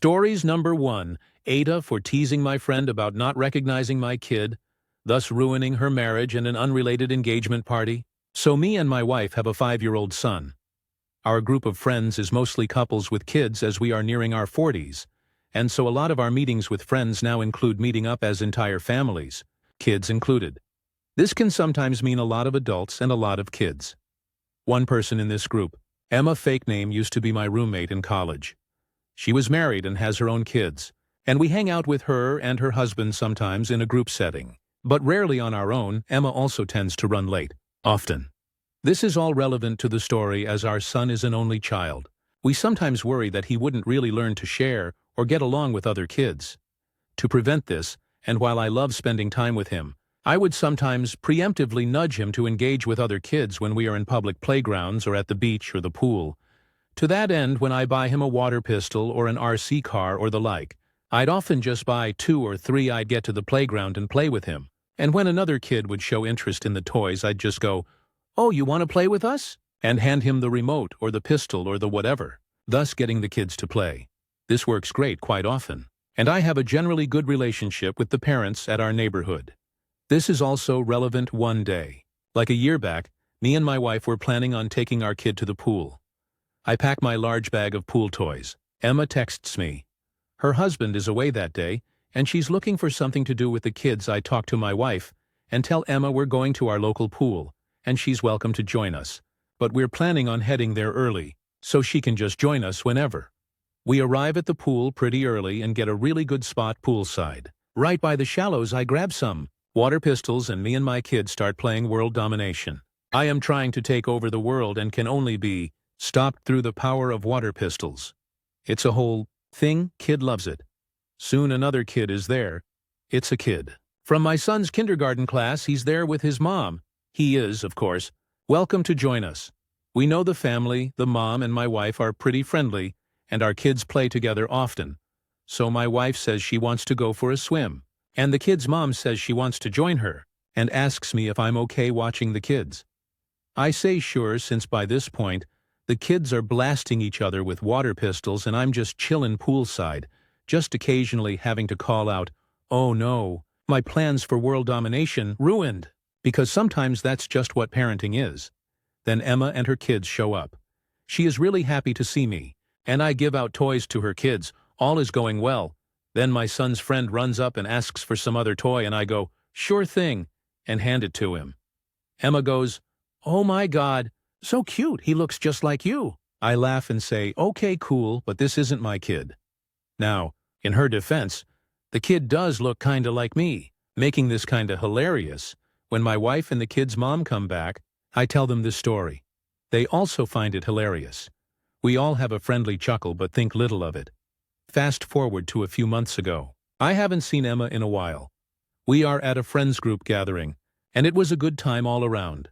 Stories number 1. Aita for teasing my friend about not recognizing my kid, thus ruining her marriage and an unrelated engagement party. So me and my wife have a 5-year-old son. Our group of friends is mostly couples with kids as we are nearing our 40s, and so a lot of our meetings with friends now include meeting up as entire families, kids included. This can sometimes mean a lot of adults and a lot of kids. One person in this group, Emma fake name, used to be my roommate in college. She was married and has her own kids, and we hang out with her and her husband sometimes in a group setting. But rarely on our own. Emma also tends to run late, often. This is all relevant to the story as our son is an only child. We sometimes worry that he wouldn't really learn to share or get along with other kids. To prevent this, and while I love spending time with him, I would sometimes preemptively nudge him to engage with other kids when we are in public playgrounds or at the beach or the pool. To that end, when I buy him a water pistol or an RC car or the like, I'd often just buy 2 or 3. I'd get to the playground and play with him. And when another kid would show interest in the toys, I'd just go, "Oh, you want to play with us?" and hand him the remote or the pistol or the whatever, thus getting the kids to play. This works great quite often. And I have a generally good relationship with the parents at our neighborhood. This is also relevant one day. Like a year back, me and my wife were planning on taking our kid to the pool. I pack my large bag of pool toys. Emma texts me. Her husband is away that day, and she's looking for something to do with the kids. I talk to my wife and tell Emma we're going to our local pool, and she's welcome to join us. But we're planning on heading there early, so she can just join us whenever. We arrive at the pool pretty early and get a really good spot poolside. Right by the shallows. I grab some water pistols and me and my kids start playing world domination. I am trying to take over the world and can only be stopped through the power of water pistols. It's a whole thing. Kid loves it. Soon another kid is there. It's a kid from my son's kindergarten class. He's there with his mom. He is, of course, welcome to join us. We know the family. The mom and my wife are pretty friendly, and our kids play together often. So my wife says she wants to go for a swim, and the kid's mom says she wants to join her, and asks me if I'm okay watching the kids. I say sure, since by this point, the kids are blasting each other with water pistols and I'm just chillin' poolside, just occasionally having to call out, "Oh no, my plans for world domination ruined," because sometimes that's just what parenting is. Then Emma and her kids show up. She is really happy to see me, and I give out toys to her kids. All is going well. Then my son's friend runs up and asks for some other toy, and I go, "Sure thing," and hand it to him. Emma goes, "Oh my God, so cute, he looks just like you." I laugh and say, "Okay, cool, but this isn't my kid." Now, in her defense, the kid does look kinda like me, making this kinda hilarious. When my wife and the kid's mom come back, I tell them this story. They also find it hilarious. We all have a friendly chuckle but think little of it. Fast forward to a few months ago. I haven't seen Emma in a while. We are at a friends group gathering, and it was a good time all around.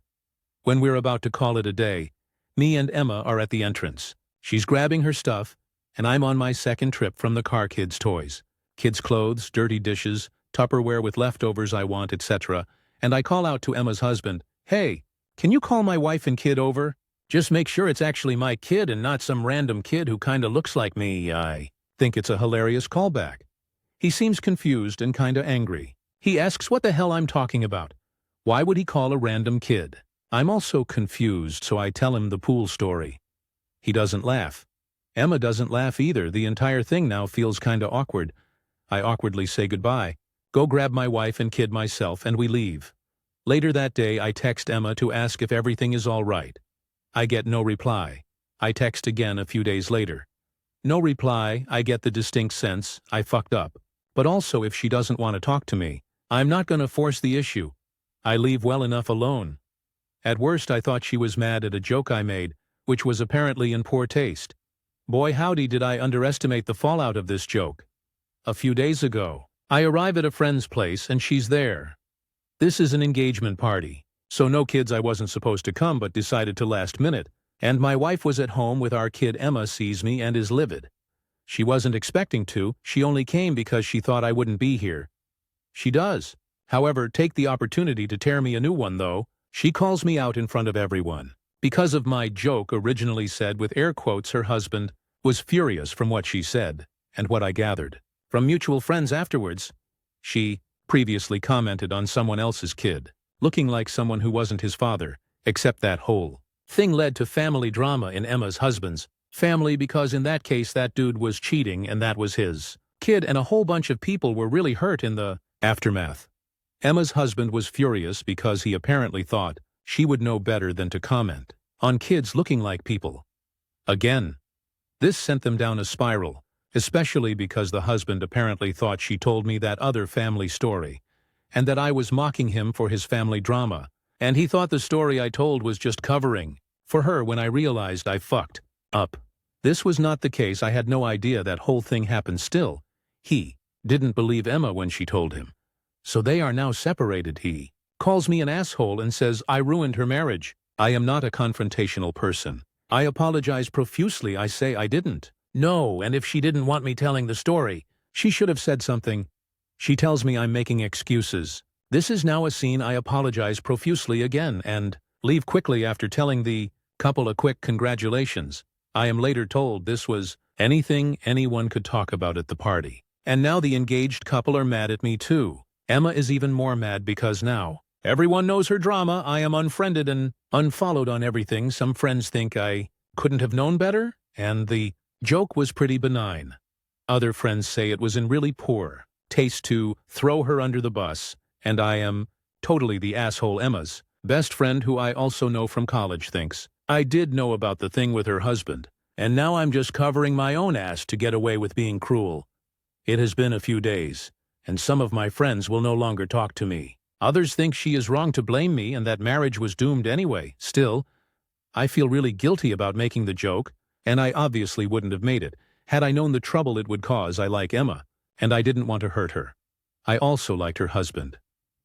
When we're about to call it a day, me and Emma are at the entrance. She's grabbing her stuff, and I'm on my second trip from the car. Kids' toys, kids' clothes, dirty dishes, Tupperware with leftovers I want, etc. And I call out to Emma's husband, "Hey, can you call my wife and kid over? Just make sure it's actually my kid and not some random kid who kinda looks like me." I think it's a hilarious callback. He seems confused and kinda angry. He asks what the hell I'm talking about. Why would he call a random kid? I'm also confused, so I tell him the pool story. He doesn't laugh. Emma doesn't laugh either. The entire thing now feels kinda awkward. I awkwardly say goodbye, go grab my wife and kid myself, and we leave. Later that day, I text Emma to ask if everything is all right. I get no reply. I text again a few days later. No reply. I get the distinct sense I fucked up. But also, if she doesn't want to talk to me, I'm not gonna force the issue. I leave well enough alone. At worst, I thought she was mad at a joke I made, which was apparently in poor taste. Boy howdy did I underestimate the fallout of this joke. A few days ago, I arrive at a friend's place and she's there. This is an engagement party, so no kids. I wasn't supposed to come but decided to last minute, and my wife was at home with our kid. Emma sees me and is livid. She wasn't expecting to, she only came because she thought I wouldn't be here. She does, however, take the opportunity to tear me a new one though. She calls me out in front of everyone. Because of my joke originally said with air quotes, her husband was furious from what she said. and what I gathered from mutual friends afterwards, she previously commented on someone else's kid, looking like someone who wasn't his father, except that whole thing led to family drama in Emma's husband's family because in that case that dude was cheating and that was his kid and a whole bunch of people were really hurt in the aftermath. Emma's husband was furious because he apparently thought she would know better than to comment on kids looking like people. Again, this sent them down a spiral, especially because the husband apparently thought she told me that other family story, and that I was mocking him for his family drama, and he thought the story I told was just covering for her when I realized I fucked up. This was not the case. I had no idea that whole thing happened still. He didn't believe Emma when she told him. So they are now separated. He calls me an asshole and says I ruined her marriage. I am not a confrontational person. I apologize profusely. I say I didn't. No, and if she didn't want me telling the story, she should have said something. She tells me I'm making excuses. This is now a scene. I apologize profusely again and leave quickly after telling the couple a quick congratulations. I am later told this was anything anyone could talk about at the party. And now the engaged couple are mad at me too. Emma is even more mad because now everyone knows her drama. I am unfriended and unfollowed on everything. Some friends think I couldn't have known better, and the joke was pretty benign. Other friends say it was in really poor taste to throw her under the bus, and I am totally the asshole. Emma's best friend, who I also know from college, thinks I did know about the thing with her husband, and now I'm just covering my own ass to get away with being cruel. It has been a few days, and some of my friends will no longer talk to me. Others think she is wrong to blame me and that marriage was doomed anyway. Still, I feel really guilty about making the joke, and I obviously wouldn't have made it had I known the trouble it would cause. I like Emma, and I didn't want to hurt her. I also liked her husband.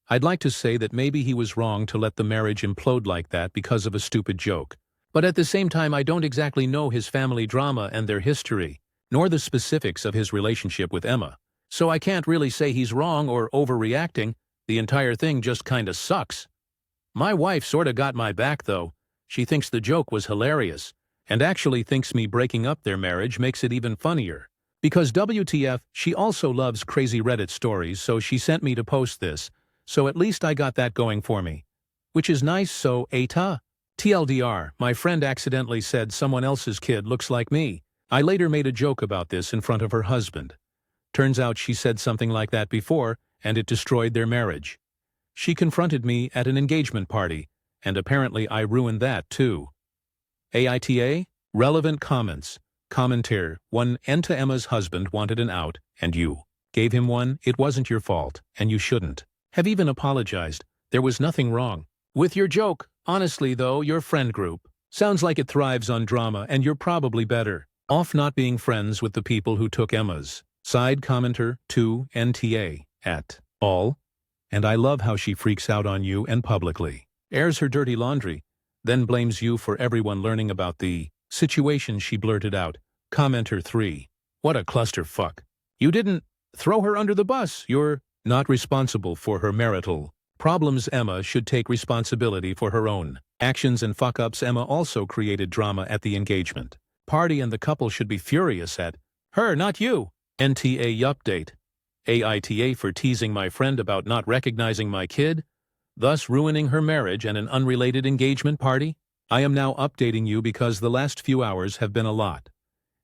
I'd like to say that maybe he was wrong to let the marriage implode like that because of a stupid joke. But at the same time, I don't exactly know his family drama and their history, nor the specifics of his relationship with Emma. So I can't really say he's wrong or overreacting. The entire thing just kinda sucks. My wife sorta got my back though. She thinks the joke was hilarious, and actually thinks me breaking up their marriage makes it even funnier. Because WTF, she also loves crazy Reddit stories, so she sent me to post this, so at least I got that going for me. Which is nice. So Aita. TLDR, my friend accidentally said someone else's kid looks like me. I later made a joke about this in front of her husband. Turns out she said something like that before, and it destroyed their marriage. She confronted me at an engagement party, and apparently I ruined that too. AITA? Relevant comments. Commentator 1. Emma's husband wanted an out, and you gave him one. It wasn't your fault, and you shouldn't have even apologized. There was nothing wrong with your joke. Honestly though, your friend group sounds like it thrives on drama, and you're probably better off not being friends with the people who took Emma's side. Commenter 2. NTA at all. And I love how she freaks out on you and publicly airs her dirty laundry, then blames you for everyone learning about the situation she blurted out. Commenter 3. What a clusterfuck. You didn't throw her under the bus. You're not responsible for her marital problems. Emma should take responsibility for her own actions and fuck-ups. Emma also created drama at the engagement party, and the couple should be furious at her, not you. NTA update. AITA for teasing my friend about not recognizing my kid, thus ruining her marriage and an unrelated engagement party. I am now updating you because the last few hours have been a lot.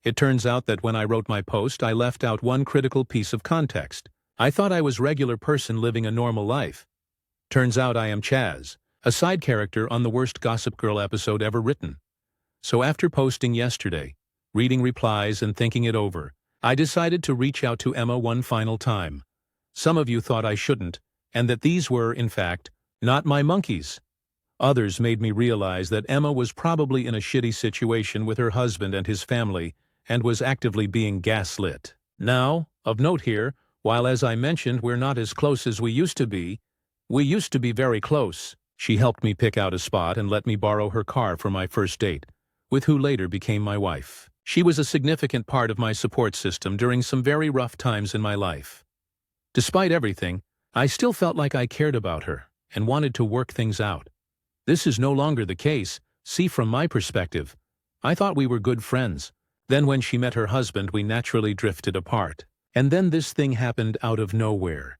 It turns out that when I wrote my post, I left out one critical piece of context. I thought I was a regular person living a normal life. Turns out I am Chaz, a side character on the worst Gossip Girl episode ever written. So after posting yesterday, reading replies and thinking it over, I decided to reach out to Emma one final time. Some of you thought I shouldn't, and that these were, in fact, not my monkeys. Others made me realize that Emma was probably in a shitty situation with her husband and his family, and was actively being gaslit. Now, of note here, while as I mentioned we're not as close as we used to be very close. She helped me pick out a spot and let me borrow her car for my first date, with who later became my wife. She was a significant part of my support system during some very rough times in my life. Despite everything, I still felt like I cared about her and wanted to work things out. This is no longer the case. See, from my perspective, I thought we were good friends, Then when she met her husband, we naturally drifted apart. And then this thing happened out of nowhere.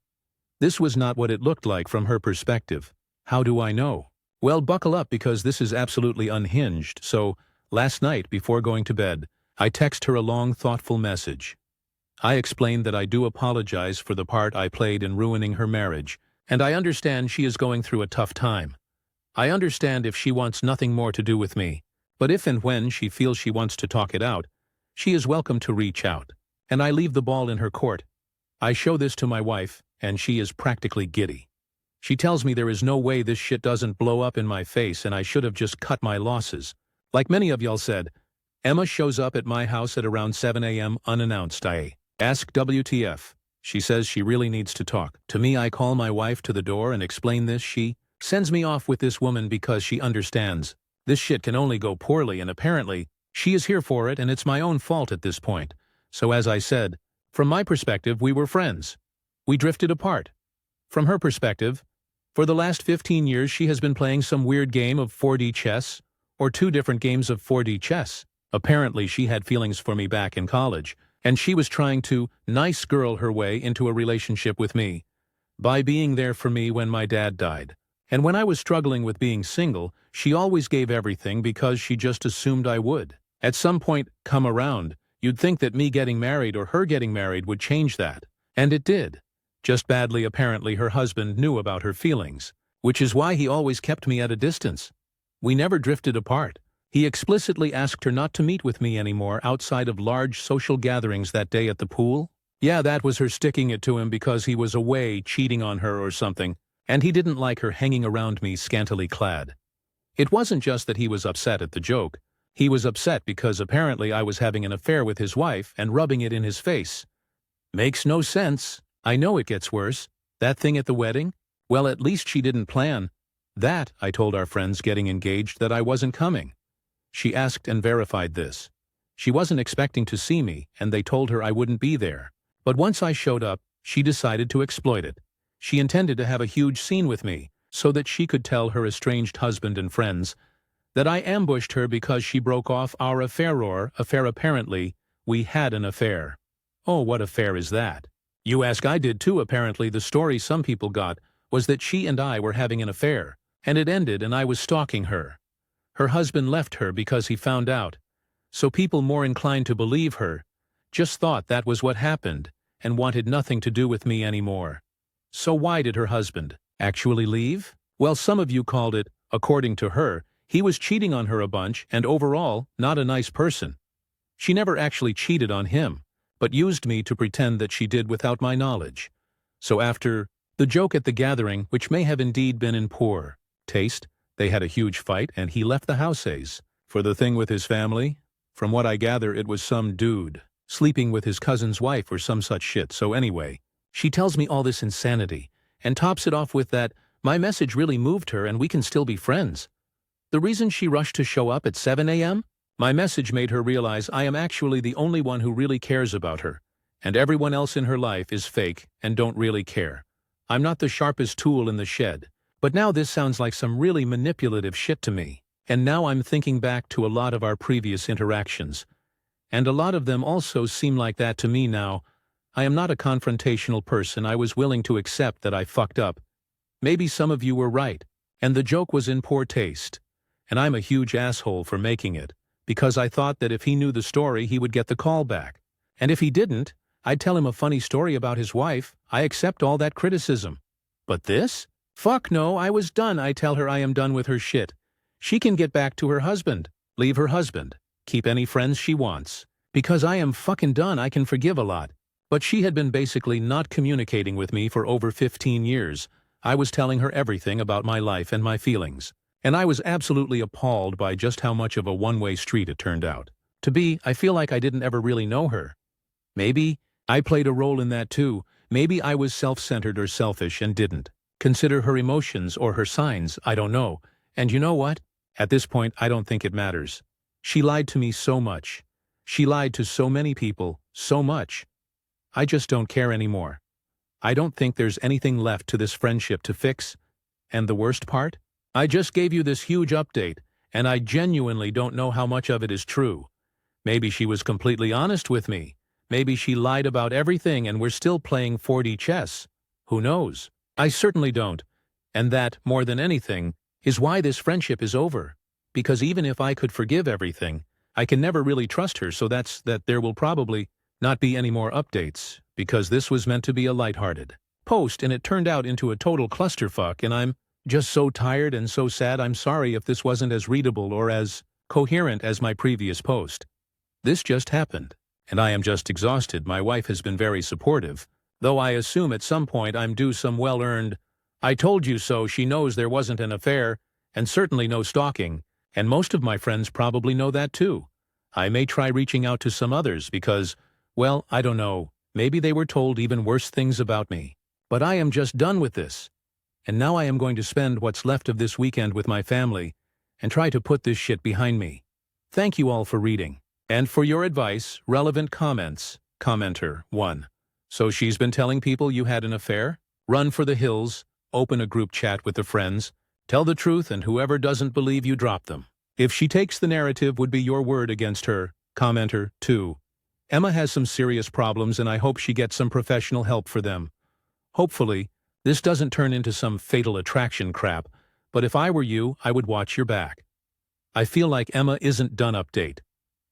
This was not what it looked like from her perspective. How do I know? Well, buckle up because this is absolutely unhinged. So, last night, before going to bed, I text her a long, thoughtful message. I explained that I do apologize for the part I played in ruining her marriage, and I understand she is going through a tough time. I understand if she wants nothing more to do with me, but if and when she feels she wants to talk it out, she is welcome to reach out, and I leave the ball in her court. I show this to my wife, and she is practically giddy. She tells me there is no way this shit doesn't blow up in my face and I should have just cut my losses. Like many of y'all said, Emma shows up at my house at around 7 a.m. unannounced. I ask WTF. She says she really needs to talk. To me, I call my wife to the door and explain this. She sends me off with this woman because she understands. This shit can only go poorly, and apparently, she is here for it, and it's my own fault at this point. So as I said, from my perspective, we were friends. We drifted apart. From her perspective, for the last 15 years she has been playing some weird game of 4D chess, or 2 different games of 4D chess. Apparently she had feelings for me back in college, and she was trying to nice girl her way into a relationship with me by being there for me when my dad died. And when I was struggling with being single, she always gave everything because she just assumed I would. At some point, come around, you'd think that me getting married or her getting married would change that. And it did. Just badly, apparently her husband knew about her feelings, which is why he always kept me at a distance. We never drifted apart. He explicitly asked her not to meet with me anymore outside of large social gatherings that day at the pool. Yeah, that was her sticking it to him because he was away cheating on her or something, and he didn't like her hanging around me scantily clad. It wasn't just that he was upset at the joke. He was upset because apparently I was having an affair with his wife and rubbing it in his face. Makes no sense. I know it gets worse. That thing at the wedding? Well, at least she didn't plan. That, I told our friends getting engaged that I wasn't coming. She asked and verified this. She wasn't expecting to see me, and they told her I wouldn't be there. But once I showed up, she decided to exploit it. She intended to have a huge scene with me, so that she could tell her estranged husband and friends that I ambushed her because she broke off our affair. Apparently, we had an affair. Oh, what affair is that? You ask. I did too. Apparently the story some people got was that she and I were having an affair, and it ended and I was stalking her. Her husband left her because he found out. So people more inclined to believe her just thought that was what happened and wanted nothing to do with me anymore. So why did her husband actually leave? Well, some of you called it, according to her, he was cheating on her a bunch and overall not a nice person. She never actually cheated on him, but used me to pretend that she did without my knowledge. So after the joke at the gathering, which may have indeed been in poor taste, they had a huge fight and he left the house. For the thing with his family, from what I gather it was some dude sleeping with his cousin's wife or some such shit. So anyway, she tells me all this insanity and tops it off with that my message really moved her and we can still be friends. The reason she rushed to show up at 7 a.m.? My message made her realize I am actually the only one who really cares about her, and everyone else in her life is fake and don't really care. I'm not the sharpest tool in the shed, but now this sounds like some really manipulative shit to me. And now I'm thinking back to a lot of our previous interactions, and a lot of them also seem like that to me now. I am not a confrontational person. I was willing to accept that I fucked up. Maybe some of you were right, and the joke was in poor taste, and I'm a huge asshole for making it, because I thought that if he knew the story he would get the call back. And if he didn't, I'd tell him a funny story about his wife. I accept all that criticism. But this? Fuck no, I was done. I tell her I am done with her shit. She can get back to her husband, leave her husband, keep any friends she wants. Because I am fucking done. I can forgive a lot. But she had been basically not communicating with me for over 15 years. I was telling her everything about my life and my feelings. And I was absolutely appalled by just how much of a one-way street it turned out to be. I feel like I didn't ever really know her. Maybe I played a role in that too. Maybe I was self-centered or selfish and didn't consider her emotions or her signs. I don't know. And you know what? At this point, I don't think it matters. She lied to me so much. She lied to so many people, so much. I just don't care anymore. I don't think there's anything left to this friendship to fix. And the worst part? I just gave you this huge update, and I genuinely don't know how much of it is true. Maybe she was completely honest with me. Maybe she lied about everything and we're still playing 4D chess. Who knows? I certainly don't. And that, more than anything, is why this friendship is over. Because even if I could forgive everything, I can never really trust her, so that there will probably not be any more updates, because this was meant to be a lighthearted post and it turned out into a total clusterfuck, and I'm just so tired and so sad. I'm sorry if this wasn't as readable or as coherent as my previous post. This just happened, and I am just exhausted. My wife has been very supportive, though I assume at some point I'm due some well-earned "I told you so." She knows there wasn't an affair, and certainly no stalking, and most of my friends probably know that too. I may try reaching out to some others because, well, I don't know, maybe they were told even worse things about me. But I am just done with this. And now I am going to spend what's left of this weekend with my family and try to put this shit behind me. Thank you all for reading. And for your advice, relevant comments. Commenter 1. So she's been telling people you had an affair? Run for the hills, open a group chat with the friends, tell the truth, and whoever doesn't believe you, drop them. If she takes the narrative, would be your word against her. Commenter 2. Emma has some serious problems and I hope she gets some professional help for them. Hopefully, this doesn't turn into some fatal attraction crap, but if I were you, I would watch your back. I feel like Emma isn't done. Update.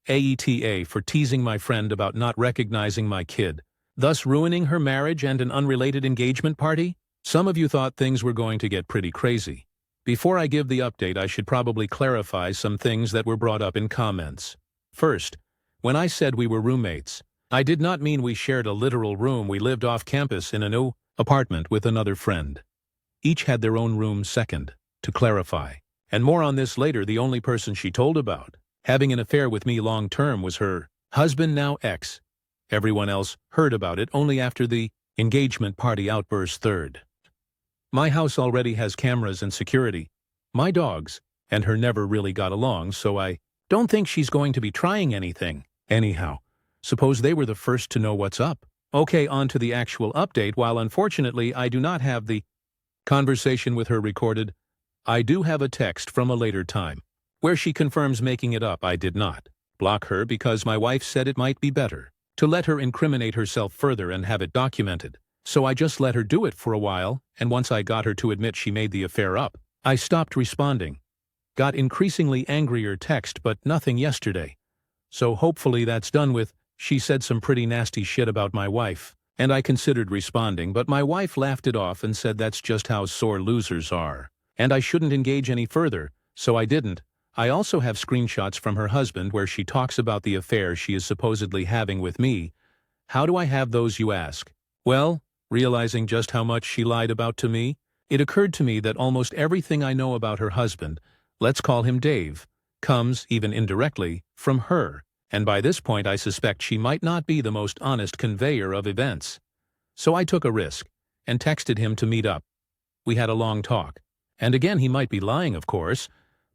Aita for teasing my friend about not recognizing my kid, thus ruining her marriage and an unrelated engagement party? Some of you thought things were going to get pretty crazy. Before I give the update, I should probably clarify some things that were brought up in comments. First, when I said we were roommates, I did not mean we shared a literal room. We lived off campus in a new apartment with another friend. Each had their own room. Second, to clarify, and more on this later, the only person she told about having an affair with me long-term was her husband, now ex. Everyone else heard about it only after the engagement party outburst. Third, my house already has cameras and security. My dogs and her never really got along, so I don't think she's going to be trying anything. Anyhow, suppose they were the first to know what's up. Okay, on to the actual update. While unfortunately I do not have the conversation with her recorded, I do have a text from a later time where she confirms making it up. I did not block her because my wife said it might be better to let her incriminate herself further and have it documented. So I just let her do it for a while, and once I got her to admit she made the affair up, I stopped responding. Got increasingly angrier text, but nothing yesterday. So hopefully that's done with. She said some pretty nasty shit about my wife, and I considered responding, but my wife laughed it off and said that's just how sore losers are, and I shouldn't engage any further, so I didn't. I also have screenshots from her husband where she talks about the affair she is supposedly having with me. How do I have those, you ask? Well, realizing just how much she lied about to me, it occurred to me that almost everything I know about her husband, let's call him Dave, comes, even indirectly, from her. And by this point I suspect she might not be the most honest conveyor of events. So I took a risk, and texted him to meet up. We had a long talk. And again, he might be lying, of course,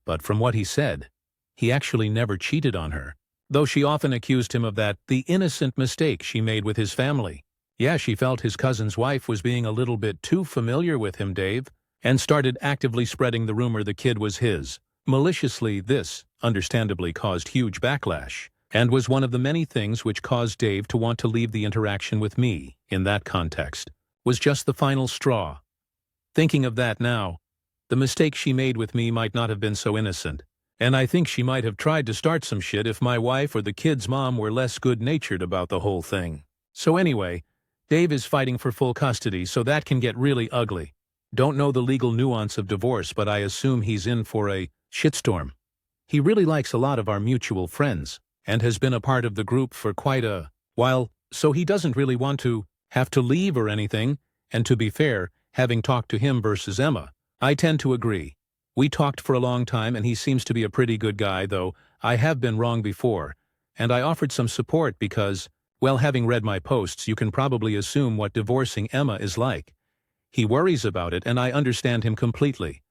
but from what he said, he actually never cheated on her, though she often accused him of that, the innocent mistake she made with his family. Yeah, she felt his cousin's wife was being a little bit too familiar with him, Dave, and started actively spreading the rumor the kid was his. Maliciously, this, understandably, caused huge backlash, and was one of the many things which caused Dave to want to leave the interaction with me. In that context, was just the final straw. Thinking of that now, the mistake she made with me might not have been so innocent, and I think she might have tried to start some shit if my wife or the kid's mom were less good-natured about the whole thing. So anyway, Dave is fighting for full custody, so that can get really ugly. Don't know the legal nuance of divorce, but I assume he's in for a shitstorm. He really likes a lot of our mutual friends, and has been a part of the group for quite a while, so he doesn't really want to have to leave or anything, and to be fair, having talked to him versus Emma, I tend to agree. We talked for a long time and he seems to be a pretty good guy, though I have been wrong before, and I offered some support because, well, having read my posts, you can probably assume what divorcing Emma is like. He worries about it and I understand him completely.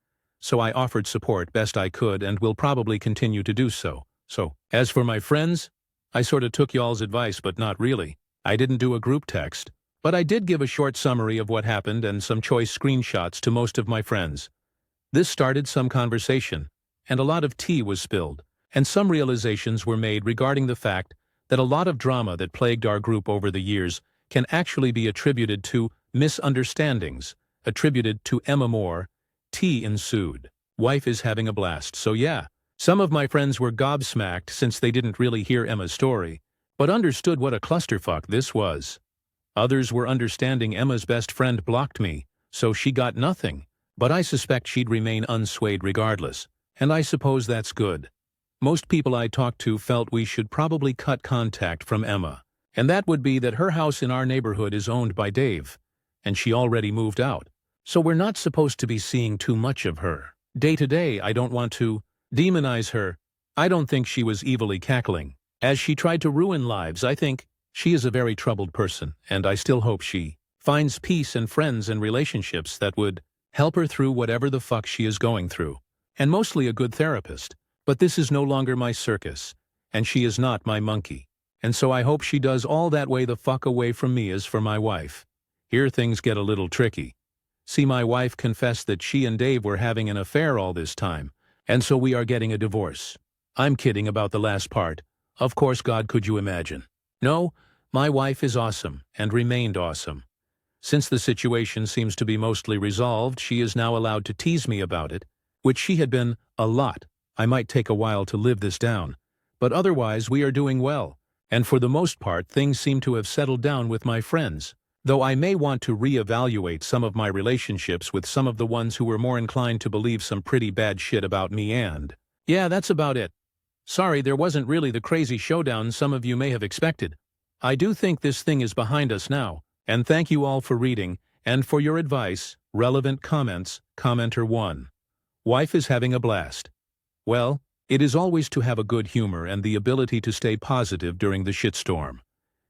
So I offered support best I could and will probably continue to do so. So, as for my friends, I sorta took y'all's advice, but not really. I didn't do a group text, but I did give a short summary of what happened and some choice screenshots to most of my friends. This started some conversation, and a lot of tea was spilled, And some realizations were made regarding the fact that a lot of drama that plagued our group over the years can actually be attributed to misunderstandings, attributed to Emma Moore. Tea ensued. Wife is having a blast, so yeah. Some of my friends were gobsmacked since they didn't really hear Emma's story, but understood what a clusterfuck this was. Others were understanding Emma's best friend blocked me, so she got nothing, but I suspect she'd remain unswayed regardless, and I suppose that's good. Most people I talked to felt we should probably cut contact from Emma, and that would be that her house in our neighborhood is owned by Dave, and she already moved out, so we're not supposed to be seeing too much of her. Day to day, I don't want to demonize her. I don't think she was evilly cackling. As she tried to ruin lives, I think she is a very troubled person, and I still hope she finds peace and friends and relationships that would help her through whatever the fuck she is going through. And mostly a good therapist. But this is no longer my circus, and she is not my monkey. And so I hope she does all that way the fuck away from me as for my wife. Here things get a little tricky. See, my wife confessed that she and Dave were having an affair all this time, and so we are getting a divorce. I'm kidding about the last part. Of course, God, could you imagine? No, my wife is awesome, and remained awesome. Since the situation seems to be mostly resolved, she is now allowed to tease me about it, which she had been a lot. I might take a while to live this down, but otherwise we are doing well, and for the most part things seem to have settled down with my friends, though I may want to reevaluate some of my relationships with some of the ones who were more inclined to believe some pretty bad shit about me and... yeah, that's about it. Sorry, there wasn't really the crazy showdown some of you may have expected. I do think this thing is behind us now, and thank you all for reading, and for your advice, relevant comments, Commenter 1. Wife is having a blast. Well, it is always to have a good humor and the ability to stay positive during the shitstorm.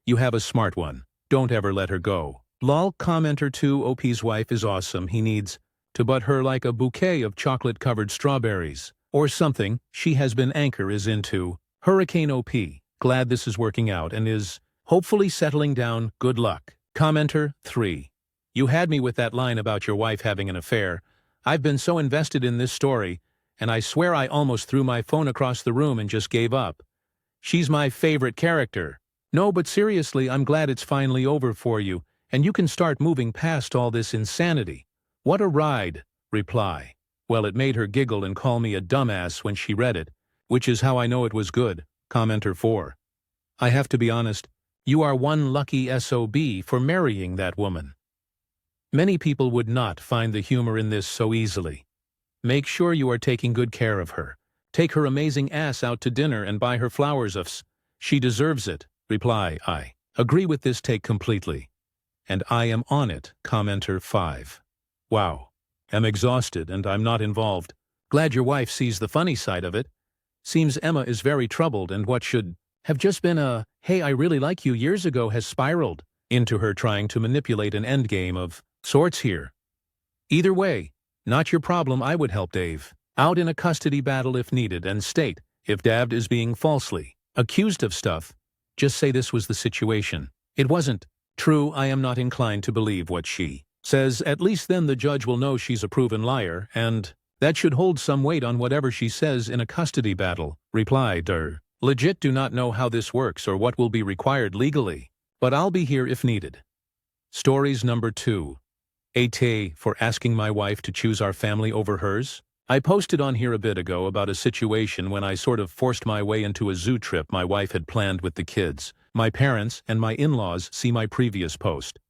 You have a smart one. Don't ever let her go. Lol. Commenter 2. OP's wife is awesome. He needs to butt her like a bouquet of chocolate-covered strawberries. Or something. She has been Anchor is into. Hurricane OP. Glad this is working out and is hopefully settling down. Good luck. Commenter 3. You had me with that line about your wife having an affair. I've been so invested in this story, and I swear I almost threw my phone across the room and just gave up. She's my favorite character. No, but seriously, I'm glad it's finally over for you, and you can start moving past all this insanity. What a ride. Reply. Well, it made her giggle and call me a dumbass when she read it, which is how I know it was good. Commenter 4. I have to be honest, you are one lucky SOB for marrying that woman. Many people would not find the humor in this so easily. Make sure you are taking good care of her. Take her amazing ass out to dinner and buy her flowers. She deserves it. Reply. I agree with this take completely. And I am on it. Commenter 5. Wow. Am exhausted and I'm not involved. Glad your wife sees the funny side of it. Seems Emma is very troubled and what should have just been a, hey, I really like you years ago has spiraled into her trying to manipulate an endgame of sorts here. Either way, not your problem. I would help Dave out in a custody battle if needed and state if Dad is being falsely accused of stuff. Just say this was the situation. It wasn't true. I am not inclined to believe what she says. At least then the judge will know she's a proven liar, and that should hold some weight on whatever she says in a custody battle. Reply. Legit do not know how this works or what will be required legally, but I'll be here if needed. Stories number 2. Aita for asking my wife to choose our family over hers. I posted on here a bit ago about a situation when I sort of forced my way into a zoo trip my wife had planned with the kids, my parents, and my in-laws. See my previous post.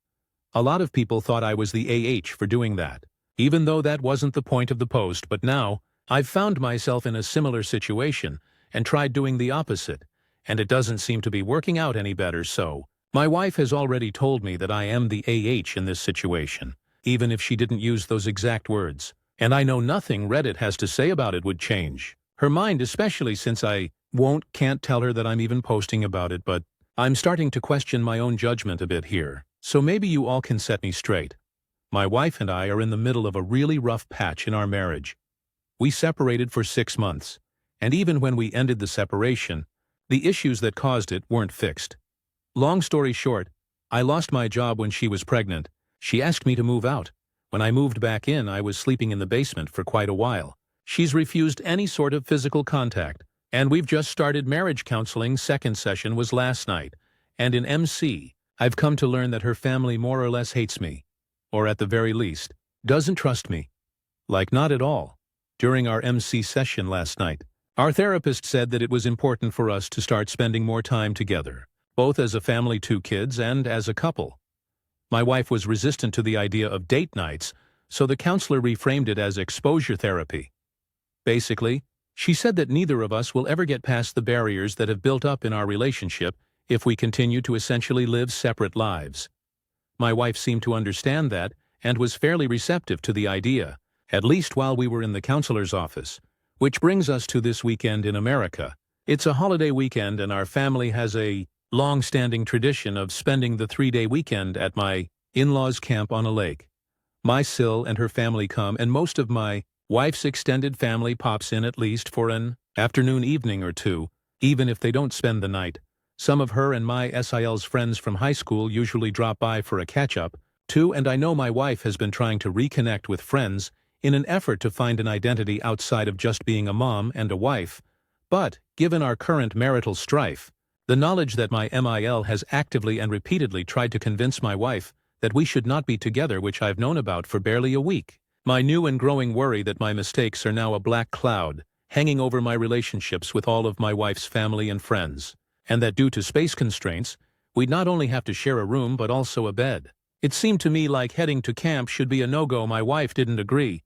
A lot of people thought I was the AH for doing that, even though that wasn't the point of the post, but now I've found myself in a similar situation and tried doing the opposite, and it doesn't seem to be working out any better. So my wife has already told me that I am the AH in this situation, even if she didn't use those exact words. And I know nothing Reddit has to say about it would change her mind, especially since I can't tell her that I'm even posting about it, but I'm starting to question my own judgment a bit here, so maybe you all can set me straight. My wife and I are in the middle of a really rough patch in our marriage. We separated for 6 months, and even when we ended the separation, the issues that caused it weren't fixed. Long story short, I lost my job when she was pregnant. She asked me to move out. When I moved back in, I was sleeping in the basement for quite a while. She's refused any sort of physical contact, And we've just started marriage counseling. Second session was last night. And in MC, I've come to learn that her family more or less hates me. Or at the very least, doesn't trust me. Like not at all. During our MC session last night, our therapist said that it was important for us to start spending more time together, both as a family, 2 kids, and as a couple. My wife was resistant to the idea of date nights, so the counselor reframed it as exposure therapy. Basically, she said that neither of us will ever get past the barriers that have built up in our relationship if we continue to essentially live separate lives. My wife seemed to understand that and was fairly receptive to the idea, at least while we were in the counselor's office. Which brings us to this weekend in America. It's a holiday weekend and our family has a long-standing tradition of spending the 3-day weekend at my in-laws' camp on a lake. My Sil and her family come, and most of my wife's extended family pops in at least for an afternoon, evening or two, even if they don't spend the night. Some of her and my SIL's friends from high school usually drop by for a catch-up, too, and I know my wife has been trying to reconnect with friends in an effort to find an identity outside of just being a mom and a wife. But, given our current marital strife, the knowledge that my MIL has actively and repeatedly tried to convince my wife that we should not be together, which I've known about for barely a week, my new and growing worry that my mistakes are now a black cloud hanging over my relationships with all of my wife's family and friends, and that due to space constraints, we'd not only have to share a room but also a bed. It seemed to me like heading to camp should be a no-go. My wife didn't agree.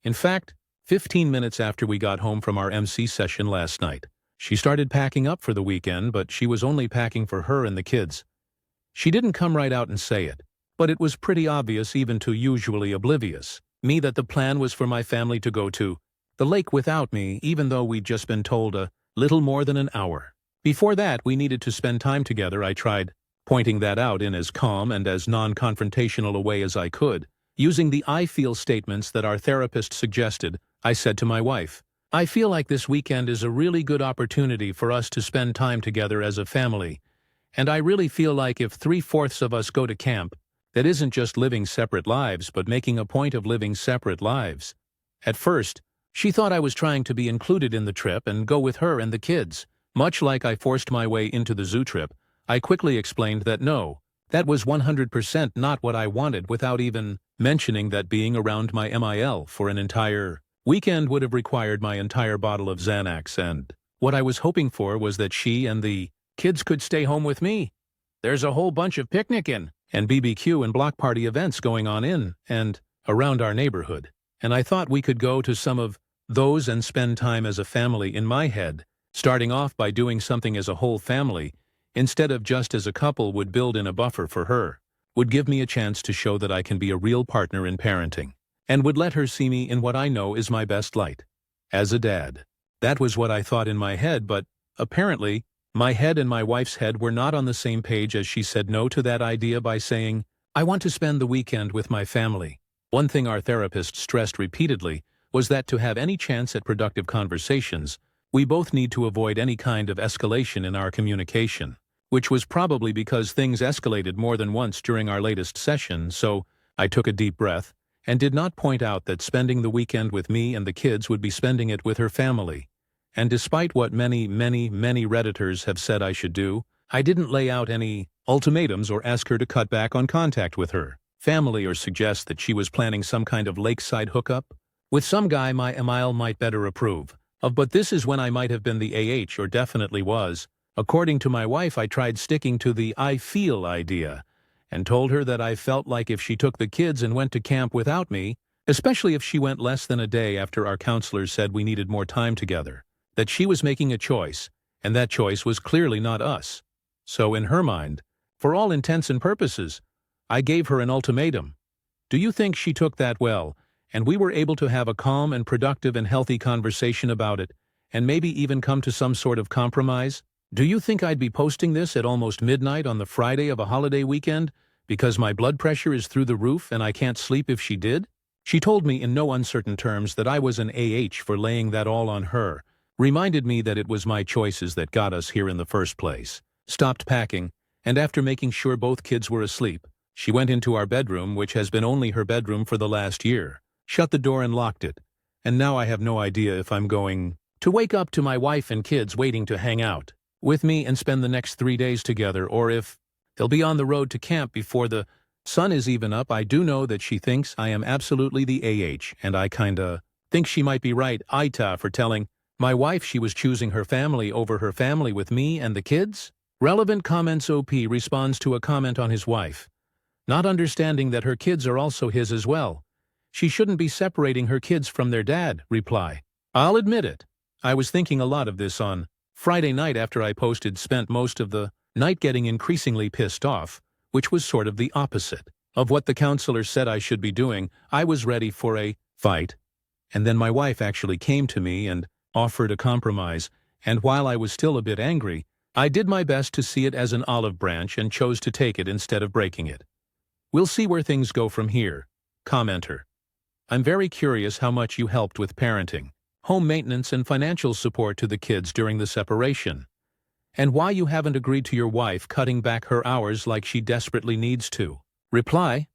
In fact, 15 minutes after we got home from our MC session last night, she started packing up for the weekend, but she was only packing for her and the kids. She didn't come right out and say it, but it was pretty obvious even to usually oblivious me that the plan was for my family to go to the lake without me, even though we'd just been told a little more than an hour. Before that, we needed to spend time together. I tried pointing that out in as calm and as non-confrontational a way as I could. Using the I feel statements that our therapist suggested, I said to my wife, I feel like this weekend is a really good opportunity for us to spend time together as a family, and I really feel like if 3/4 of us go to camp, that isn't just living separate lives but making a point of living separate lives. At first, she thought I was trying to be included in the trip and go with her and the kids. Much like I forced my way into the zoo trip, I quickly explained that no, that was 100% not what I wanted, without even mentioning that being around my MIL for an entire weekend would have required my entire bottle of Xanax, and what I was hoping for was that she and the kids could stay home with me. There's a whole bunch of picnicking and BBQ and block party events going on in and around our neighborhood, and I thought we could go to some of those and spend time as a family. In my head, starting off by doing something as a whole family, instead of just as a couple, would build in a buffer for her, would give me a chance to show that I can be a real partner in parenting, and would let her see me in what I know is my best light, as a dad. That was what I thought in my head, but apparently, my head and my wife's head were not on the same page, as she said no to that idea by saying, I want to spend the weekend with my family. One thing our therapist stressed repeatedly was that to have any chance at productive conversations, we both need to avoid any kind of escalation in our communication, which was probably because things escalated more than once during our latest session, so I took a deep breath and did not point out that spending the weekend with me and the kids would be spending it with her family. And despite what many Redditors have said I should do, I didn't lay out any ultimatums or ask her to cut back on contact with her family or suggest that she was planning some kind of lakeside hookup with some guy my Emile might better approve of. But this is when I might have been the AH, or definitely was. According to my wife, I tried sticking to the I feel idea and told her that I felt like if she took the kids and went to camp without me, especially if she went less than a day after our counselors said we needed more time together, that she was making a choice, and that choice was clearly not us. So in her mind, for all intents and purposes, I gave her an ultimatum. Do you think she took that well, and we were able to have a calm and productive and healthy conversation about it, and maybe even come to some sort of compromise? Do you think I'd be posting this at almost midnight on the Friday of a holiday weekend because my blood pressure is through the roof and I can't sleep if she did? She told me in no uncertain terms that I was an AH for laying that all on her, reminded me that it was my choices that got us here in the first place, stopped packing, and after making sure both kids were asleep, she went into our bedroom, which has been only her bedroom for the last year, shut the door and locked it, and now I have no idea if I'm going To wake up to my wife and kids waiting to hang out with me and spend the next 3 days together, or if they'll be on the road to camp before the sun is even up. I do know that she thinks I am absolutely the AH, and I kinda think she might be right, Aita, for telling my wife she was choosing her family over her family with me and the kids. Relevant comments. OP responds to a comment on his wife, not understanding that her kids are also his as well. She shouldn't be separating her kids from their dad. Reply: I'll admit it. I was thinking a lot of this on Friday night after I posted. Spent most of the night getting increasingly pissed off, which was sort of the opposite of what the counselor said I should be doing. I was ready for a fight, and then my wife actually came to me and offered a compromise, and while I was still a bit angry, I did my best to see it as an olive branch and chose to take it instead of breaking it. We'll see where things go from here. Commenter: I'm very curious how much you helped with parenting, home maintenance and financial support to the kids during the separation, and why you haven't agreed to your wife cutting back her hours like she desperately needs to. Reply: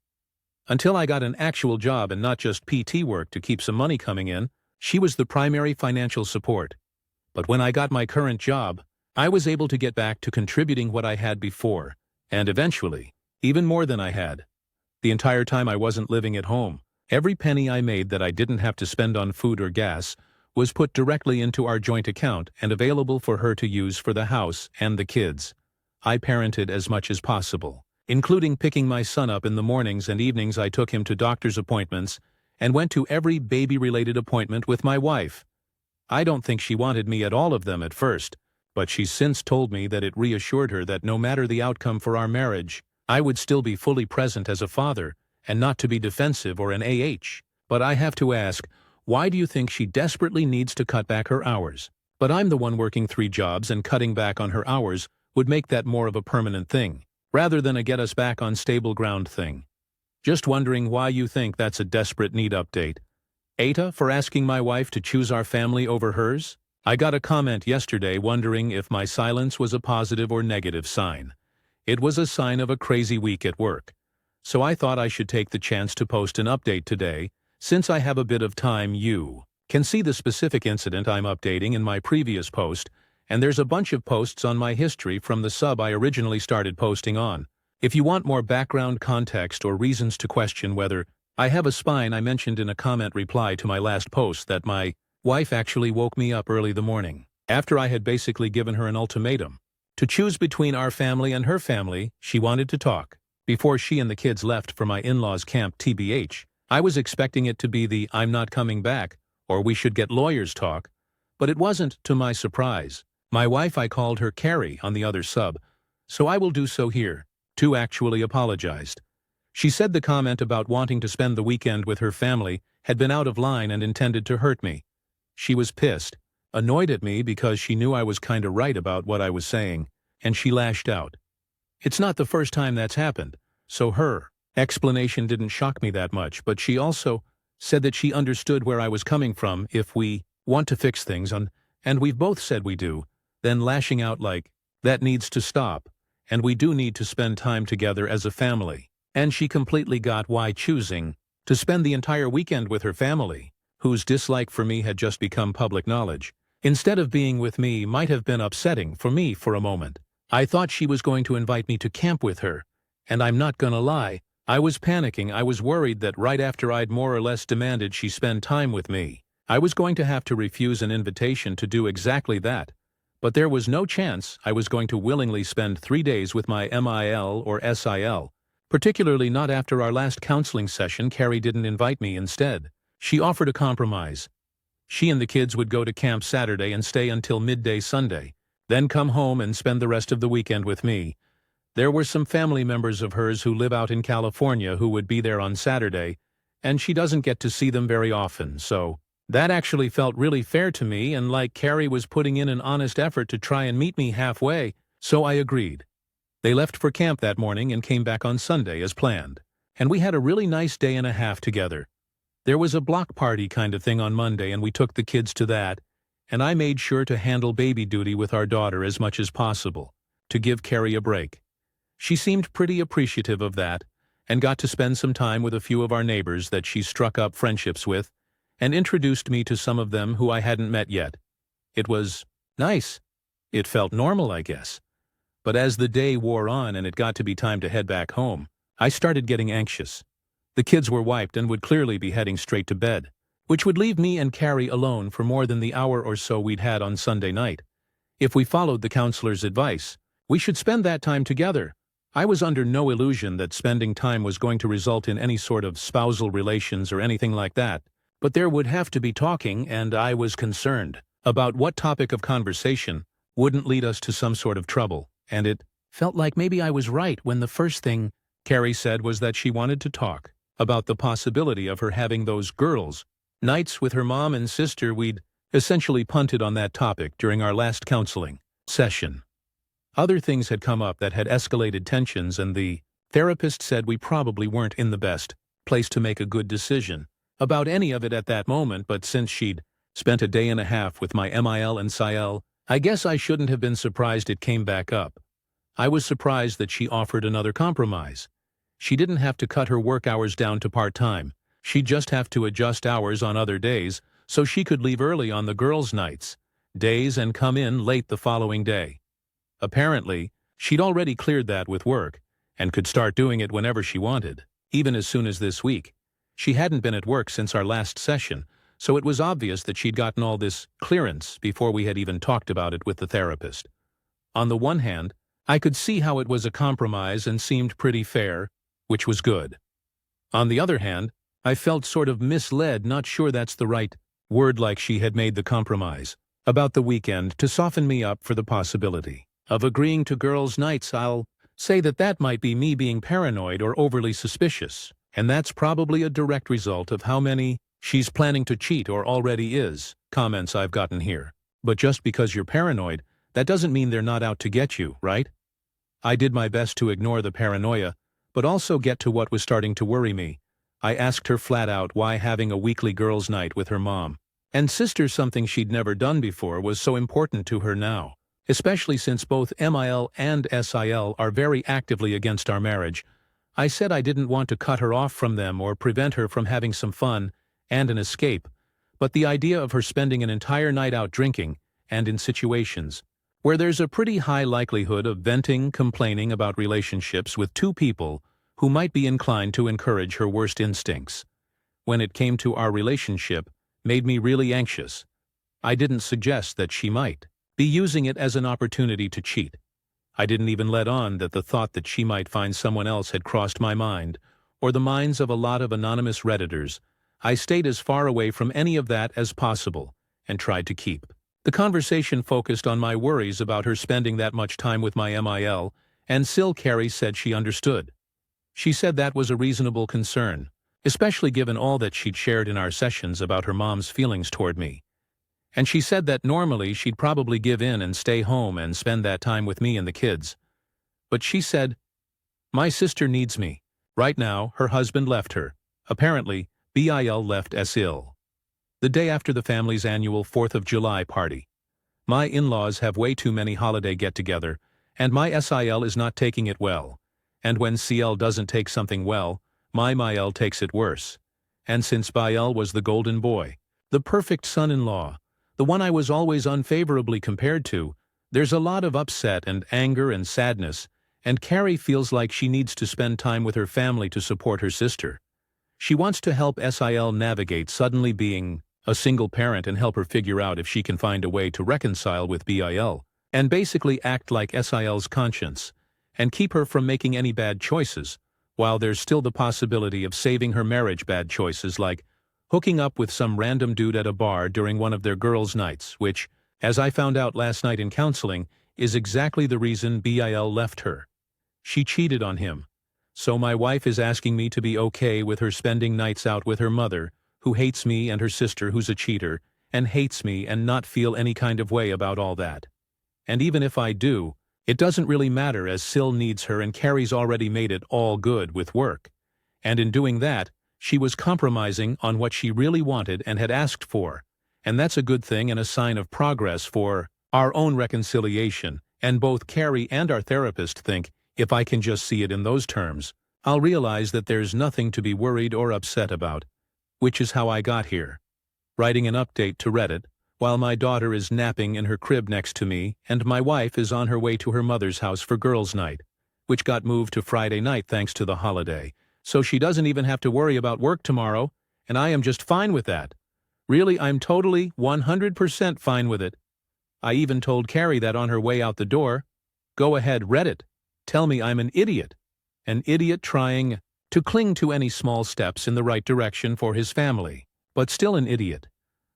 Until I got an actual job and not just PT work to keep some money coming in, she was the primary financial support. But when I got my current job, I was able to get back to contributing what I had before, and eventually, even more than I had. The entire time I wasn't living at home, every penny I made that I didn't have to spend on food or gas was put directly into our joint account and available for her to use for the house and the kids. I parented as much as possible, including picking my son up in the mornings and evenings. I took him to doctor's appointments and went to every baby-related appointment with my wife. I don't think she wanted me at all of them at first, but she's since told me that it reassured her that no matter the outcome for our marriage, I would still be fully present as a father and not to be defensive or an AH. But I have to ask, why do you think she desperately needs to cut back her hours? But I'm the one working 3 jobs, and cutting back on her hours would make that more of a permanent thing, rather than a get us back on stable ground thing. Just wondering why you think that's a desperate need. Update: Aita for asking my wife to choose our family over hers. I got a comment yesterday wondering if my silence was a positive or negative sign. It was a sign of a crazy week at work. So I thought I should take the chance to post an update today, since I have a bit of time. You can see the specific incident I'm updating in my previous post, and there's a bunch of posts on my history from the sub I originally started posting on. If you want more background context or reasons to question whether I have a spine, I mentioned in a comment reply to my last post that my wife actually woke me up early the morning, after I had basically given her an ultimatum to choose between our family and her family. She wanted to talk before she and the kids left for my in-laws camp. TBH, I was expecting it to be the "I'm not coming back" or "we should get lawyers" talk, but it wasn't. To my surprise, my wife, I called her Carrie on the other sub, so I will do so here, too, actually apologized. She said the comment about wanting to spend the weekend with her family had been out of line and intended to hurt me. She was pissed, annoyed at me because she knew I was kinda right about what I was saying, and she lashed out. It's not the first time that's happened, so her explanation didn't shock me that much, but she also said that she understood where I was coming from. If we want to fix things, and we've both said we do, then lashing out like that needs to stop, and we do need to spend time together as a family. And she completely got why choosing to spend the entire weekend with her family, whose dislike for me had just become public knowledge, instead of being with me, might have been upsetting for me for a moment. I thought she was going to invite me to camp with her, and I'm not gonna lie, I was panicking. I was worried that right after I'd more or less demanded she spend time with me, I was going to have to refuse an invitation to do exactly that. But there was no chance I was going to willingly spend 3 days with my MIL or SIL, particularly not after our last counseling session. Carrie didn't invite me. Instead, she offered a compromise. She and the kids would go to camp Saturday and stay until midday Sunday, then come home and spend the rest of the weekend with me. There were some family members of hers who live out in California who would be there on Saturday, and she doesn't get to see them very often, so that actually felt really fair to me, and like Carrie was putting in an honest effort to try and meet me halfway, so I agreed. They left for camp that morning and came back on Sunday as planned, and we had a really nice day and a half together. There was a block party kind of thing on Monday, and we took the kids to that, and I made sure to handle baby duty with our daughter as much as possible, to give Carrie a break. She seemed pretty appreciative of that, and got to spend some time with a few of our neighbors that she struck up friendships with, and introduced me to some of them who I hadn't met yet. It was nice. It felt normal, I guess. But as the day wore on and it got to be time to head back home, I started getting anxious. The kids were wiped and would clearly be heading straight to bed, which would leave me and Carrie alone for more than the hour or so we'd had on Sunday night. If we followed the counselor's advice, we should spend that time together. I was under no illusion that spending time was going to result in any sort of spousal relations or anything like that, but there would have to be talking, and I was concerned about what topic of conversation wouldn't lead us to some sort of trouble, and it felt like maybe I was right when the first thing Carrie said was that she wanted to talk about the possibility of her having those girls' nights with her mom and sister. We'd essentially punted on that topic during our last counseling session. Other things had come up that had escalated tensions, and the therapist said we probably weren't in the best place to make a good decision about any of it at that moment, but since she'd spent a day and a half with my MIL and SIL, I guess I shouldn't have been surprised it came back up. I was surprised that she offered another compromise. She didn't have to cut her work hours down to part-time. She'd just have to adjust hours on other days so she could leave early on the girls' nights, days, and come in late the following day. Apparently, she'd already cleared that with work and could start doing it whenever she wanted, even as soon as this week. She hadn't been at work since our last session, so it was obvious that she'd gotten all this clearance before we had even talked about it with the therapist. On the one hand, I could see how it was a compromise and seemed pretty fair, which was good. On the other hand, I felt sort of misled, not sure that's the right word, like she had made the compromise about the weekend to soften me up for the possibility of agreeing to girls' nights. I'll say that might be me being paranoid or overly suspicious, and that's probably a direct result of how many "she's planning to cheat or already is" comments I've gotten here. But just because you're paranoid, that doesn't mean they're not out to get you, right? I did my best to ignore the paranoia, but also get to what was starting to worry me. I asked her flat out why having a weekly girls' night with her mom and sister, something she'd never done before, was so important to her now, especially since both MIL and SIL are very actively against our marriage. I said I didn't want to cut her off from them or prevent her from having some fun and an escape, but the idea of her spending an entire night out drinking, and in situations where there's a pretty high likelihood of venting, complaining about relationships with two people who might be inclined to encourage her worst instincts, when it came to our relationship, made me really anxious. I didn't suggest that she might be using it as an opportunity to cheat. I didn't even let on that the thought that she might find someone else had crossed my mind, or the minds of a lot of anonymous Redditors. I stayed as far away from any of that as possible, and tried to keep the conversation focused on my worries about her spending that much time with my MIL, and Carrie said she understood. She said that was a reasonable concern, especially given all that she'd shared in our sessions about her mom's feelings toward me. And she said that normally she'd probably give in and stay home and spend that time with me and the kids. But she said, "My sister needs me. Right now, her husband left her. Apparently, BIL left SIL. The day after the family's annual 4th of July party. My in-laws have way too many holiday get-together, and my SIL is not taking it well. And when CL doesn't take something well, my MIL takes it worse. And since BIL was the golden boy, the perfect son-in-law, the one I was always unfavorably compared to, there's a lot of upset and anger and sadness, and Carrie feels like she needs to spend time with her family to support her sister. She wants to help SIL navigate suddenly being a single parent and help her figure out if she can find a way to reconcile with BIL, and basically act like SIL's conscience, and keep her from making any bad choices, while there's still the possibility of saving her marriage bad choices, like hooking up with some random dude at a bar during one of their girls' nights, which, as I found out last night in counseling, is exactly the reason BIL left her. She cheated on him. So my wife is asking me to be okay with her spending nights out with her mother, who hates me, and her sister, who's a cheater, and hates me, and not feel any kind of way about all that. And even if I do, it doesn't really matter, as Sil needs her and Carrie's already made it all good with work. And in doing that, she was compromising on what she really wanted and had asked for, and that's a good thing and a sign of progress for our own reconciliation, and both Carrie and our therapist think, if I can just see it in those terms, I'll realize that there's nothing to be worried or upset about, which is how I got here. Writing an update to Reddit, while my daughter is napping in her crib next to me and my wife is on her way to her mother's house for girls' night, which got moved to Friday night thanks to the holiday, so she doesn't even have to worry about work tomorrow, and I am just fine with that. Really, I'm totally 100% fine with it. I even told Carrie that on her way out the door. Go ahead, Reddit. Tell me I'm an idiot. An idiot trying to cling to any small steps in the right direction for his family, but still an idiot.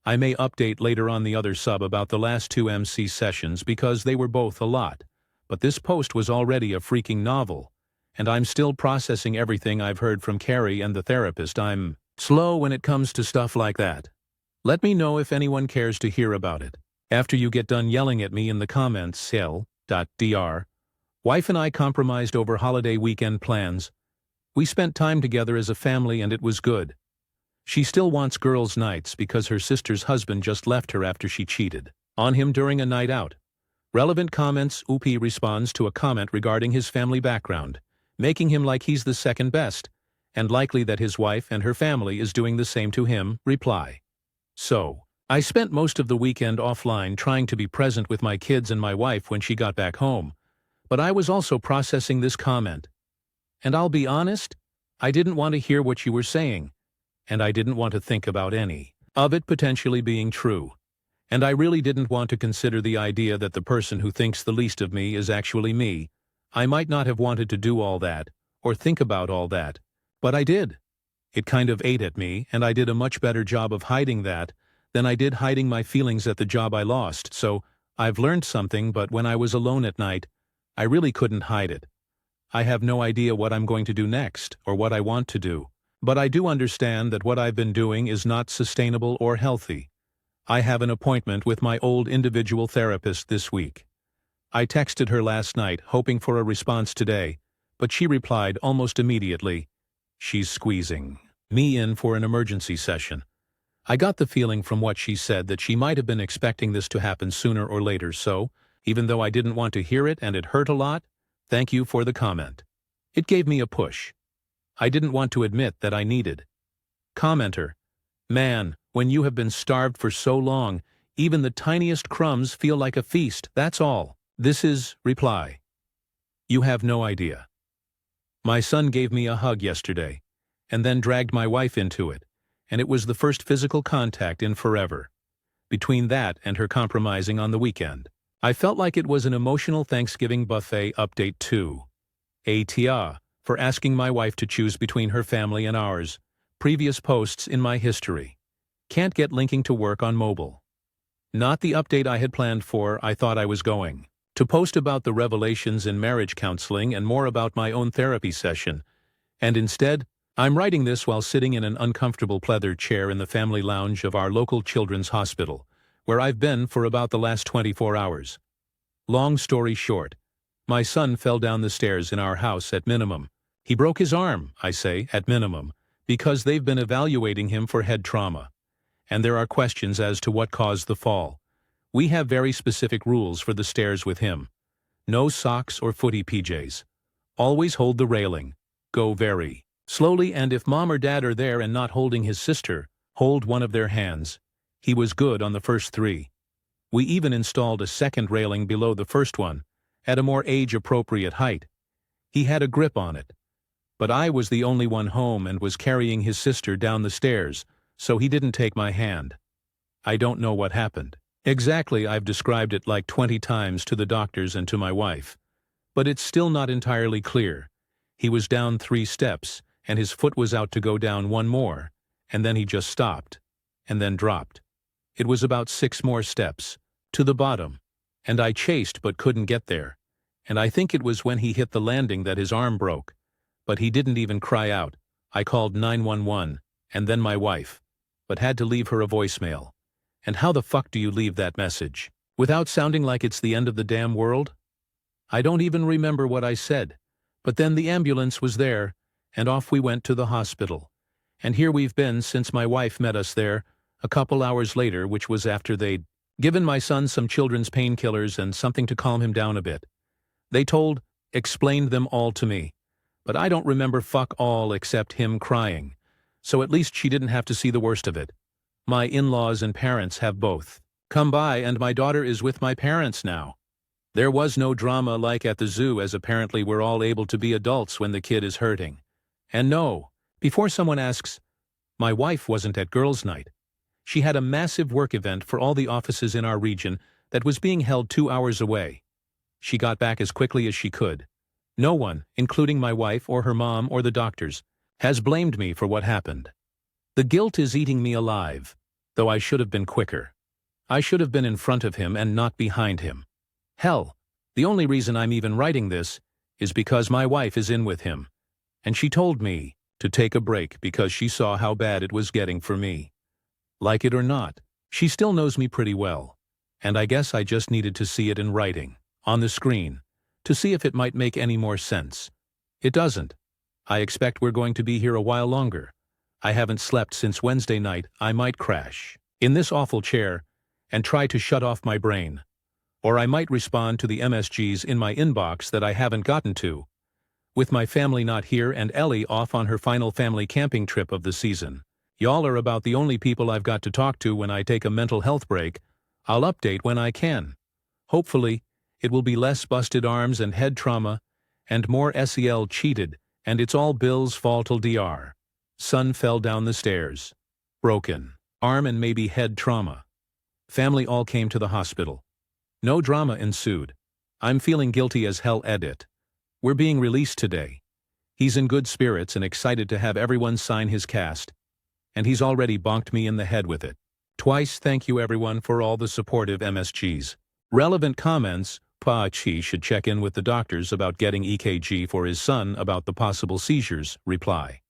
I may update later on the other sub about the last 2 MC sessions because they were both a lot, but this post was already a freaking novel, and I'm still processing everything I've heard from Carrie and the therapist. I'm slow when it comes to stuff like that. Let me know if anyone cares to hear about it. After you get done yelling at me in the comments, Dr. Wife and I compromised over holiday weekend plans. We spent time together as a family and it was good. She still wants girls' nights because her sister's husband just left her after she cheated on him during a night out. Relevant comments. UP responds to a comment regarding his family background, making him like he's the second best, and likely that his wife and her family is doing the same to him. Reply. So, I spent most of the weekend offline trying to be present with my kids and my wife when she got back home, but I was also processing this comment. And I'll be honest, I didn't want to hear what you were saying, and I didn't want to think about any of it potentially being true. And I really didn't want to consider the idea that the person who thinks the least of me is actually me. I might not have wanted to do all that, or think about all that, but I did. It kind of ate at me, and I did a much better job of hiding that than I did hiding my feelings at the job I lost, so I've learned something, but when I was alone at night, I really couldn't hide it. I have no idea what I'm going to do next, or what I want to do, but I do understand that what I've been doing is not sustainable or healthy. I have an appointment with my old individual therapist this week. I texted her last night, hoping for a response today, but she replied almost immediately, she's squeezing me in for an emergency session. I got the feeling from what she said that she might have been expecting this to happen sooner or later, so, even though I didn't want to hear it and it hurt a lot, thank you for the comment. It gave me a push. I didn't want to admit that I needed. Commenter. Man, when you have been starved for so long, even the tiniest crumbs feel like a feast, that's all. This is reply. You have no idea. My son gave me a hug yesterday, and then dragged my wife into it, and it was the first physical contact in forever. Between that and her compromising on the weekend, I felt like it was an emotional Thanksgiving buffet. Update 2. Aita, for asking my wife to choose between her family and ours. Previous posts in my history. Can't get linking to work on mobile. Not the update I had planned for. I thought I was going to post about the revelations in marriage counseling and more about my own therapy session, and instead, I'm writing this while sitting in an uncomfortable pleather chair in the family lounge of our local children's hospital, where I've been for about the last 24 hours. Long story short, my son fell down the stairs in our house at minimum. He broke his arm, I say, at minimum, because they've been evaluating him for head trauma. And there are questions as to what caused the fall. We have very specific rules for the stairs with him. No socks or footy PJs. Always hold the railing. Go very slowly, and if mom or dad are there and not holding his sister, hold one of their hands. He was good on the first 3. We even installed a second railing below the first one, at a more age-appropriate height. He had a grip on it. But I was the only one home and was carrying his sister down the stairs, so he didn't take my hand. I don't know what happened. Exactly, I've described it like 20 times to the doctors and to my wife. But it's still not entirely clear. He was down 3 steps, and his foot was out to go down 1 more, and then he just stopped, and then dropped. It was about 6 more steps, to the bottom, and I chased but couldn't get there, and I think it was when he hit the landing that his arm broke. But he didn't even cry out. I called 911, and then my wife, but had to leave her a voicemail. And how the fuck do you leave that message without sounding like it's the end of the damn world? I don't even remember what I said, but then the ambulance was there, and off we went to the hospital. And here we've been since my wife met us there, a couple hours later, which was after they'd given my son some children's painkillers and something to calm him down a bit. They explained them all to me, but I don't remember fuck all except him crying, so at least she didn't have to see the worst of it. My in-laws and parents have both Come by, and my daughter is with my parents now. There was no drama like at the zoo, as apparently we're all able to be adults when the kid is hurting. And no, before someone asks, my wife wasn't at girls' night. She had a massive work event for all the offices in our region that was being held 2 hours away. She got back as quickly as she could. No one, including my wife or her mom or the doctors, has blamed me for what happened. The guilt is eating me alive, though I should have been quicker. I should have been in front of him and not behind him. Hell, the only reason I'm even writing this is because my wife is in with him, and she told me to take a break because she saw how bad it was getting for me. Like it or not, she still knows me pretty well, and I guess I just needed to see it in writing, on the screen, to see if it might make any more sense. It doesn't. I expect we're going to be here a while longer. I haven't slept since Wednesday night. I might crash in this awful chair and try to shut off my brain. Or I might respond to the MSGs in my inbox that I haven't gotten to. With my family not here and Ellie off on her final family camping trip of the season, y'all are about the only people I've got to talk to when I take a mental health break. I'll update when I can. Hopefully, it will be less busted arms and head trauma, and more SEL cheated, and it's all Bill's fault. Dr. Son fell down the stairs. Broken arm and maybe head trauma. Family all came to the hospital. No drama ensued. I'm feeling guilty as hell. Edit. We're being released today. He's in good spirits and excited to have everyone sign his cast. And he's already bonked me in the head with it. Twice. Thank you everyone for all the supportive MSGs. Relevant comments. He should check in with the doctors about getting EKG for his son about the possible seizures. Reply.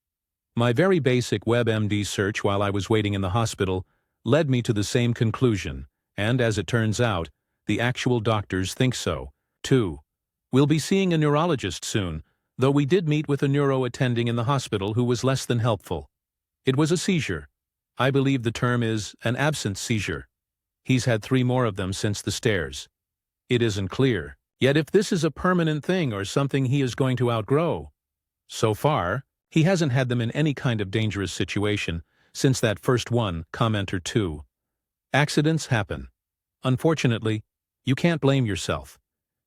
My very basic WebMD search while I was waiting in the hospital led me to the same conclusion, and as it turns out, the actual doctors think so, too. We'll be seeing a neurologist soon, though we did meet with a neuro attending in the hospital who was less than helpful. It was a seizure. I believe the term is an absence seizure. He's had 3 more of them since the stairs. It isn't clear yet if this is a permanent thing or something he is going to outgrow. So far, he hasn't had them in any kind of dangerous situation since that first one. Commenter 2. Accidents happen. Unfortunately, you can't blame yourself.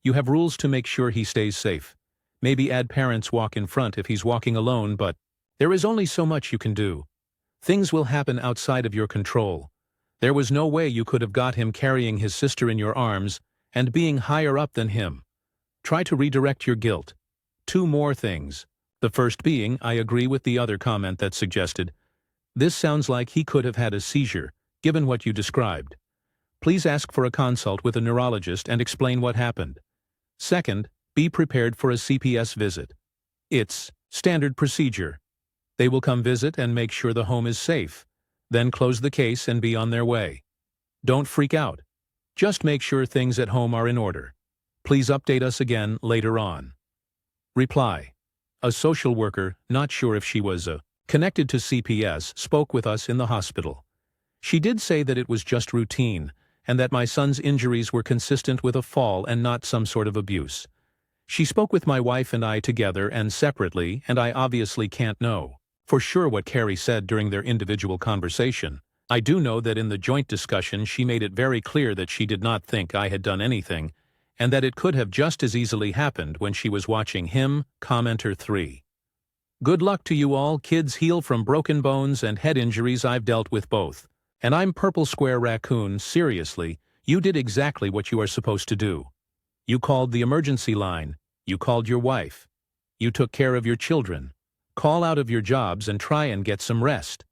You have rules to make sure he stays safe. Maybe add parents walk in front if he's walking alone, but there is only so much you can do. Things will happen outside of your control. There was no way you could have got him carrying his sister in your arms and being higher up than him. Try to redirect your guilt. 2 more things. The first being, I agree with the other comment that suggested, this sounds like he could have had a seizure, given what you described. Please ask for a consult with a neurologist and explain what happened. Second, be prepared for a CPS visit. It's standard procedure. They will come visit and make sure the home is safe, then close the case and be on their way. Don't freak out. Just make sure things at home are in order. Please update us again later on. Reply. A social worker, not sure if she was connected to CPS, spoke with us in the hospital. She did say that it was just routine, and that my son's injuries were consistent with a fall and not some sort of abuse. She spoke with my wife and I together and separately, and I obviously can't know for sure what Carrie said during their individual conversation. I do know that in the joint discussion she made it very clear that she did not think I had done anything, and that it could have just as easily happened when she was watching him. Commenter 3. Good luck to you all. Kids heal from broken bones and head injuries. I've dealt with both. And I'm Purple Square Raccoon. Seriously, you did exactly what you are supposed to do. You called the emergency line. You called your wife. You took care of your children. Call out of your jobs and try and get some rest.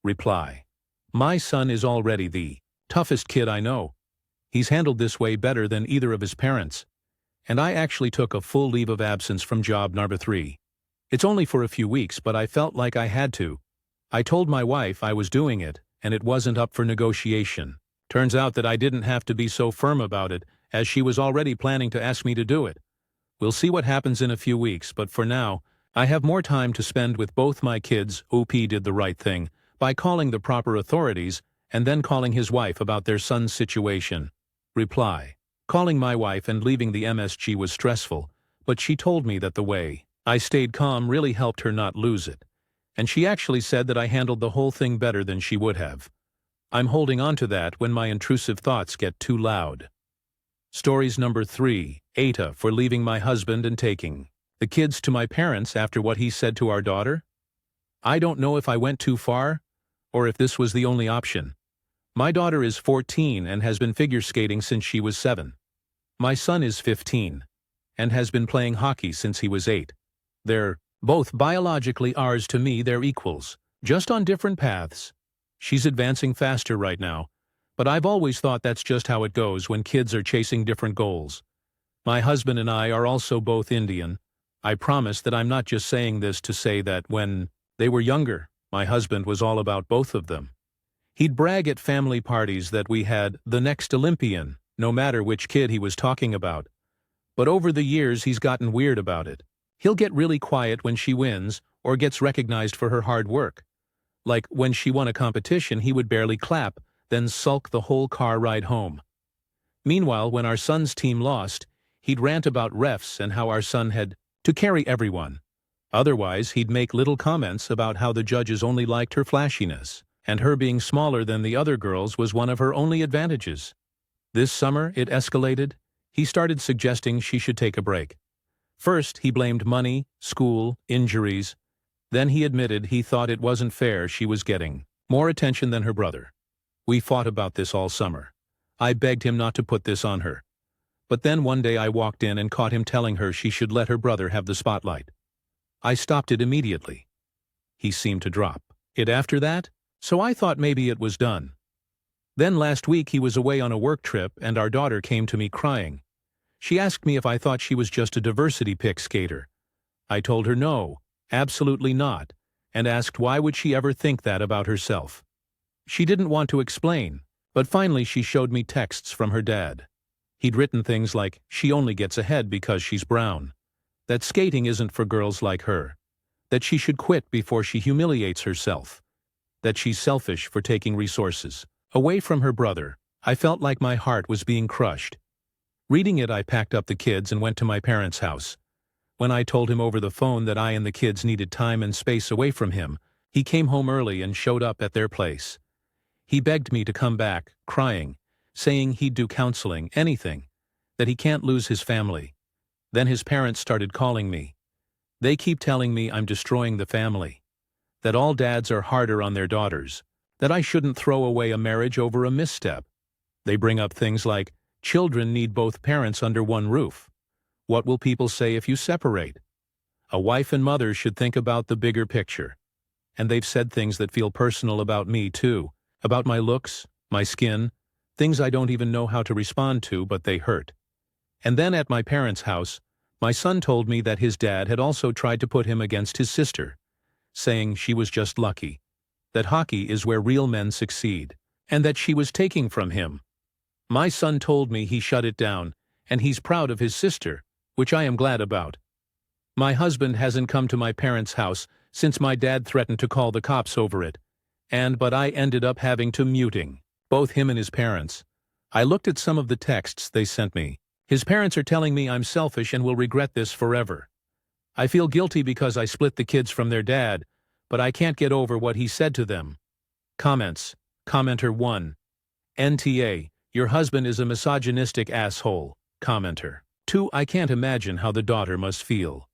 Reply. My son is already the toughest kid I know. He's handled this way better than either of his parents. And I actually took a full leave of absence from job number 3. It's only for a few weeks, but I felt like I had to. I told my wife I was doing it, and it wasn't up for negotiation. Turns out that I didn't have to be so firm about it, as she was already planning to ask me to do it. We'll see what happens in a few weeks, but for now, I have more time to spend with both my kids. OP did the right thing by calling the proper authorities and then calling his wife about their son's situation. Reply. Calling my wife and leaving the MSG was stressful, but she told me that the way I stayed calm really helped her not lose it. And she actually said that I handled the whole thing better than she would have. I'm holding on to that when my intrusive thoughts get too loud. Stories number 3, Aita for leaving my husband and taking the kids to my parents after what he said to our daughter. I don't know if I went too far, or if this was the only option. My daughter is 14 and has been figure skating since she was 7. My son is 15, and has been playing hockey since he was 8. They're both biologically ours. To me, they're equals, just on different paths. She's advancing faster right now, but I've always thought that's just how it goes when kids are chasing different goals. My husband and I are also both Indian. I promise that I'm not just saying this to say that when they were younger, my husband was all about both of them. He'd brag at family parties that we had the next Olympian, no matter which kid he was talking about. But over the years he's gotten weird about it. He'll get really quiet when she wins or gets recognized for her hard work. Like when she won a competition, he would barely clap, then sulk the whole car ride home. Meanwhile, when our son's team lost, he'd rant about refs and how our son had to carry everyone. Otherwise, he'd make little comments about how the judges only liked her flashiness, and her being smaller than the other girls was one of her only advantages. This summer, it escalated. He started suggesting she should take a break. First, he blamed money, school, injuries. Then he admitted he thought it wasn't fair she was getting more attention than her brother. We fought about this all summer. I begged him not to put this on her. But then one day I walked in and caught him telling her she should let her brother have the spotlight. I stopped it immediately. He seemed to drop it after that, so I thought maybe it was done. Then last week he was away on a work trip and our daughter came to me crying. She asked me if I thought she was just a diversity pick skater. I told her no, absolutely not, and asked why would she ever think that about herself. She didn't want to explain, but finally she showed me texts from her dad. He'd written things like, she only gets ahead because she's brown, that skating isn't for girls like her, that she should quit before she humiliates herself, that she's selfish for taking resources away from her brother. I felt like my heart was being crushed. Reading it, I packed up the kids and went to my parents' house. When I told him over the phone that I and the kids needed time and space away from him, he came home early and showed up at their place. He begged me to come back, crying, saying he'd do counseling, anything, that he can't lose his family. Then his parents started calling me. They keep telling me I'm destroying the family, that all dads are harder on their daughters, that I shouldn't throw away a marriage over a misstep. They bring up things like, children need both parents under one roof. What will people say if you separate? A wife and mother should think about the bigger picture. And they've said things that feel personal about me too, about my looks, my skin, things I don't even know how to respond to, but they hurt. And then at my parents' house, my son told me that his dad had also tried to put him against his sister, saying she was just lucky, that hockey is where real men succeed, and that she was taking from him. My son told me he shut it down, and he's proud of his sister, which I am glad about. My husband hasn't come to my parents' house since my dad threatened to call the cops over it, but I ended up having to muting both him and his parents. I looked at some of the texts they sent me. His parents are telling me I'm selfish and will regret this forever. I feel guilty because I split the kids from their dad, but I can't get over what he said to them. Comments. Commenter 1. NTA. Your husband is a misogynistic asshole. Commenter 2. I can't imagine how the daughter must feel.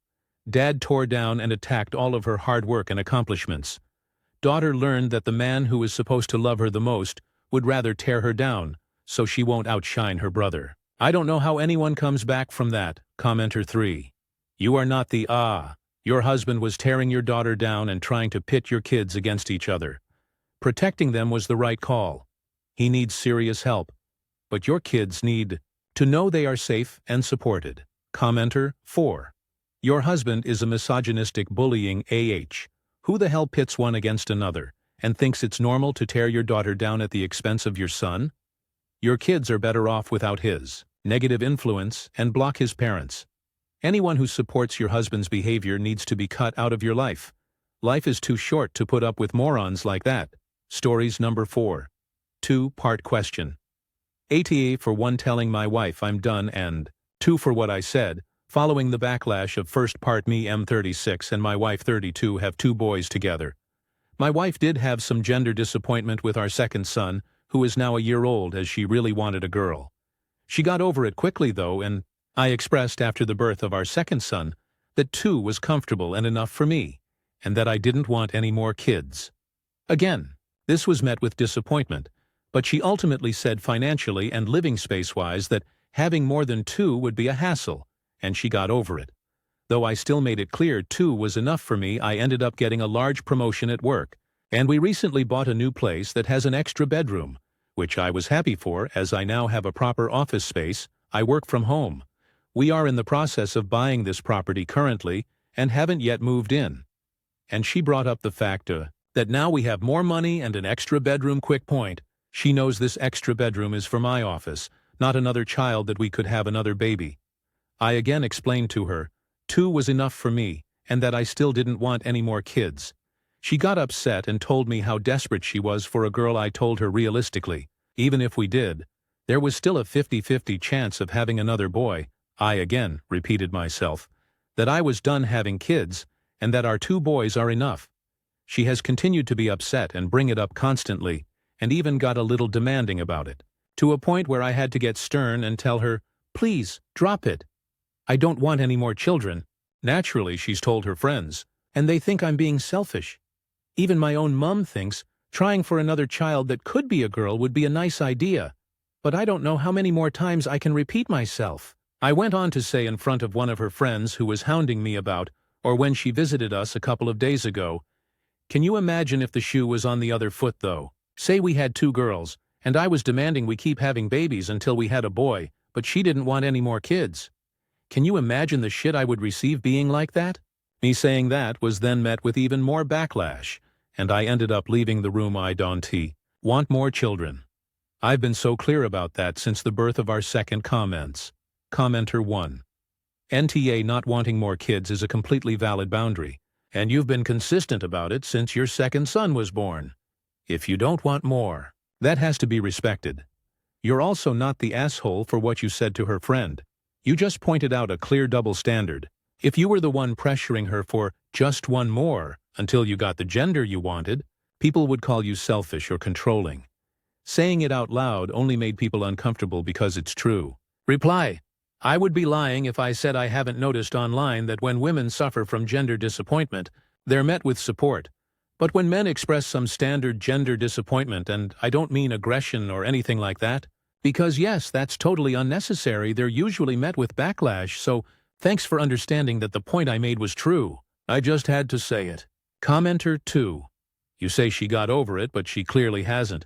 Dad tore down and attacked all of her hard work and accomplishments. Daughter learned that the man who is supposed to love her the most would rather tear her down, so she won't outshine her brother. I don't know how anyone comes back from that. Commenter 3. You are not the Your husband was tearing your daughter down and trying to pit your kids against each other. Protecting them was the right call. He needs serious help. But your kids need to know they are safe and supported. Commenter 4. Your husband is a misogynistic bullying Who the hell pits one against another and thinks it's normal to tear your daughter down at the expense of your son? Your kids are better off without his negative influence, and block his parents. Anyone who supports your husband's behavior needs to be cut out of your life. Life is too short to put up with morons like that. Stories number 4. 2-part question. ATA for 1, telling my wife I'm done, and 2, for what I said, following the backlash of first part. Me, M36, and my wife, 32, have 2 boys together. My wife did have some gender disappointment with our second son, who is now a year old, as she really wanted a girl. She got over it quickly, though, and I expressed after the birth of our second son that 2 was comfortable and enough for me, and that I didn't want any more kids. Again, this was met with disappointment, but she ultimately said financially and living space-wise that having more than 2 would be a hassle, and she got over it. Though I still made it clear 2 was enough for me, I ended up getting a large promotion at work, and we recently bought a new place that has an extra bedroom, which I was happy for as I now have a proper office space. I work from home. We are in the process of buying this property currently and haven't yet moved in. And she brought up the fact that now we have more money and an extra bedroom. Quick point. She knows this extra bedroom is for my office, not another child, that we could have another baby. I again explained to her 2 was enough for me and that I still didn't want any more kids. She got upset and told me how desperate she was for a girl. I told her realistically, even if we did, there was still a 50-50 chance of having another boy. I again repeated myself that I was done having kids and that our 2 boys are enough. She has continued to be upset and bring it up constantly, and even got a little demanding about it, to a point where I had to get stern and tell her, please, drop it. I don't want any more children. Naturally, she's told her friends, and they think I'm being selfish. Even my own mom thinks trying for another child that could be a girl would be a nice idea, but I don't know how many more times I can repeat myself. I went on to say in front of one of her friends who was hounding me about, or when she visited us a couple of days ago, can you imagine if the shoe was on the other foot though? Say we had 2 girls, and I was demanding we keep having babies until we had a boy, but she didn't want any more kids. Can you imagine the shit I would receive being like that? Me saying that was then met with even more backlash, and I ended up leaving the room. I don't want more children. I've been so clear about that since the birth of our second. Comments. Commenter 1. NTA not wanting more kids is a completely valid boundary, and you've been consistent about it since your second son was born. If you don't want more, that has to be respected. You're also not the asshole for what you said to her friend. You just pointed out a clear double standard. If you were the one pressuring her for just 1 more until you got the gender you wanted, people would call you selfish or controlling. Saying it out loud only made people uncomfortable because it's true. Reply. I would be lying if I said I haven't noticed online that when women suffer from gender disappointment, they're met with support. But when men express some standard gender disappointment, and I don't mean aggression or anything like that, because yes, that's totally unnecessary, they're usually met with backlash, so thanks for understanding that the point I made was true. I just had to say it. Commenter 2. You say she got over it, but she clearly hasn't.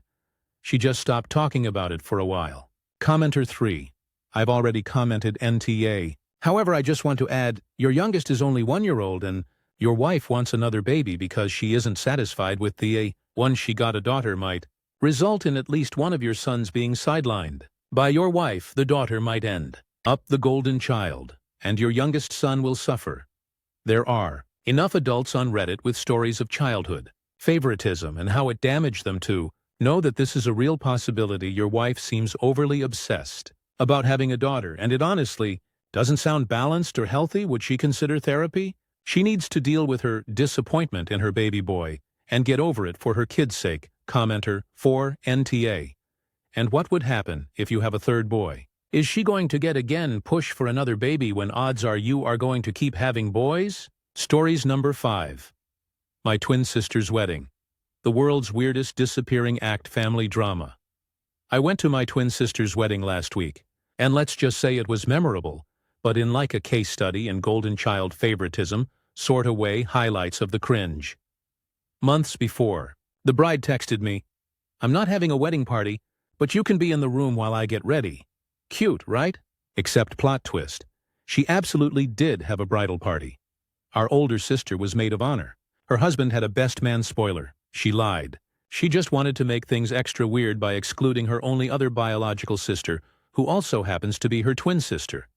She just stopped talking about it for a while. Commenter 3. I've already commented NTA. However, I just want to add, your youngest is only 1-year-old and your wife wants another baby because she isn't satisfied with the once she got a daughter might result in at least one of your sons being sidelined. By your wife, the daughter might end up the golden child, and your youngest son will suffer. There are enough adults on Reddit with stories of childhood favoritism and how it damaged them to know that this is a real possibility. Your wife seems overly obsessed about having a daughter, and it honestly doesn't sound balanced or healthy. Would she consider therapy? She needs to deal with her disappointment in her baby boy and get over it for her kid's sake. Commenter 4 NTA. And what would happen if you have a third boy? Is she going to get again push for another baby when odds are you are going to keep having boys? Stories number 5. My twin sister's wedding. The world's weirdest disappearing act family drama. I went to my twin sister's wedding last week, and let's just say it was memorable, but in like a case study in golden child favoritism sort of way, highlights of the cringe. Months before, the bride texted me, I'm not having a wedding party, but you can be in the room while I get ready. Cute, right? Except plot twist. She absolutely did have a bridal party. Our older sister was maid of honor. Her husband had a best man spoiler. She lied. She just wanted to make things extra weird by excluding her only other biological sister, who also happens to be her twin sister.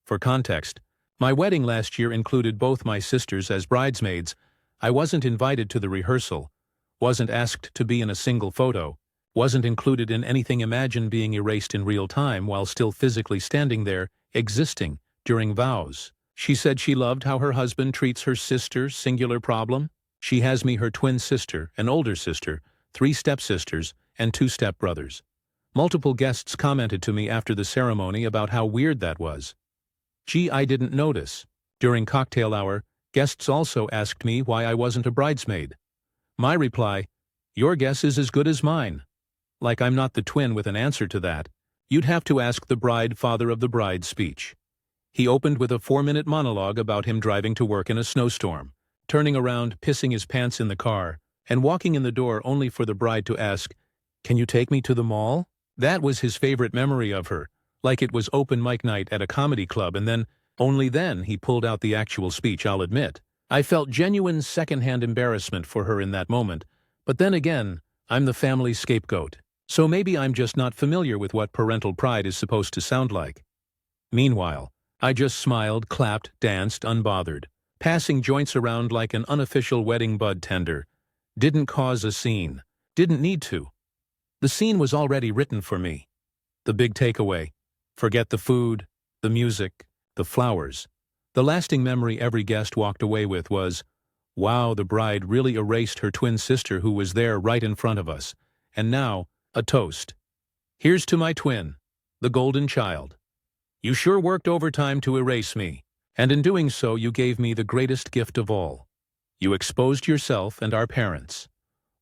For context, my wedding last year included both my sisters as bridesmaids. I wasn't invited to the rehearsal, wasn't asked to be in a single photo, wasn't included in anything. Imagine being erased in real time while still physically standing there, existing, during vows. She said she loved how her husband treats her sister, singular problem. She has me her twin sister, an older sister, 3 stepsisters, and 2 stepbrothers. Multiple guests commented to me after the ceremony about how weird that was. Gee, I didn't notice. During cocktail hour, guests also asked me why I wasn't a bridesmaid. My reply, your guess is as good as mine. Like I'm not the twin with an answer to that. You'd have to ask the bride father of the bride's speech. He opened with a 4-minute monologue about him driving to work in a snowstorm, turning around, pissing his pants in the car, and walking in the door only for the bride to ask, "Can you take me to the mall?" That was his favorite memory of her, like it was open mic night at a comedy club, and then, only then, he pulled out the actual speech, I'll admit. I felt genuine second-hand embarrassment for her in that moment, but then again, I'm the family scapegoat. So maybe I'm just not familiar with what parental pride is supposed to sound like. Meanwhile, I just smiled, clapped, danced, unbothered, passing joints around like an unofficial wedding bud tender. Didn't cause a scene. Didn't need to. The scene was already written for me. The big takeaway: forget the food, the music, the flowers. The lasting memory every guest walked away with was, wow, the bride really erased her twin sister who was there right in front of us. And now, a toast. Here's to my twin, the golden child. You sure worked overtime to erase me, and in doing so you gave me the greatest gift of all. You exposed yourself and our parents.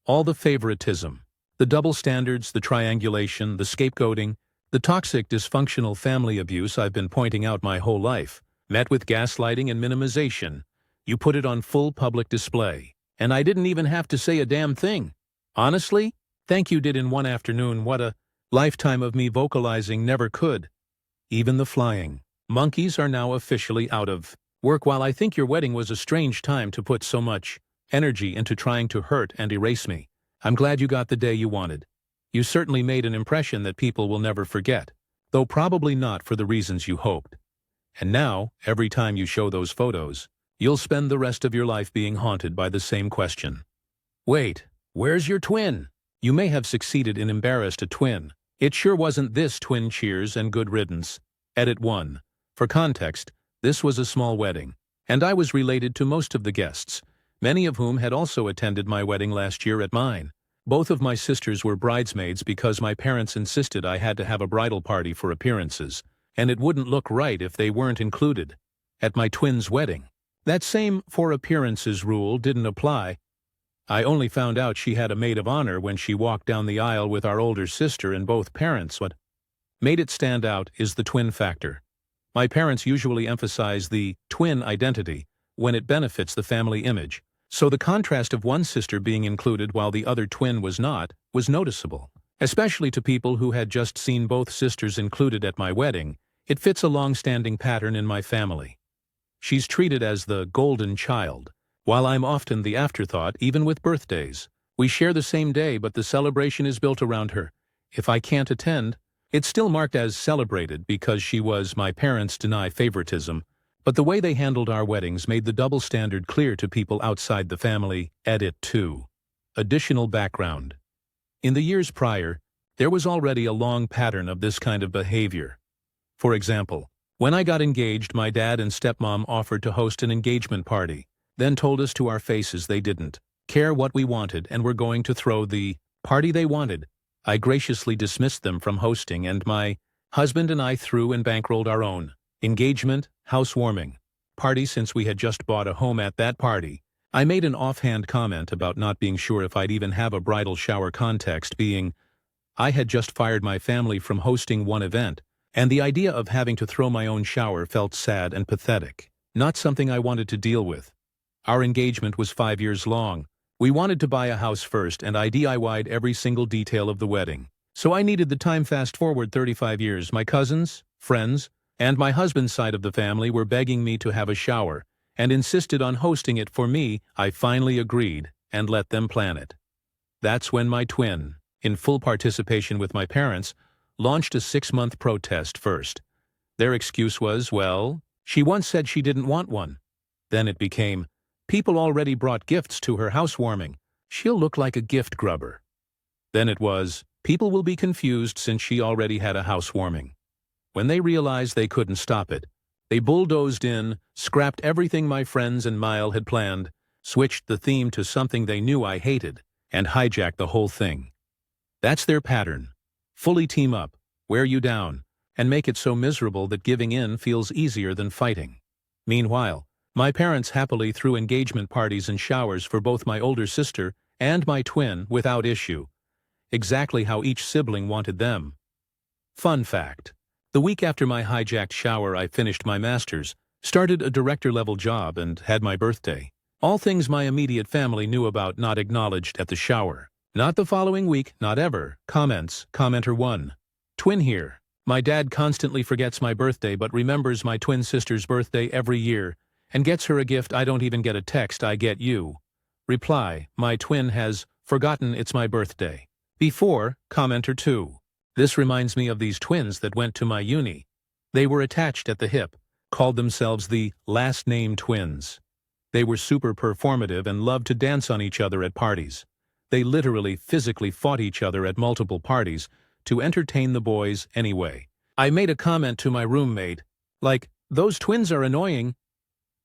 All the favoritism, the double standards, the triangulation, the scapegoating, the toxic dysfunctional family abuse I've been pointing out my whole life, met with gaslighting and minimization. You put it on full public display, and I didn't even have to say a damn thing. Honestly, thank you did in one afternoon what a lifetime of me vocalizing never could. Even the flying monkeys are now officially out of work. While I think your wedding was a strange time to put so much energy into trying to hurt and erase me, I'm glad you got the day you wanted. You certainly made an impression that people will never forget, though probably not for the reasons you hoped. And now, every time you show those photos, you'll spend the rest of your life being haunted by the same question. Wait, where's your twin? You may have succeeded in embarrassed a twin. It sure wasn't this twin. Cheers and good riddance. Edit 1. For context, this was a small wedding, and I was related to most of the guests, many of whom had also attended my wedding last year at mine. Both of my sisters were bridesmaids because my parents insisted I had to have a bridal party for appearances, and it wouldn't look right if they weren't included. At my twin's wedding, that same for appearances rule didn't apply. I only found out she had a maid of honor when she walked down the aisle with our older sister and both parents. What made it stand out is the twin factor. My parents usually emphasize the twin identity when it benefits the family image, so the contrast of one sister being included while the other twin was not was noticeable. Especially to people who had just seen both sisters included at my wedding, it fits a long-standing pattern in my family. She's treated as the golden child, while I'm often the afterthought even with birthdays. We share the same day, but the celebration is built around her. If I can't attend, it's still marked as celebrated because she was. My parents deny favoritism, but the way they handled our weddings made the double standard clear to people outside the family. Edit 2. Additional background. In the years prior, there was already a long pattern of this kind of behavior. For example, when I got engaged, my dad and stepmom offered to host an engagement party, then told us to our faces they didn't care what we wanted and were going to throw the party they wanted. I graciously dismissed them from hosting, and my husband and I threw and bankrolled our own engagement, housewarming party since we had just bought a home. At that party, I made an offhand comment about not being sure if I'd even have a bridal shower, context being I had just fired my family from hosting one event, and the idea of having to throw my own shower felt sad and pathetic, not something I wanted to deal with. Our engagement was 5 years long. We wanted to buy a house first, and I DIY'd every single detail of the wedding. So I needed the time. Fast forward 35 years. My cousins, friends, and my husband's side of the family were begging me to have a shower and insisted on hosting it for me. I finally agreed and let them plan it. That's when my twin, in full participation with my parents, launched a 6-month protest first. Their excuse was, well, she once said she didn't want one. Then it became, people already brought gifts to her housewarming. She'll look like a gift grubber. Then it was, people will be confused since she already had a housewarming. When they realized they couldn't stop it, they bulldozed in, scrapped everything my friends and Mile had planned, switched the theme to something they knew I hated, and hijacked the whole thing. That's their pattern. Fully team up, wear you down, and make it so miserable that giving in feels easier than fighting. Meanwhile, my parents happily threw engagement parties and showers for both my older sister and my twin without issue, exactly how each sibling wanted them. Fun fact: the week after my hijacked shower, I finished my master's, started a director-level job, and had my birthday. All things my immediate family knew about not acknowledged at the shower. Not the following week, not ever. Comments, commenter 1. Twin here. My dad constantly forgets my birthday but remembers my twin sister's birthday every year and gets her a gift. I don't even get a text, I get you. Reply, my twin has forgotten it's my birthday. Before, commenter 2. This reminds me of these twins that went to my uni. They were attached at the hip, called themselves the last name twins. They were super performative and loved to dance on each other at parties. They literally physically fought each other at multiple parties to entertain the boys anyway. I made a comment to my roommate, like, those twins are annoying.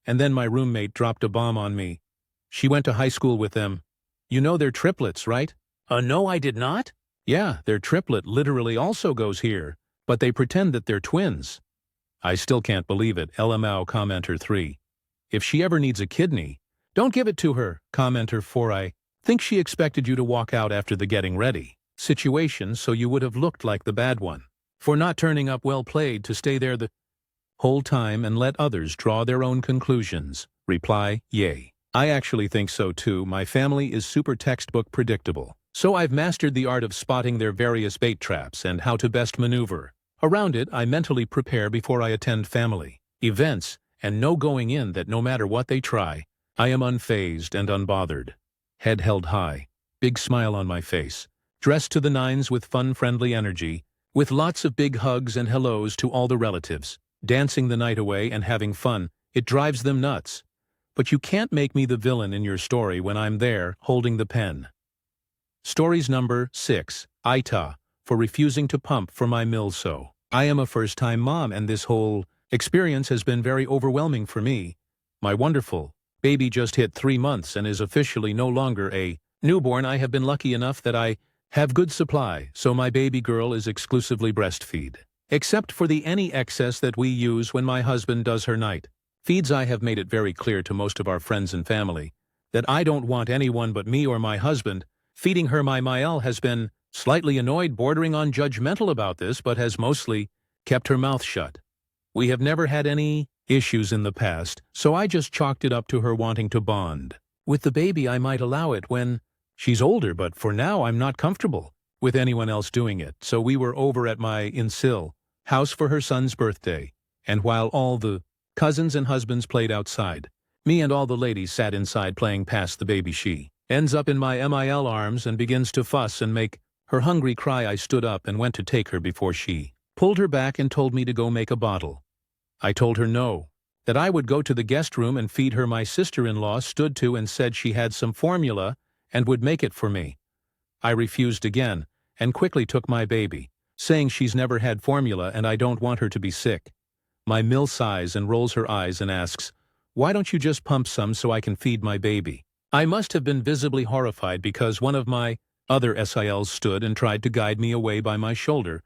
And then my roommate dropped a bomb on me. She went to high school with them. You know they're triplets, right? No, I did not. Yeah, their triplet literally also goes here, but they pretend that they're twins. I still can't believe it. LMAO commenter 3. If she ever needs a kidney, don't give it to her. Commenter 4. I think she expected you to walk out after the getting ready situation so you would have looked like the bad one. For not turning up. Well played to stay there the whole time and let others draw their own conclusions. Reply, yay. I actually think so too. My family is super textbook predictable. So I've mastered the art of spotting their various bait traps and how to best maneuver. Around it, I mentally prepare before I attend family events and know going in that no matter what they try, I am unfazed and unbothered. Head held high, big smile on my face, dressed to the nines with fun, friendly energy, with lots of big hugs and hellos to all the relatives, dancing the night away and having fun. It drives them nuts. But you can't make me the villain in your story when I'm there, holding the pen. Stories number 6. Aita, for refusing to pump for my milso. I am a first-time mom and this whole experience has been very overwhelming for me. My wonderful baby just hit 3 months and is officially no longer a newborn. I have been lucky enough that I have good supply, so my baby girl is exclusively breastfeed. Except for the any excess that we use when my husband does her night feeds. I have made it very clear to most of our friends and family that I don't want anyone but me or my husband feeding her. My Mael has been slightly annoyed, bordering on judgmental about this, but has mostly kept her mouth shut. We have never had any issues in the past, so I just chalked it up to her wanting to bond. With the baby I might allow it when she's older, but for now I'm not comfortable with anyone else doing it. So we were over at my in-sil house for her son's birthday, and while all the cousins and husbands played outside, me and all the ladies sat inside playing pass the baby. She ends up in my MIL arms and begins to fuss and make her hungry cry. I stood up and went to take her before she pulled her back and told me to go make a bottle. I told her no, that I would go to the guest room and feed her. My sister-in-law stood to and said she had some formula and would make it for me. I refused again and quickly took my baby, saying she's never had formula and I don't want her to be sick. My Mill sighs and rolls her eyes and asks, why don't you just pump some so I can feed my baby? I must have been visibly horrified because one of my other SILs stood and tried to guide me away by my shoulder.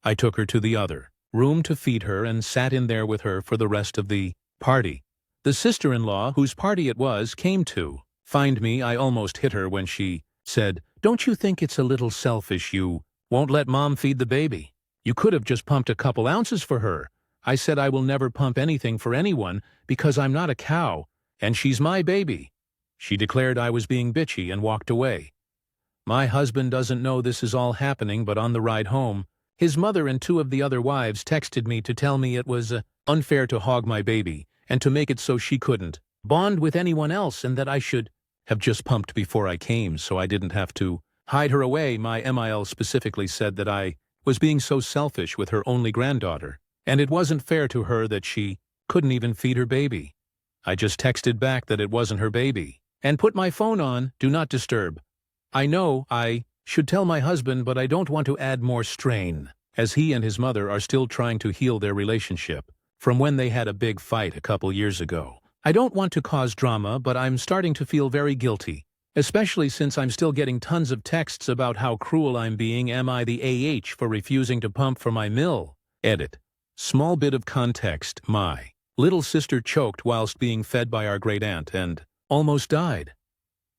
I took her to the other room to feed her and sat in there with her for the rest of the party. The sister-in-law, whose party it was, came to find me. I almost hit her when she said, don't you think it's a little selfish you won't let mom feed the baby? You could have just pumped a couple ounces for her. I said I will never pump anything for anyone because I'm not a cow, and she's my baby. She declared I was being bitchy and walked away. My husband doesn't know this is all happening, but on the ride home, his mother and 2 of the other wives texted me to tell me it was unfair to hog my baby and to make it so she couldn't bond with anyone else and that I should have just pumped before I came so I didn't have to hide her away. My MIL specifically said that I was being so selfish with her only granddaughter, and it wasn't fair to her that she couldn't even feed her baby. I just texted back that it wasn't her baby and put my phone on Do Not Disturb. I know I should tell my husband, but I don't want to add more strain, as he and his mother are still trying to heal their relationship from when they had a big fight a couple years ago. I don't want to cause drama, but I'm starting to feel very guilty. Especially since I'm still getting tons of texts about how cruel I'm being. Am I the AH for refusing to pump for my mill? Edit. Small bit of context. My little sister choked whilst being fed by our great aunt and almost died.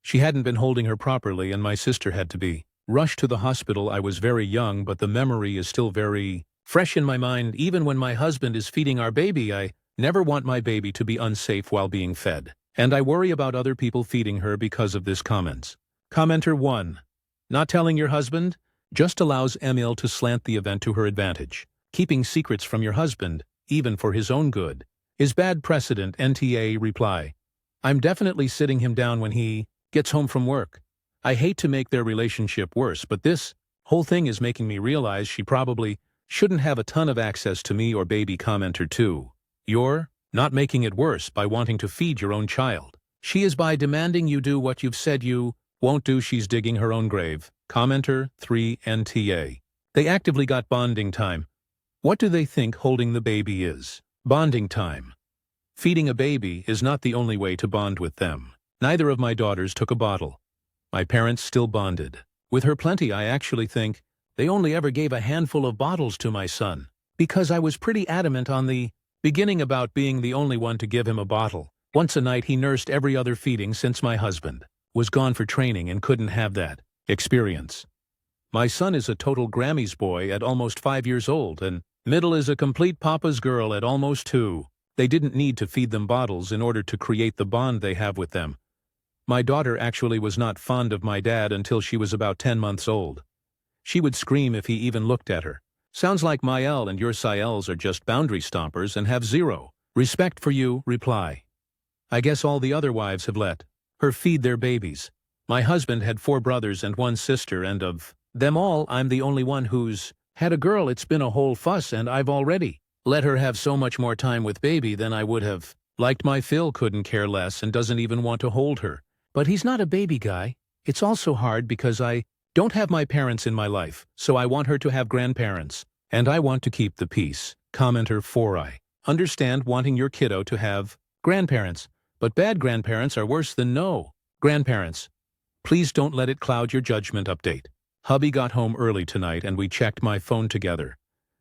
She hadn't been holding her properly and my sister had to be rushed to the hospital. I was very young, but the memory is still very fresh in my mind. Even when my husband is feeding our baby, I never want my baby to be unsafe while being fed. And I worry about other people feeding her because of this comments. Commenter 1. Not telling your husband just allows Emil to slant the event to her advantage. Keeping secrets from your husband, even for his own good, is bad precedent. NTA reply. I'm definitely sitting him down when he gets home from work. I hate to make their relationship worse, but this whole thing is making me realize she probably shouldn't have a ton of access to me or baby. Commenter 2. You're not making it worse by wanting to feed your own child. She is by demanding you do what you've said you won't do. She's digging her own grave. Commenter 3. NTA. They actively got bonding time. What do they think holding the baby is? Bonding time. Feeding a baby is not the only way to bond with them. Neither of my daughters took a bottle. My parents still bonded with her plenty. I actually think they only ever gave a handful of bottles to my son, because I was pretty adamant on the beginning about being the only one to give him a bottle. Once a night he nursed every other feeding since my husband was gone for training and couldn't have that experience. My son is a total Grammys boy at almost 5 years old, and Middle is a complete papa's girl at almost 2. They didn't need to feed them bottles in order to create the bond they have with them. My daughter actually was not fond of my dad until she was about 10 months old. She would scream if he even looked at her. Sounds like Mael and your Siels are just boundary stompers and have zero respect for you. Reply. I guess all the other wives have let her feed their babies. My husband had 4 brothers and 1 sister, and of them all, I'm the only one who's had a girl. It's been a whole fuss, and I've already let her have so much more time with baby than I would have liked. My Phil couldn't care less and doesn't even want to hold her. But he's not a baby guy. It's also hard because I don't have my parents in my life, so I want her to have grandparents, and I want to keep the peace. Commenter 4. I understand wanting your kiddo to have grandparents, but bad grandparents are worse than no grandparents. Please don't let it cloud your judgment. Update. Hubby got home early tonight and we checked my phone together.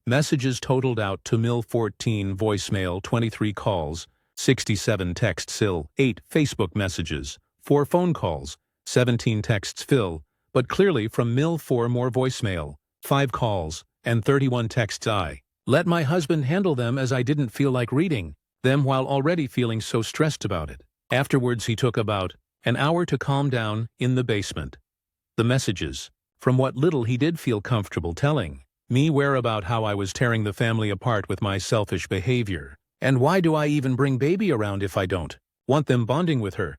Messages totaled out to mil 14, voicemail 23, calls 67, text Sil 8, Facebook messages 4, phone calls 17, texts Phil, but clearly from mil 4 more voicemail 5 calls and 31 texts. I let my husband handle them as I didn't feel like reading them while already feeling so stressed about it. Afterwards he took about an hour to calm down in the basement. The messages, from what little he did feel comfortable telling me, were about how I was tearing the family apart with my selfish behavior. And why do I even bring baby around if I don't want them bonding with her?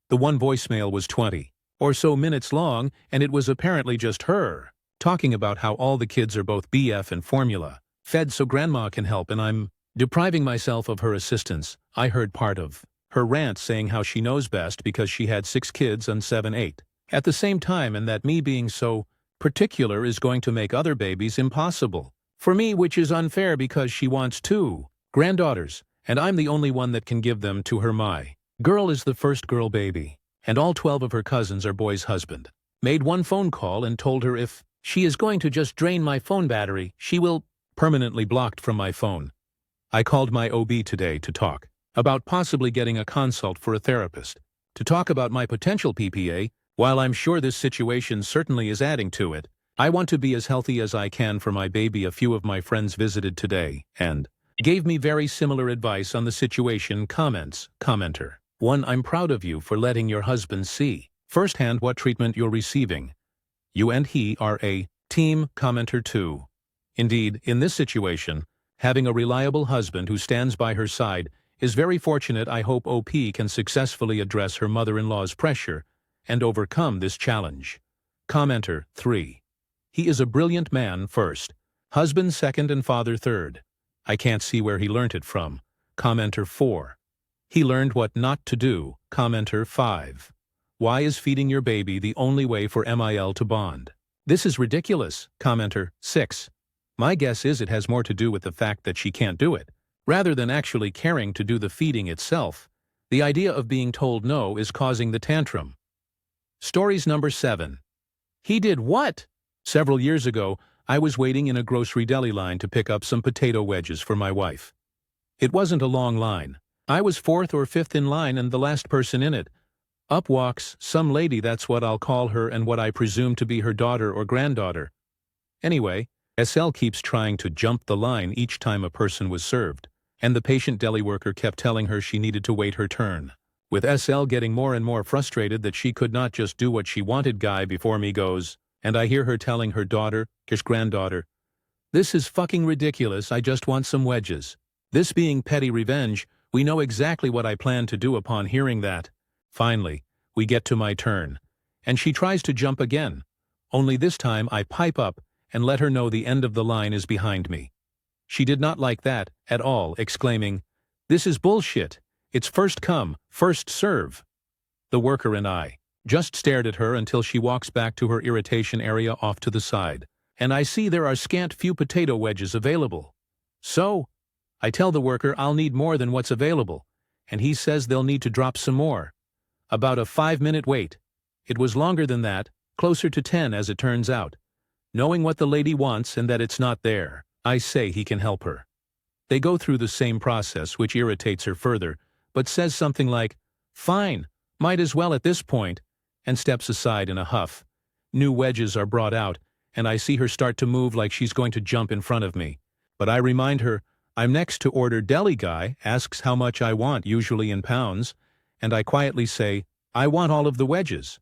The one voicemail was 20 or so minutes long, and it was apparently just her talking about how all the kids are both BF and formula fed so grandma can help, and I'm depriving myself of her assistance. I heard part of her rant saying how she knows best because she had 6 kids and 7, 8 at the same time, and that me being so particular is going to make other babies impossible for me, which is unfair because she wants 2 granddaughters, and I'm the only one that can give them to her. My girl is the first girl baby, and all 12 of her cousins are boys. Husband made one phone call and told her if she is going to just drain my phone battery, she will permanently blocked from my phone. I called my OB today to talk about possibly getting a consult for a therapist to talk about my potential PPA. While I'm sure this situation certainly is adding to it, I want to be as healthy as I can for my baby. A few of my friends visited today and gave me very similar advice on the situation. Comments. Commenter 1. I'm proud of you for letting your husband see firsthand what treatment you're receiving. You and he are a team. Commenter 2. Indeed, in this situation, having a reliable husband who stands by her side is very fortunate. I hope OP can successfully address her mother-in-law's pressure and overcome this challenge. Commenter 3. He is a brilliant man first, husband second, and father third. I can't see where he learnt it from. Commenter 4. He learned what not to do. Commenter 5. Why is feeding your baby the only way for MIL to bond? This is ridiculous. Commenter 6. My guess is it has more to do with the fact that she can't do it, rather than actually caring to do the feeding itself. The idea of being told no is causing the tantrum. Stories number 7. He did what? Several years ago, I was waiting in a grocery deli line to pick up some potato wedges for my wife. It wasn't a long line. I was 4th or 5th in line and the last person in it. Up walks some lady, that's what I'll call her, and what I presume to be her daughter or granddaughter. Anyway, SL keeps trying to jump the line each time a person was served, and the patient deli worker kept telling her she needed to wait her turn. With SL getting more and more frustrated that she could not just do what she wanted, guy before me goes, and I hear her telling her daughter, his granddaughter, "This is fucking ridiculous, I just want some wedges." This being petty revenge, we know exactly what I plan to do upon hearing that. Finally, we get to my turn, and she tries to jump again, only this time I pipe up and let her know the end of the line is behind me. She did not like that at all, exclaiming, "This is bullshit. It's first come, first serve." The worker and I just stared at her until she walks back to her irritation area off to the side, and I see there are scant few potato wedges available. So, I tell the worker I'll need more than what's available, and he says they'll need to drop some more. About a 5-minute wait. It was longer than that, closer to 10 as it turns out. Knowing what the lady wants and that it's not there, I say he can help her. They go through the same process, which irritates her further, but says something like, "Fine, might as well at this point," and steps aside in a huff. New wedges are brought out, and I see her start to move like she's going to jump in front of me. But I remind her, I'm next to order. Deli guy asks how much I want, usually in pounds, and I quietly say, "I want all of the wedges."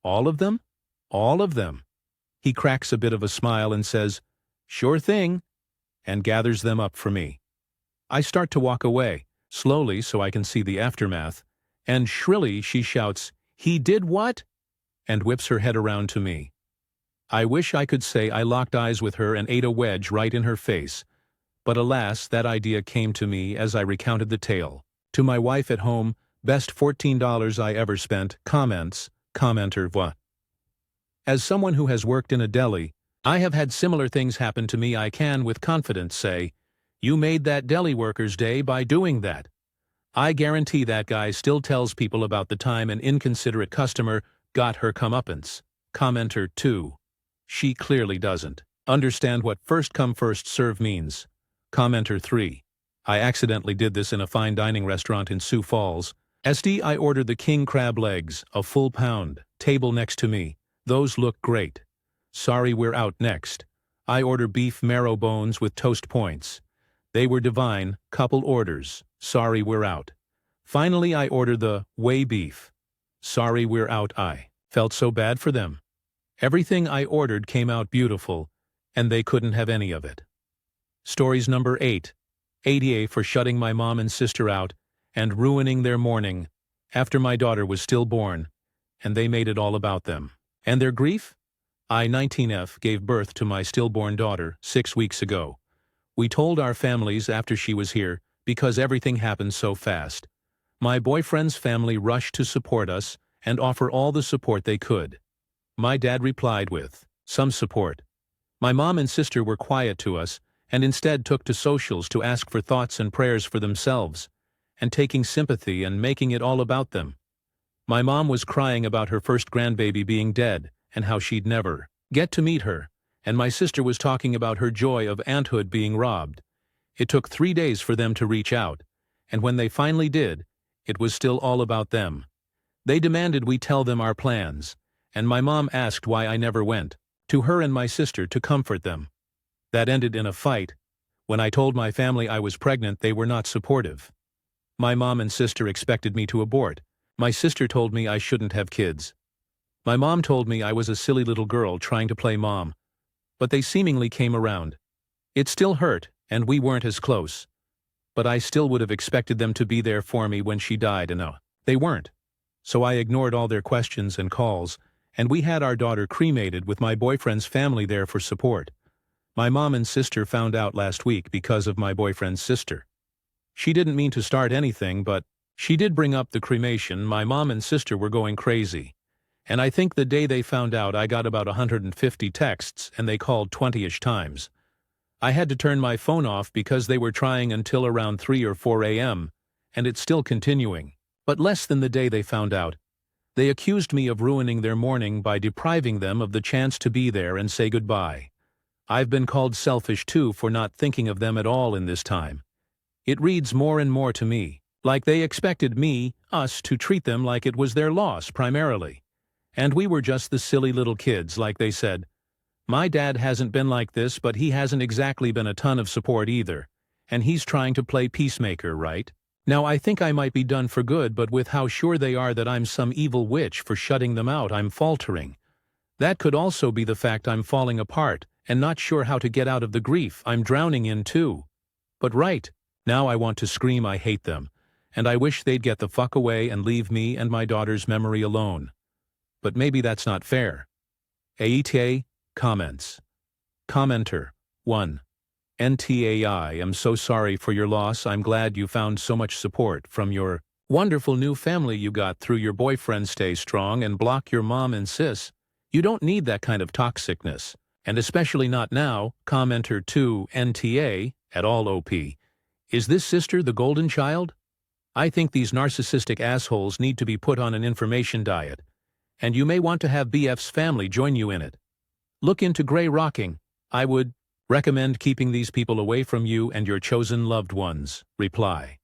"All of them?" "All of them." He cracks a bit of a smile and says, "Sure thing," and gathers them up for me. I start to walk away, slowly so I can see the aftermath, and shrilly she shouts, "He did what?" and whips her head around to me. I wish I could say I locked eyes with her and ate a wedge right in her face, but alas, that idea came to me as I recounted the tale. To my wife at home, best $14 I ever spent, commenter what? As someone who has worked in a deli, I have had similar things happen to me. I can with confidence say, "You made that deli worker's day by doing that." I guarantee that guy still tells people about the time an inconsiderate customer got her comeuppance. Commenter 2. She clearly doesn't understand what first come first serve means. Commenter 3. I accidentally did this in a fine dining restaurant in Sioux Falls. I ordered the king crab legs, a full pound, table next to me. Those look great. Sorry, we're out next. I order beef marrow bones with toast points. They were divine, couple orders. Sorry, we're out. Finally, I order the whey beef. Sorry, we're out. I felt so bad for them. Everything I ordered came out beautiful, and they couldn't have any of it. Stories number 8. ADA for shutting my mom and sister out and ruining their morning after my daughter was stillborn, and they made it all about them. And their grief? I, 19F, gave birth to my stillborn daughter 6 weeks ago. We told our families after she was here because everything happened so fast. My boyfriend's family rushed to support us and offer all the support they could. My dad replied with some support. My mom and sister were quiet to us and instead took to socials to ask for thoughts and prayers for themselves, and taking sympathy and making it all about them. My mom was crying about her first grandbaby being dead and how she'd never get to meet her, and my sister was talking about her joy of aunthood being robbed. It took 3 days for them to reach out, and when they finally did, it was still all about them. They demanded we tell them our plans, and my mom asked why I never went to her and my sister to comfort them. That ended in a fight. When I told my family I was pregnant, they were not supportive. My mom and sister expected me to abort. My sister told me I shouldn't have kids. My mom told me I was a silly little girl trying to play mom, but they seemingly came around. It still hurt, and we weren't as close. But I still would have expected them to be there for me when she died, and they weren't. So I ignored all their questions and calls, and we had our daughter cremated with my boyfriend's family there for support. My mom and sister found out last week because of my boyfriend's sister. She didn't mean to start anything, but she did bring up the cremation. My mom and sister were going crazy. And I think the day they found out, I got about 150 texts, and they called 20-ish times. I had to turn my phone off because they were trying until around 3 or 4 a.m., and it's still continuing. But less than the day they found out, they accused me of ruining their morning by depriving them of the chance to be there and say goodbye. I've been called selfish too for not thinking of them at all in this time. It reads more and more to me like they expected us, to treat them like it was their loss primarily. And we were just the silly little kids, like they said. My dad hasn't been like this, but he hasn't exactly been a ton of support either. And he's trying to play peacemaker, right? Now I think I might be done for good, but with how sure they are that I'm some evil witch for shutting them out, I'm faltering. That could also be the fact I'm falling apart and not sure how to get out of the grief I'm drowning in too. But right, now I want to scream I hate them, and I wish they'd get the fuck away and leave me and my daughter's memory alone. But maybe that's not fair. Aita comments. Commenter 1. NTAI, I'm so sorry for your loss. I'm glad you found so much support from your wonderful new family you got through your boyfriend. Stay strong and block your mom and sis. You don't need that kind of toxicness, and especially not now. Commenter 2. NTA, at all OP. Is this sister the golden child? I think these narcissistic assholes need to be put on an information diet, and you may want to have BF's family join you in it. Look into gray rocking. I would recommend keeping these people away from you and your chosen loved ones. Reply.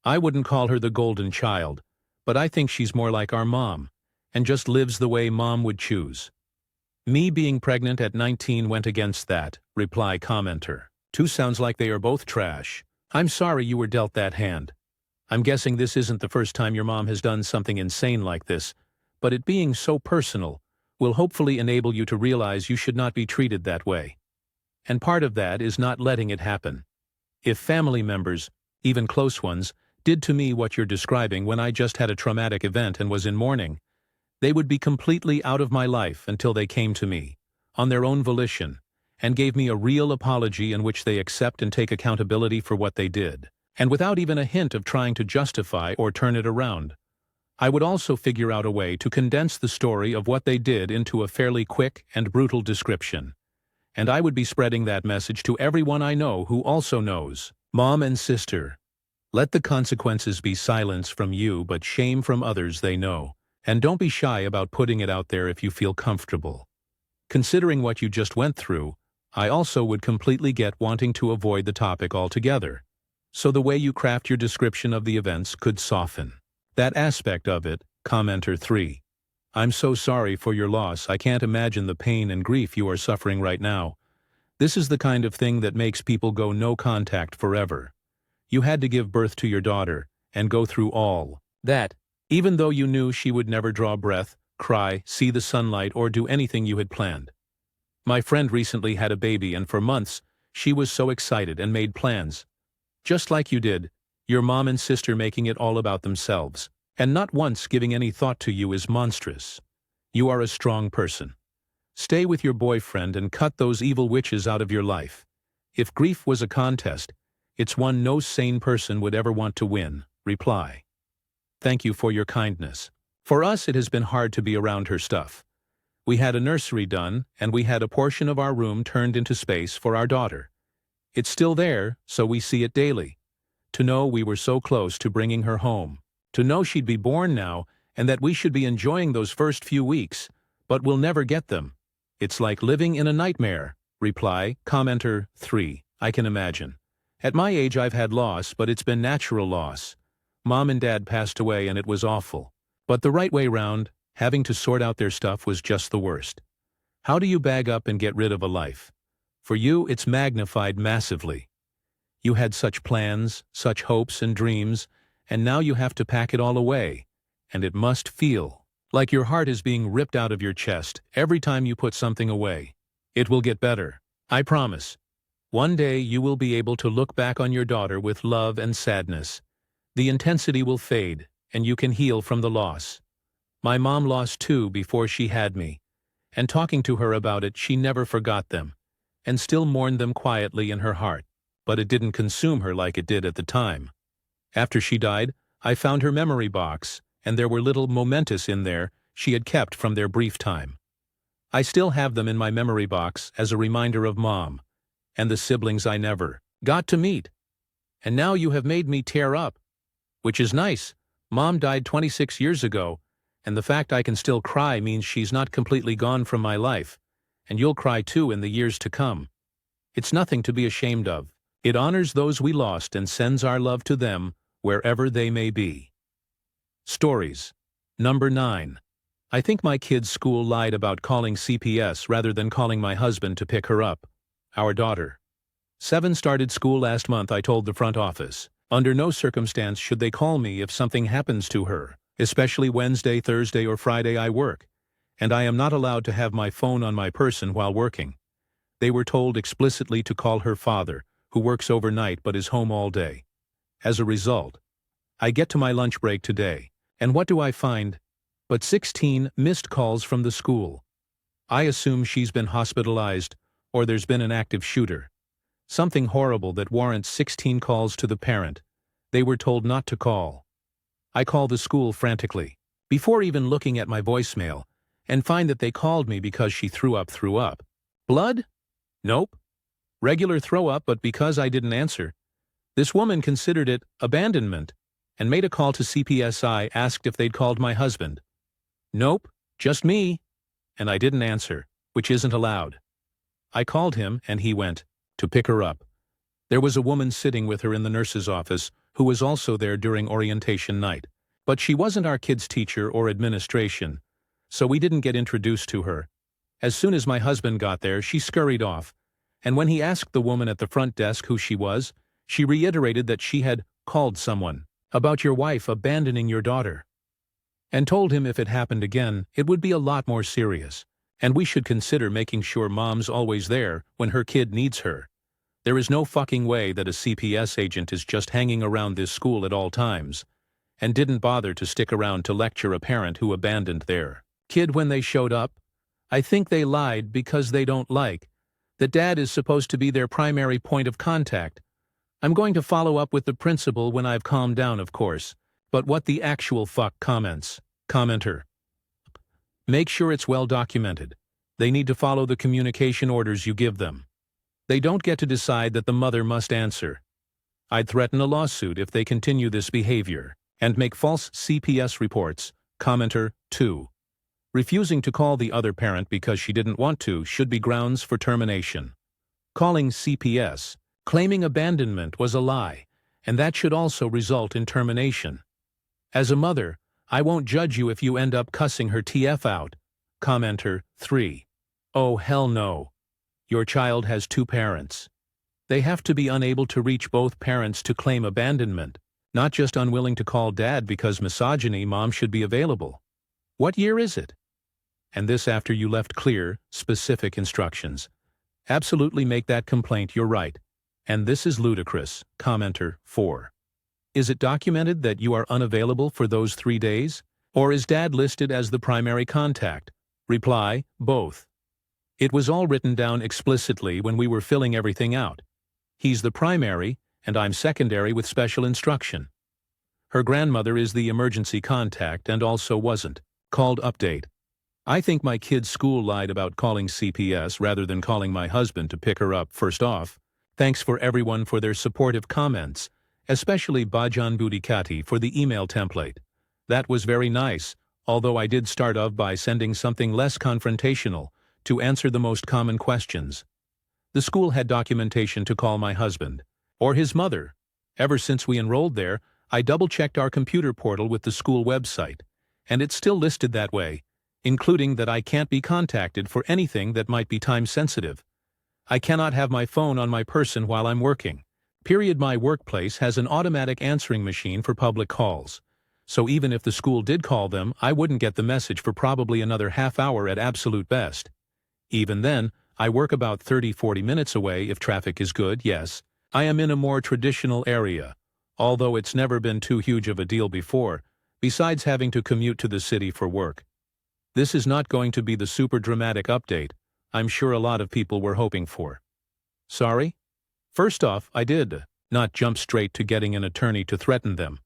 I wouldn't call her the golden child, but I think she's more like our mom, and just lives the way mom would choose. Me being pregnant at 19 went against that. Reply. Commenter 2. Sounds like they are both trash. I'm sorry you were dealt that hand. I'm guessing this isn't the first time your mom has done something insane like this, but it being so personal will hopefully enable you to realize you should not be treated that way. And part of that is not letting it happen. If family members, even close ones, did to me what you're describing when I just had a traumatic event and was in mourning, they would be completely out of my life until they came to me, on their own volition, and gave me a real apology in which they accept and take accountability for what they did, and without even a hint of trying to justify or turn it around. I would also figure out a way to condense the story of what they did into a fairly quick and brutal description. And I would be spreading that message to everyone I know who also knows. Mom and sister, let the consequences be silence from you but shame from others they know. And don't be shy about putting it out there if you feel comfortable. Considering what you just went through, I also would completely get wanting to avoid the topic altogether. So the way you craft your description of the events could soften that aspect of it. Commenter 3. I'm so sorry for your loss. I can't imagine the pain and grief you are suffering right now. This is the kind of thing that makes people go no contact forever. You had to give birth to your daughter and go through all that, even though you knew she would never draw breath, cry, see the sunlight, or do anything you had planned. My friend recently had a baby, and for months she was so excited and made plans. Just like you did, your mom and sister making it all about themselves, and not once giving any thought to you is monstrous. You are a strong person. Stay with your boyfriend and cut those evil witches out of your life. If grief was a contest, it's one no sane person would ever want to win. Reply. Thank you for your kindness. For us, it has been hard to be around her stuff. We had a nursery done, and we had a portion of our room turned into space for our daughter. It's still there, so we see it daily. To know we were so close to bringing her home. To know she'd be born now, and that we should be enjoying those first few weeks, but we'll never get them. It's like living in a nightmare. Reply. Commenter 3. I can imagine. At my age I've had loss, but it's been natural loss. Mom and Dad passed away and it was awful. But the right way round, having to sort out their stuff was just the worst. How do you bag up and get rid of a life? For you, it's magnified massively. You had such plans, such hopes and dreams, and now you have to pack it all away. And it must feel like your heart is being ripped out of your chest every time you put something away. It will get better. I promise. One day you will be able to look back on your daughter with love and sadness. The intensity will fade, and you can heal from the loss. My mom lost 2 before she had me, and talking to her about it, she never forgot them, and still mourned them quietly in her heart, but it didn't consume her like it did at the time. After she died, I found her memory box, and there were little mementos in there she had kept from their brief time. I still have them in my memory box as a reminder of Mom, and the siblings I never got to meet. And now you have made me tear up. Which is nice. Mom died 26 years ago, and the fact I can still cry means she's not completely gone from my life, and you'll cry too in the years to come. It's nothing to be ashamed of. It honors those we lost and sends our love to them, wherever they may be. Stories. Number 9. I think my kid's school lied about calling CPS rather than calling my husband to pick her up. Our daughter. 7 started school last month. I told the front office. Under no circumstance should they call me if something happens to her, especially Wednesday, Thursday, or Friday I work, and I am not allowed to have my phone on my person while working. They were told explicitly to call her father, who works overnight but is home all day. As a result, I get to my lunch break today, and what do I find? But 16 missed calls from the school. I assume she's been hospitalized, or there's been an active shooter. Something horrible that warrants 16 calls to the parent. They were told not to call. I call the school frantically, before even looking at my voicemail, and find that they called me because she threw up. Blood? Nope. Regular throw up, but because I didn't answer. This woman considered it abandonment and made a call to CPSI, asked if they'd called my husband. Nope, just me. And I didn't answer, which isn't allowed. I called him, and he went to pick her up. There was a woman sitting with her in the nurse's office who was also there during orientation night. But she wasn't our kid's teacher or administration, so we didn't get introduced to her. As soon as my husband got there, she scurried off, and when he asked the woman at the front desk who she was, she reiterated that she had called someone about your wife abandoning your daughter, and told him if it happened again, it would be a lot more serious, and we should consider making sure mom's always there when her kid needs her. There is no fucking way that a CPS agent is just hanging around this school at all times, and didn't bother to stick around to lecture a parent who abandoned their kid when they showed up. I think they lied because they don't like that dad is supposed to be their primary point of contact. I'm going to follow up with the principal when I've calmed down, of course, but what the actual fuck comments? Commenter. Make sure it's well documented. They need to follow the communication orders you give them. They don't get to decide that the mother must answer. I'd threaten a lawsuit if they continue this behavior and make false CPS reports. Commenter 2. Refusing to call the other parent because she didn't want to should be grounds for termination. Calling CPS, claiming abandonment was a lie, and that should also result in termination. As a mother, I won't judge you if you end up cussing her TF out. Commenter 3. Oh hell no. Your child has 2 parents. They have to be unable to reach both parents to claim abandonment, not just unwilling to call dad because misogyny. Mom should be available. What year is it? And this after you left clear, specific instructions. Absolutely make that complaint, you're right. And this is ludicrous. Commenter 4. Is it documented that you are unavailable for those 3 days? Or is dad listed as the primary contact? Reply, both. It was all written down explicitly when we were filling everything out. He's the primary, and I'm secondary with special instruction. Her grandmother is the emergency contact and also wasn't called. Update. I think my kid's school lied about calling CPS rather than calling my husband to pick her up. First off, thanks for everyone for their supportive comments, especially Bajan Budikati for the email template. That was very nice, although I did start off by sending something less confrontational to answer the most common questions. The school had documentation to call my husband, or his mother. Ever since we enrolled there, I double-checked our computer portal with the school website, and it's still listed that way, including that I can't be contacted for anything that might be time-sensitive. I cannot have my phone on my person while I'm working. Period. My workplace has an automatic answering machine for public calls, so even if the school did call them, I wouldn't get the message for probably another half hour at absolute best. Even then, I work about 30-40 minutes away if traffic is good. Yes, I am in a more traditional area, although it's never been too huge of a deal before, besides having to commute to the city for work. This is not going to be the super dramatic update I'm sure a lot of people were hoping for. Sorry? First off, I did not jump straight to getting an attorney to threaten them.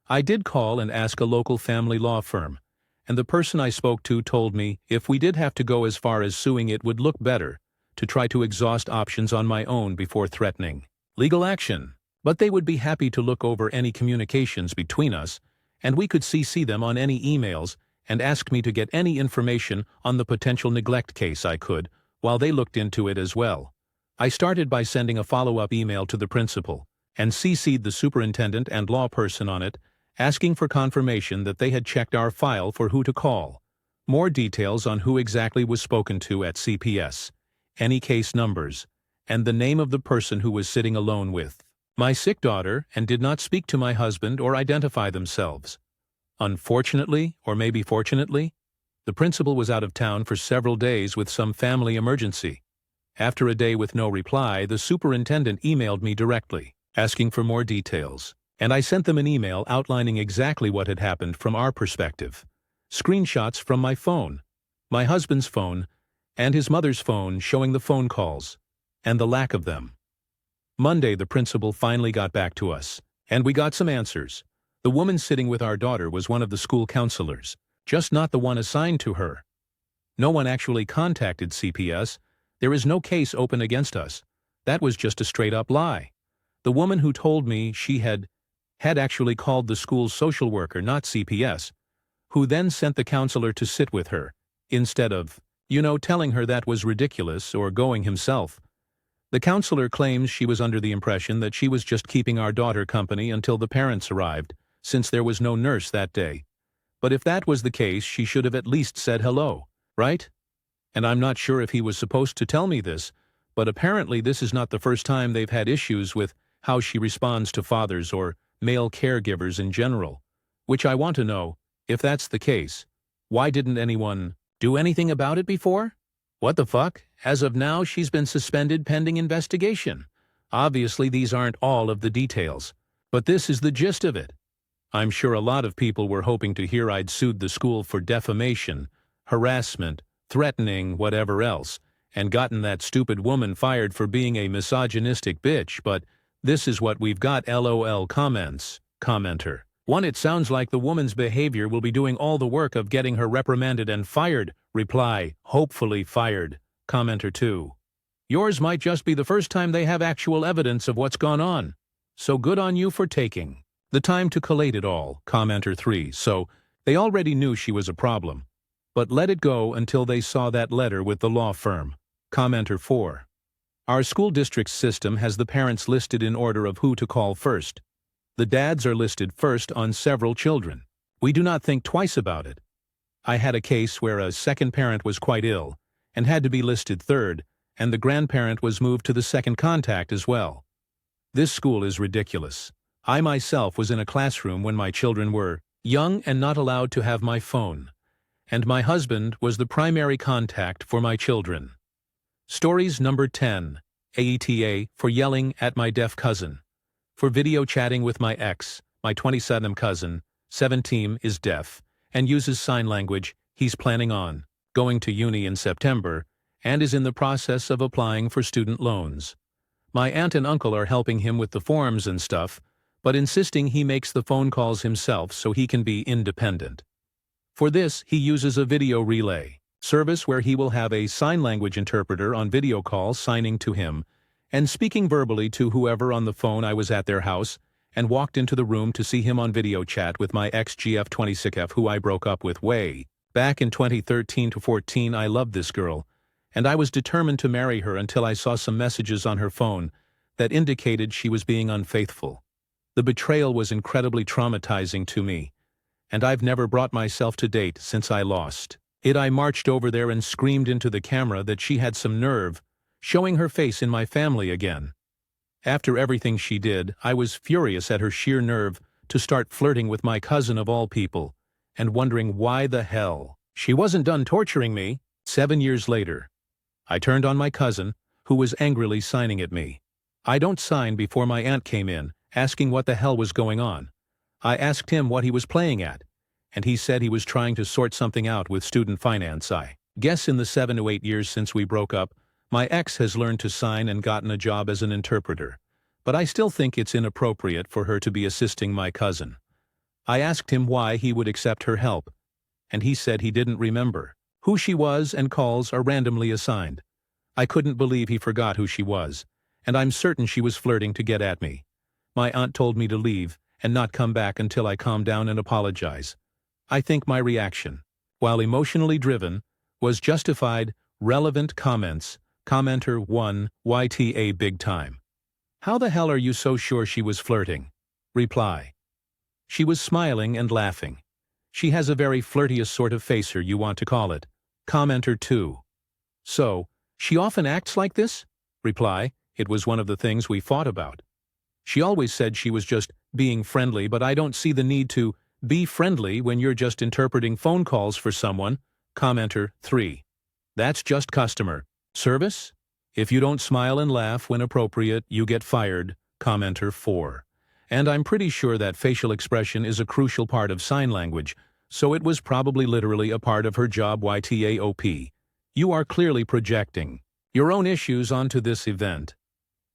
I did call and ask a local family law firm, and the person I spoke to told me if we did have to go as far as suing, it would look better to try to exhaust options on my own before threatening legal action. But they would be happy to look over any communications between us and we could CC them on any emails and ask me to get any information on the potential neglect case I could, while they looked into it as well. I started by sending a follow-up email to the principal, and CC'd the superintendent and law person on it, asking for confirmation that they had checked our file for who to call, more details on who exactly was spoken to at CPS, any case numbers, and the name of the person who was sitting alone with my sick daughter and did not speak to my husband or identify themselves. Unfortunately, or maybe fortunately, the principal was out of town for several days with some family emergency. After a day with no reply, the superintendent emailed me directly, asking for more details, and I sent them an email outlining exactly what had happened from our perspective. Screenshots from my phone, my husband's phone, and his mother's phone showing the phone calls, and the lack of them. Monday, the principal finally got back to us, and we got some answers. The woman sitting with our daughter was one of the school counselors, just not the one assigned to her. No one actually contacted CPS. There is no case open against us. That was just a straight-up lie. The woman who told me she had actually called the school's social worker, not CPS, who then sent the counselor to sit with her, instead of, telling her that was ridiculous or going himself. The counselor claims she was under the impression that she was just keeping our daughter company until the parents arrived, since there was no nurse that day. But if that was the case, she should have at least said hello, right? And I'm not sure if he was supposed to tell me this, but apparently this is not the first time they've had issues with how she responds to fathers or male caregivers in general, which I want to know, if that's the case, why didn't anyone do anything about it before? What the fuck? As of now, she's been suspended pending investigation. Obviously, these aren't all of the details, but this is the gist of it. I'm sure a lot of people were hoping to hear I'd sued the school for defamation, harassment, threatening, whatever else, and gotten that stupid woman fired for being a misogynistic bitch, but this is what we've got. LOL comments. Commenter. 1. It sounds like the woman's behavior will be doing all the work of getting her reprimanded and fired. Reply, hopefully fired. Commenter 2. Yours might just be the first time they have actual evidence of what's gone on. So good on you for taking the time to collate it all. Commenter 3. So, they already knew she was a problem, but let it go until they saw that letter with the law firm. Commenter 4. Our school district's system has the parents listed in order of who to call first. The dads are listed first on several children. We do not think twice about it. I had a case where a second parent was quite ill and had to be listed third, and the grandparent was moved to the second contact as well. This school is ridiculous. I myself was in a classroom when my children were young and not allowed to have my phone, and my husband was the primary contact for my children. Stories number 10. AETA for yelling at my deaf cousin. For video chatting with my ex, my 27 cousin, 17, is deaf and uses sign language. He's planning on going to uni in September and is in the process of applying for student loans. My aunt and uncle are helping him with the forms and stuff, but insisting he makes the phone calls himself so he can be independent. For this, he uses a video relay service where he will have a sign language interpreter on video call signing to him and speaking verbally to whoever on the phone. I was at their house and walked into the room to see him on video chat with my ex-GF26F who I broke up with way back in 2013 to 14. I loved this girl, and I was determined to marry her until I saw some messages on her phone that indicated she was being unfaithful. The betrayal was incredibly traumatizing to me, and I've never brought myself to date since I lost it. I marched over there and screamed into the camera that she had some nerve, showing her face in my family again. After everything she did, I was furious at her sheer nerve to start flirting with my cousin of all people, and wondering why the hell she wasn't done torturing me. 7 years later, I turned on my cousin, who was angrily signing at me. I don't sign before my aunt came in, asking what the hell was going on. I asked him what he was playing at, and he said he was trying to sort something out with student finance. I guess in the 7 to 8 years since we broke up, my ex has learned to sign and gotten a job as an interpreter, but I still think it's inappropriate for her to be assisting my cousin. I asked him why he would accept her help, and he said he didn't remember who she was and calls are randomly assigned. I couldn't believe he forgot who she was, and I'm certain she was flirting to get at me. My aunt told me to leave and not come back until I calm down and apologize. I think my reaction, while emotionally driven, was justified. Relevant comments. Commenter 1, YTA big time. How the hell are you so sure she was flirting? Reply. She was smiling and laughing. She has a very flirtious sort of facer, you want to call it. Commenter 2. So, she often acts like this? Reply. It was one of the things we fought about. She always said she was just being friendly, but I don't see the need to be friendly when you're just interpreting phone calls for someone. Commenter 3. That's just customer service? If you don't smile and laugh when appropriate, you get fired. Commenter 4. And I'm pretty sure that facial expression is a crucial part of sign language, so it was probably literally a part of her job. YTAOP. You are clearly projecting your own issues onto this event.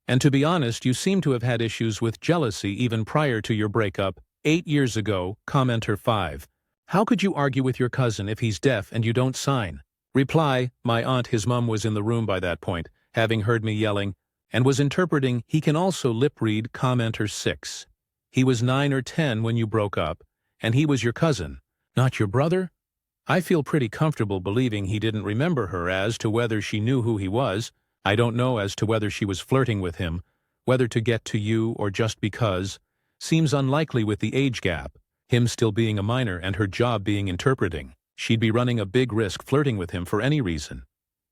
And to be honest, you seem to have had issues with jealousy even prior to your breakup 8 years ago. Commenter 5. How could you argue with your cousin if he's deaf and you don't sign? Reply. My aunt, his mom, was in the room by that point, having heard me yelling, and was interpreting he can also lip read. Commenter 6. He was 9 or 10 when you broke up, and he was your cousin, not your brother? I feel pretty comfortable believing he didn't remember her. As to whether she knew who he was, I don't know. As to whether she was flirting with him, whether to get to you or just because, seems unlikely with the age gap, him still being a minor and her job being interpreting. She'd be running a big risk flirting with him for any reason.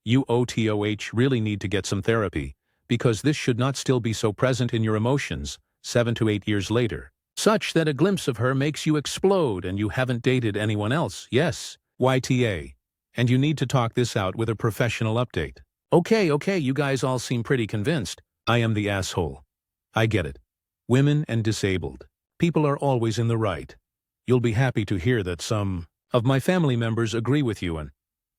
You OTOH really need to get some therapy, because this should not still be so present in your emotions 7 to 8 years later, such that a glimpse of her makes you explode and you haven't dated anyone else. Yes, YTA. And you need to talk this out with a professional update. Okay, you guys all seem pretty convinced. I am the asshole. I get it. Women and disabled people are always in the right. You'll be happy to hear that some of my family members agree with you, and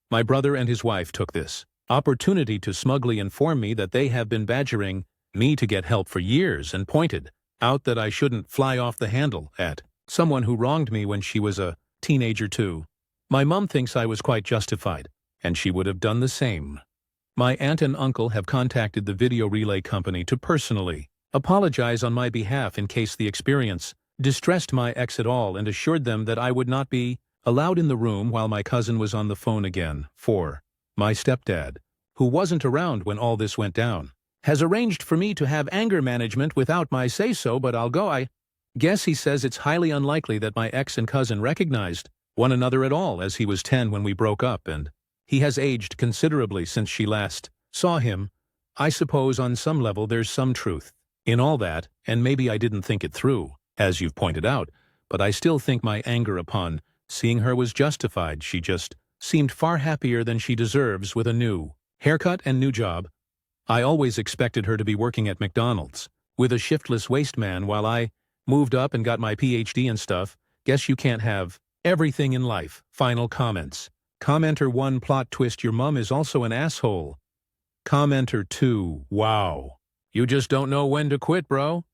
my brother and his wife took this opportunity to smugly inform me that they have been badgering me to get help for years and pointed out that I shouldn't fly off the handle at someone who wronged me when she was a teenager too. My mom thinks I was quite justified, and she would have done the same. My aunt and uncle have contacted the video relay company to personally apologize on my behalf in case the experience distressed my ex at all, and assured them that I would not be allowed in the room while my cousin was on the phone again. 4. My stepdad, who wasn't around when all this went down, has arranged for me to have anger management without my say-so, but I'll go. I guess he says it's highly unlikely that my ex and cousin recognized one another at all, as he was 10 when we broke up, and he has aged considerably since she last saw him. I suppose on some level there's some truth in all that, and maybe I didn't think it through, as you've pointed out, but I still think my anger upon seeing her was justified. She just seemed far happier than she deserves with a new haircut and new job. I always expected her to be working at McDonald's with a shiftless waste man while I moved up and got my PhD and stuff. Guess you can't have everything in life. Final comments. Commenter 1, plot twist, your mum is also an asshole. Commenter 2, wow. You just don't know when to quit, bro.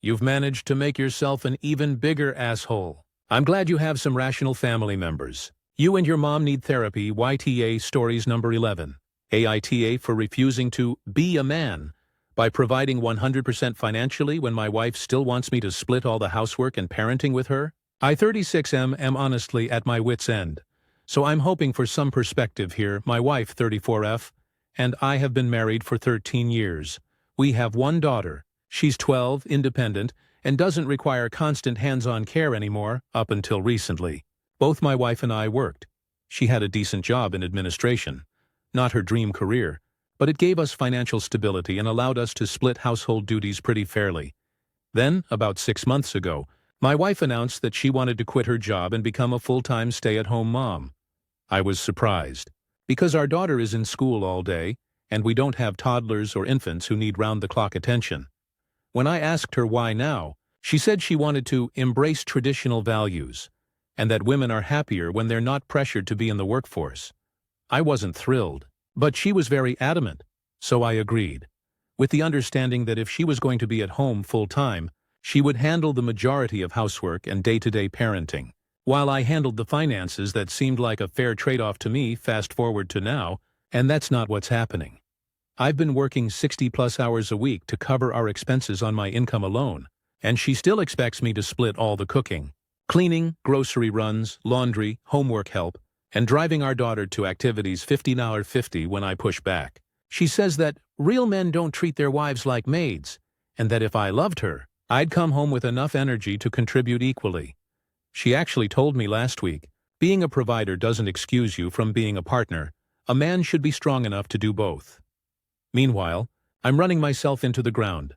You've managed to make yourself an even bigger asshole. I'm glad you have some rational family members. You and your mom need therapy. YTA stories number 11. AITA for refusing to be a man by providing 100% financially when my wife still wants me to split all the housework and parenting with her. I 36M am honestly at my wit's end. So I'm hoping for some perspective here. My wife 34F and I have been married for 13 years. We have one daughter. She's 12, independent, and doesn't require constant hands-on care anymore, up until recently. Both my wife and I worked. She had a decent job in administration. Not her dream career, but it gave us financial stability and allowed us to split household duties pretty fairly. Then, about 6 months ago, my wife announced that she wanted to quit her job and become a full-time stay-at-home mom. I was surprised, because our daughter is in school all day, and we don't have toddlers or infants who need round-the-clock attention. When I asked her why now, she said she wanted to embrace traditional values, and that women are happier when they're not pressured to be in the workforce. I wasn't thrilled, but she was very adamant, so I agreed, with the understanding that if she was going to be at home full-time, she would handle the majority of housework and day-to-day parenting, while I handled the finances. That seemed like a fair trade-off to me. Fast forward to now, and that's not what's happening. I've been working 60-plus hours a week to cover our expenses on my income alone, And she still expects me to split all the cooking. Cleaning, grocery runs, laundry, homework help, and driving our daughter to activities $50 when I push back. She says that real men don't treat their wives like maids, and that if I loved her, I'd come home with enough energy to contribute equally. She actually told me last week, being a provider doesn't excuse you from being a partner. A man should be strong enough to do both. Meanwhile, I'm running myself into the ground.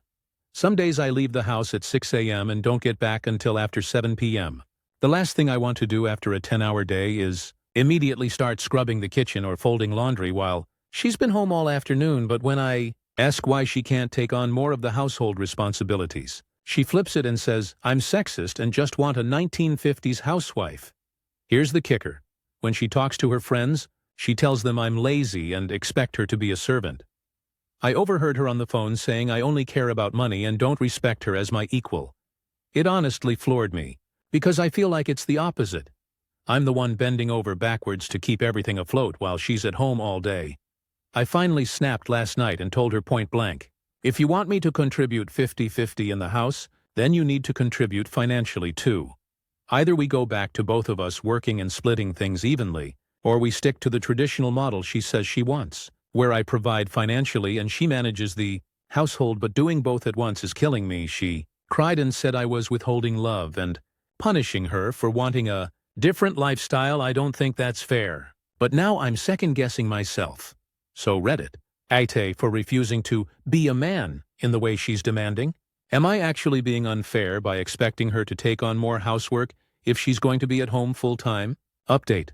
Some days I leave the house at 6 a.m. and don't get back until after 7 p.m. The last thing I want to do after a 10-hour day is immediately start scrubbing the kitchen or folding laundry while she's been home all afternoon, but when I ask why she can't take on more of the household responsibilities, she flips it and says, I'm sexist and just want a 1950s housewife. Here's the kicker. When she talks to her friends, she tells them I'm lazy and expect her to be a servant. I overheard her on the phone saying I only care about money and don't respect her as my equal. It honestly floored me, because I feel like it's the opposite. I'm the one bending over backwards to keep everything afloat while she's at home all day. I finally snapped last night and told her point blank, if you want me to contribute 50-50 in the house, then you need to contribute financially too. Either we go back to both of us working and splitting things evenly, or we stick to the traditional model she says she wants, where I provide financially and she manages the household, but doing both at once is killing me. She cried and said I was withholding love and punishing her for wanting a different lifestyle. I don't think that's fair. But now I'm second-guessing myself. So Reddit, Aita for refusing to be a man in the way she's demanding. Am I actually being unfair by expecting her to take on more housework if she's going to be at home full-time? Update.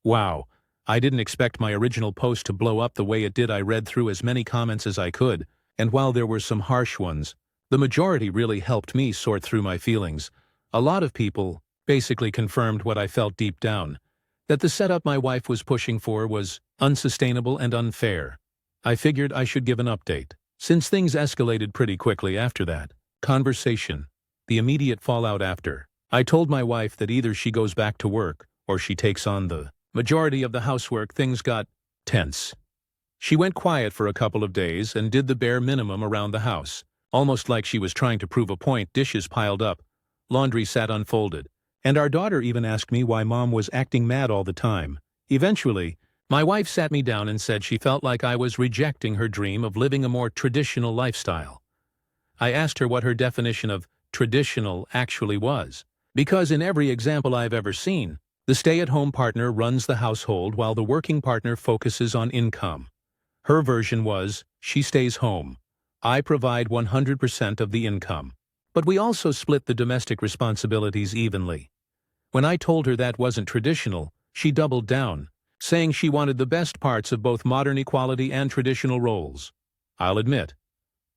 Wow, I didn't expect my original post to blow up the way it did. I read through as many comments as I could, and while there were some harsh ones, the majority really helped me sort through my feelings. A lot of people basically confirmed what I felt deep down, that the setup my wife was pushing for was unsustainable and unfair. I figured I should give an update, since things escalated pretty quickly after that conversation. The immediate fallout after, I told my wife that either she goes back to work or she takes on the majority of the housework. Things got tense. She went quiet for a couple of days and did the bare minimum around the house, almost like she was trying to prove a point. Dishes piled up, laundry sat unfolded, and our daughter even asked me why Mom was acting mad all the time. Eventually, my wife sat me down and said she felt like I was rejecting her dream of living a more traditional lifestyle. I asked her what her definition of traditional actually was, because in every example I've ever seen, the stay-at-home partner runs the household while the working partner focuses on income. Her version was, she stays home. I provide 100% of the income. But we also split the domestic responsibilities evenly. When I told her that wasn't traditional, she doubled down, saying she wanted the best parts of both modern equality and traditional roles. I'll admit,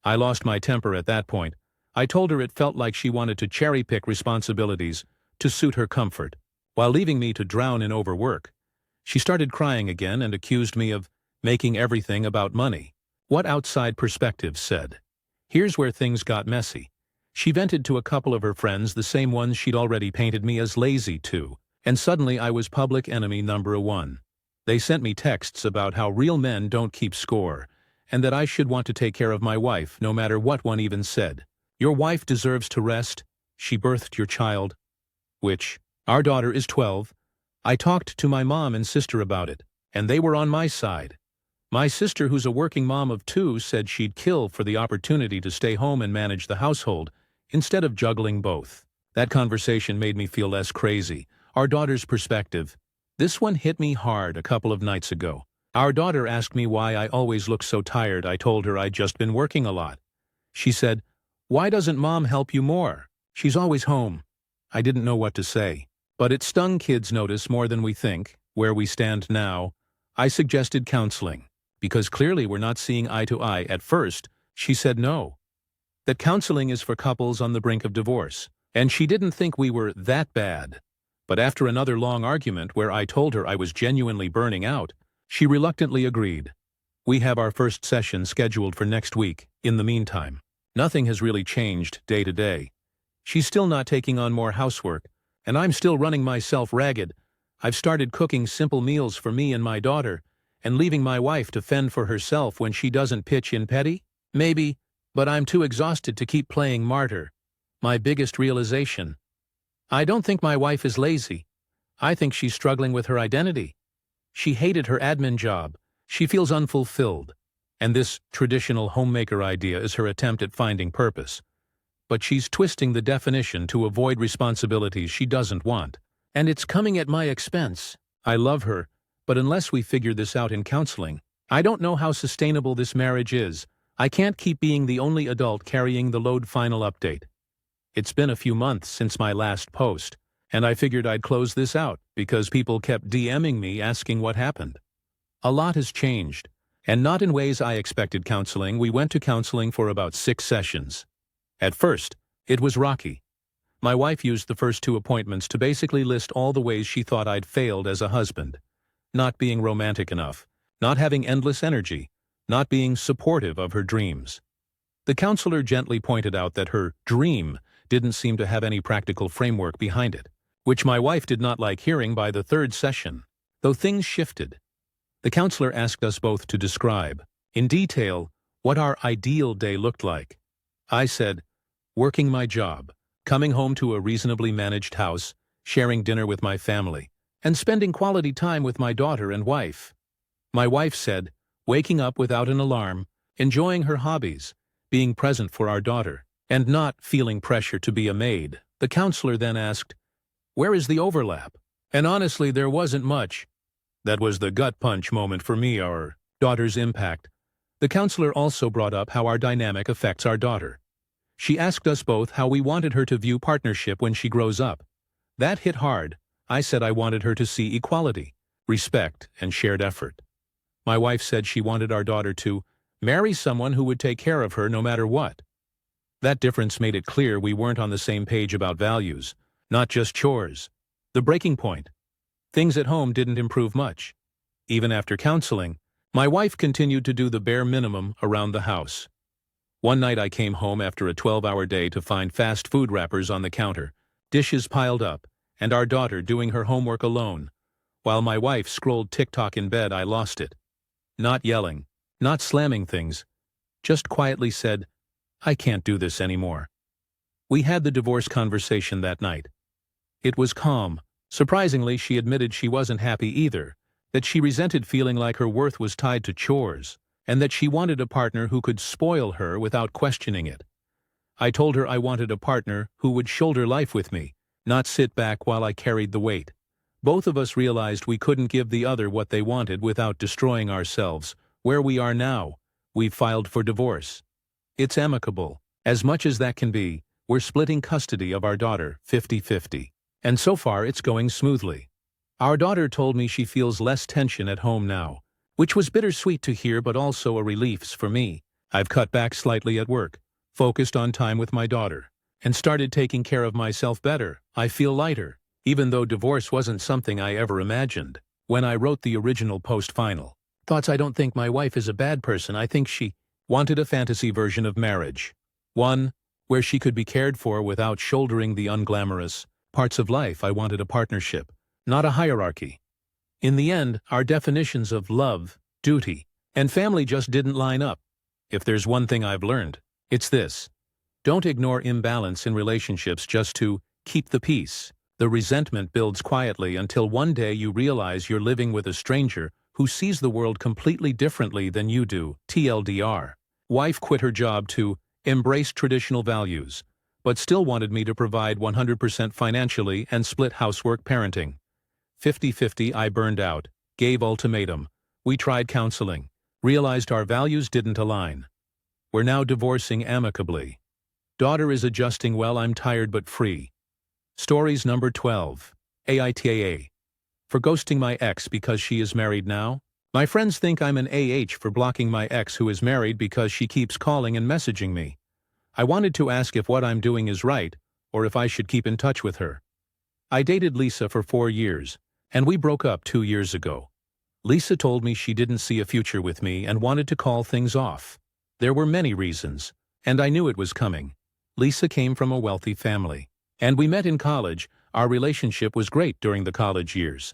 I lost my temper at that point. I told her it felt like she wanted to cherry-pick responsibilities to suit her comfort, while leaving me to drown in overwork. She started crying again and accused me of making everything about money. What outside perspective said. Here's where things got messy. She vented to a couple of her friends, the same ones she'd already painted me as lazy to, and suddenly I was public enemy number one. They sent me texts about how real men don't keep score, and that I should want to take care of my wife, no matter what. One even said, your wife deserves to rest, she birthed your child. Which, our daughter is 12. I talked to my mom and sister about it, and they were on my side. My sister, who's a working mom of 2, said she'd kill for the opportunity to stay home and manage the household, instead of juggling both. That conversation made me feel less crazy. Our daughter's perspective. This one hit me hard a couple of nights ago. Our daughter asked me why I always look so tired. I told her I'd just been working a lot. She said, why doesn't Mom help you more? She's always home. I didn't know what to say. But it stung. Kids notice more than we think. Where we stand now, I suggested counseling, because clearly we're not seeing eye to eye. At first, she said no. That counseling is for couples on the brink of divorce, and she didn't think we were that bad. But after another long argument where I told her I was genuinely burning out, she reluctantly agreed. We have our first session scheduled for next week. In the meantime, nothing has really changed day to day. She's still not taking on more housework, and I'm still running myself ragged. I've started cooking simple meals for me and my daughter, and leaving my wife to fend for herself when she doesn't pitch in petty. Maybe, but I'm too exhausted to keep playing martyr. My biggest realization. I don't think my wife is lazy. I think she's struggling with her identity. She hated her admin job. She feels unfulfilled. And this traditional homemaker idea is her attempt at finding purpose. But she's twisting the definition to avoid responsibilities she doesn't want. And it's coming at my expense. I love her, but unless we figure this out in counseling, I don't know how sustainable this marriage is. I can't keep being the only adult carrying the load. Final update. It's been a few months since my last post, and I figured I'd close this out because people kept DMing me asking what happened. A lot has changed, and not in ways I expected. Counseling. We went to counseling for about 6 sessions. At first, it was rocky. My wife used the first 2 appointments to basically list all the ways she thought I'd failed as a husband. Not being romantic enough, not having endless energy, not being supportive of her dreams. The counselor gently pointed out that her dream didn't seem to have any practical framework behind it, which my wife did not like hearing. By the 3rd session, though, things shifted. The counselor asked us both to describe, in detail, what our ideal day looked like. I said, working my job, coming home to a reasonably managed house, sharing dinner with my family, and spending quality time with my daughter and wife. My wife said, waking up without an alarm, enjoying her hobbies, being present for our daughter, and not feeling pressure to be a maid. The counselor then asked, where is the overlap? And honestly, there wasn't much. That was the gut punch moment for me. Our daughter's impact. The counselor also brought up how our dynamic affects our daughter. She asked us both how we wanted her to view partnership when she grows up. That hit hard. I said I wanted her to see equality, respect, and shared effort. My wife said she wanted our daughter to marry someone who would take care of her no matter what. That difference made it clear we weren't on the same page about values, not just chores. The breaking point. Things at home didn't improve much. Even after counseling, my wife continued to do the bare minimum around the house. One night I came home after a 12-hour day to find fast food wrappers on the counter, dishes piled up, and our daughter doing her homework alone. While my wife scrolled TikTok in bed, I lost it. Not yelling, not slamming things, just quietly said, I can't do this anymore. We had the divorce conversation that night. It was calm. Surprisingly, she admitted she wasn't happy either, that she resented feeling like her worth was tied to chores, and that she wanted a partner who could spoil her without questioning it. I told her I wanted a partner who would shoulder life with me, not sit back while I carried the weight. Both of us realized we couldn't give the other what they wanted without destroying ourselves. Where we are now, we've filed for divorce. It's amicable. As much as that can be, we're splitting custody of our daughter 50-50. And so far it's going smoothly. Our daughter told me she feels less tension at home now, which was bittersweet to hear but also a relief for me. I've cut back slightly at work, focused on time with my daughter, and started taking care of myself better. I feel lighter, even though divorce wasn't something I ever imagined. When I wrote the original post final thoughts, I don't think my wife is a bad person. I think she wanted a fantasy version of marriage. One where she could be cared for without shouldering the unglamorous parts of life. I wanted a partnership, not a hierarchy. In the end, our definitions of love, duty, and family just didn't line up. If there's one thing I've learned, it's this. Don't ignore imbalance in relationships just to keep the peace. The resentment builds quietly until one day you realize you're living with a stranger who sees the world completely differently than you do. TLDR. Wife quit her job to embrace traditional values, but still wanted me to provide 100% financially and split housework parenting. 50-50. I burned out, gave ultimatum. We tried counseling, realized our values didn't align. We're now divorcing amicably. Daughter is adjusting well. I'm tired but free. Stories number 12. Aita. For ghosting my ex because she is married now. My friends think I'm an AH for blocking my ex who is married because she keeps calling and messaging me. I wanted to ask if what I'm doing is right, or if I should keep in touch with her. I dated Lisa for 4 years, and we broke up 2 years ago. Lisa told me she didn't see a future with me and wanted to call things off. There were many reasons, and I knew it was coming. Lisa came from a wealthy family, and we met in college. Our relationship was great during the college years.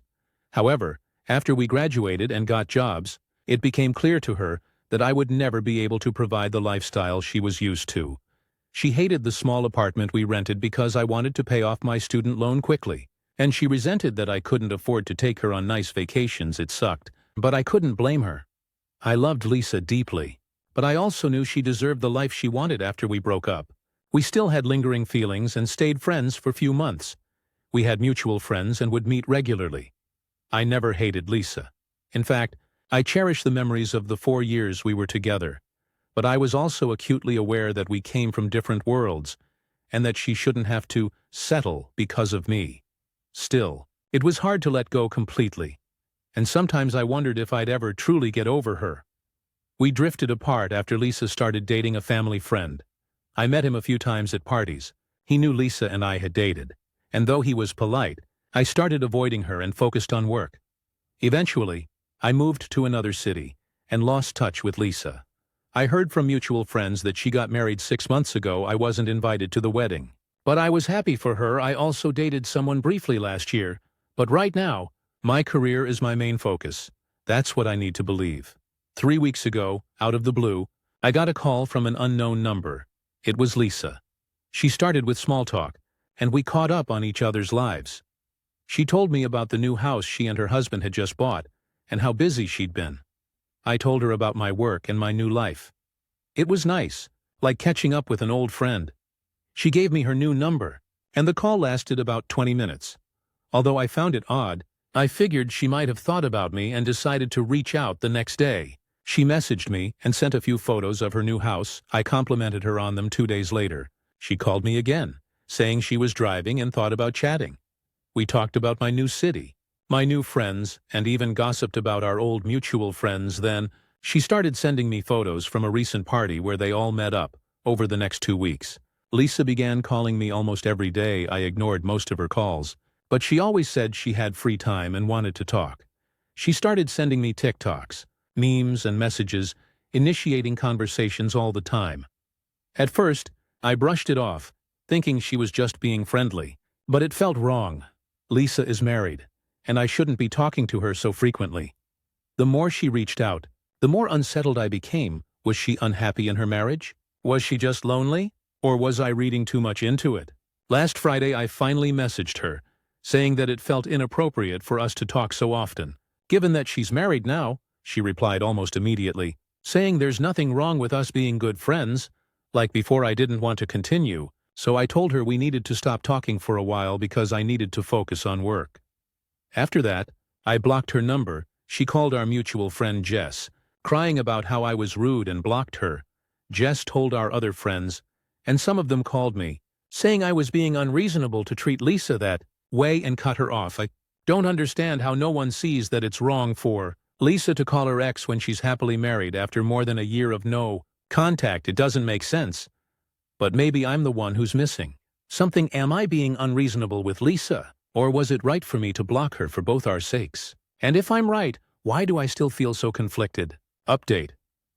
However, after we graduated and got jobs, it became clear to her that I would never be able to provide the lifestyle she was used to. She hated the small apartment we rented because I wanted to pay off my student loan quickly, and she resented that I couldn't afford to take her on nice vacations. It sucked, but I couldn't blame her. I loved Lisa deeply, but I also knew she deserved the life she wanted after we broke up. We still had lingering feelings and stayed friends for a few months. We had mutual friends and would meet regularly. I never hated Lisa. In fact, I cherish the memories of the 4 years we were together. But I was also acutely aware that we came from different worlds, and that she shouldn't have to settle because of me. Still, it was hard to let go completely, and sometimes I wondered if I'd ever truly get over her. We drifted apart after Lisa started dating a family friend. I met him a few times at parties. He knew Lisa and I had dated, and though he was polite, I started avoiding her and focused on work. Eventually, I moved to another city and lost touch with Lisa. I heard from mutual friends that she got married 6 months ago. I wasn't invited to the wedding. But I was happy for her. I also dated someone briefly last year. But right now, my career is my main focus. That's what I need to believe. 3 weeks ago, out of the blue, I got a call from an unknown number. It was Lisa. She started with small talk, and we caught up on each other's lives. She told me about the new house she and her husband had just bought, and how busy she'd been. I told her about my work and my new life. It was nice, like catching up with an old friend. She gave me her new number, and the call lasted about 20 minutes. Although I found it odd, I figured she might have thought about me and decided to reach out the next day. She messaged me and sent a few photos of her new house. I complimented her on them 2 days later. She called me again, saying she was driving and thought about chatting. We talked about my new city, my new friends, and even gossiped about our old mutual friends. Then, she started sending me photos from a recent party where they all met up. Over the next 2 weeks, Lisa began calling me almost every day. I ignored most of her calls, but she always said she had free time and wanted to talk. She started sending me TikToks, memes, and messages, initiating conversations all the time. At first, I brushed it off, thinking she was just being friendly, but it felt wrong. Lisa is married, and I shouldn't be talking to her so frequently. The more she reached out, the more unsettled I became. Was she unhappy in her marriage? Was she just lonely? Or was I reading too much into it? Last Friday I finally messaged her, saying that it felt inappropriate for us to talk so often. Given that she's married now, she replied almost immediately, saying there's nothing wrong with us being good friends. Like before, I didn't want to continue, so I told her we needed to stop talking for a while because I needed to focus on work. After that, I blocked her number. She called our mutual friend Jess, crying about how I was rude and blocked her. Jess told our other friends, and some of them called me, saying I was being unreasonable to treat Lisa that way and cut her off. I don't understand how no one sees that it's wrong for Lisa to call her ex when she's happily married after more than a year of no contact. It doesn't make sense. But maybe I'm the one who's missing something. Am I being unreasonable with Lisa? Or was it right for me to block her for both our sakes? And if I'm right, why do I still feel so conflicted? Update.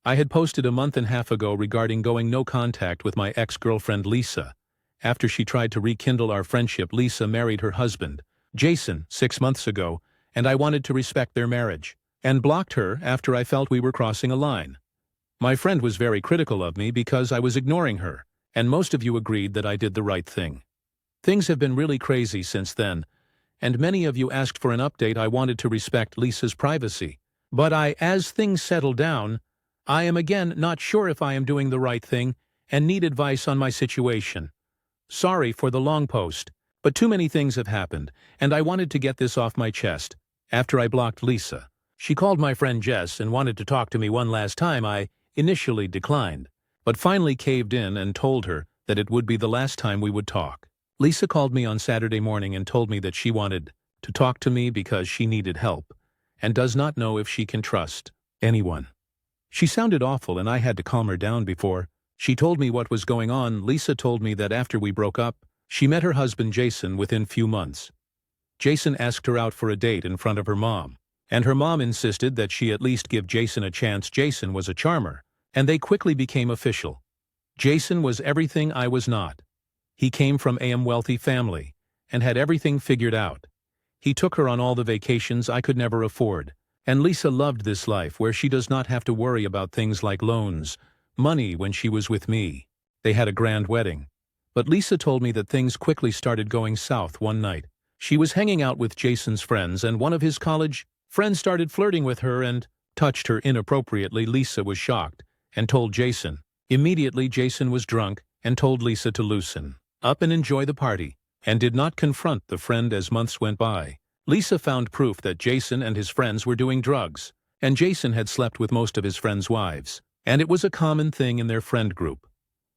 I had posted a month and a half ago regarding going no contact with my ex-girlfriend Lisa. After she tried to rekindle our friendship, Lisa married her husband, Jason, 6 months ago, and I wanted to respect their marriage, and blocked her after I felt we were crossing a line. My friend was very critical of me because I was ignoring her, and most of you agreed that I did the right thing. Things have been really crazy since then, and many of you asked for an update. I wanted to respect Lisa's privacy. But as things settle down, I am again not sure if I am doing the right thing and need advice on my situation. Sorry for the long post, but too many things have happened, and I wanted to get this off my chest. After I blocked Lisa, she called my friend Jess and wanted to talk to me one last time. I initially declined, but finally caved in and told her that it would be the last time we would talk. Lisa called me on Saturday morning and told me that she wanted to talk to me because she needed help and does not know if she can trust anyone. She sounded awful and I had to calm her down before she told me what was going on. Lisa told me that after we broke up, she met her husband Jason within few months. Jason asked her out for a date in front of her mom, and her mom insisted that she at least give Jason a chance. Jason was a charmer, and they quickly became official. Jason was everything I was not. He came from a wealthy family and had everything figured out. He took her on all the vacations I could never afford, and Lisa loved this life where she does not have to worry about things like loans, money when she was with me. They had a grand wedding. But Lisa told me that things quickly started going south one night. She was hanging out with Jason's friends, and one of his college friends started flirting with her and touched her inappropriately. Lisa was shocked and told Jason. Immediately, Jason was drunk and told Lisa to loosen up and enjoy the party, and did not confront the friend. As months went by, Lisa found proof that Jason and his friends were doing drugs, and Jason had slept with most of his friends' wives, and it was a common thing in their friend group.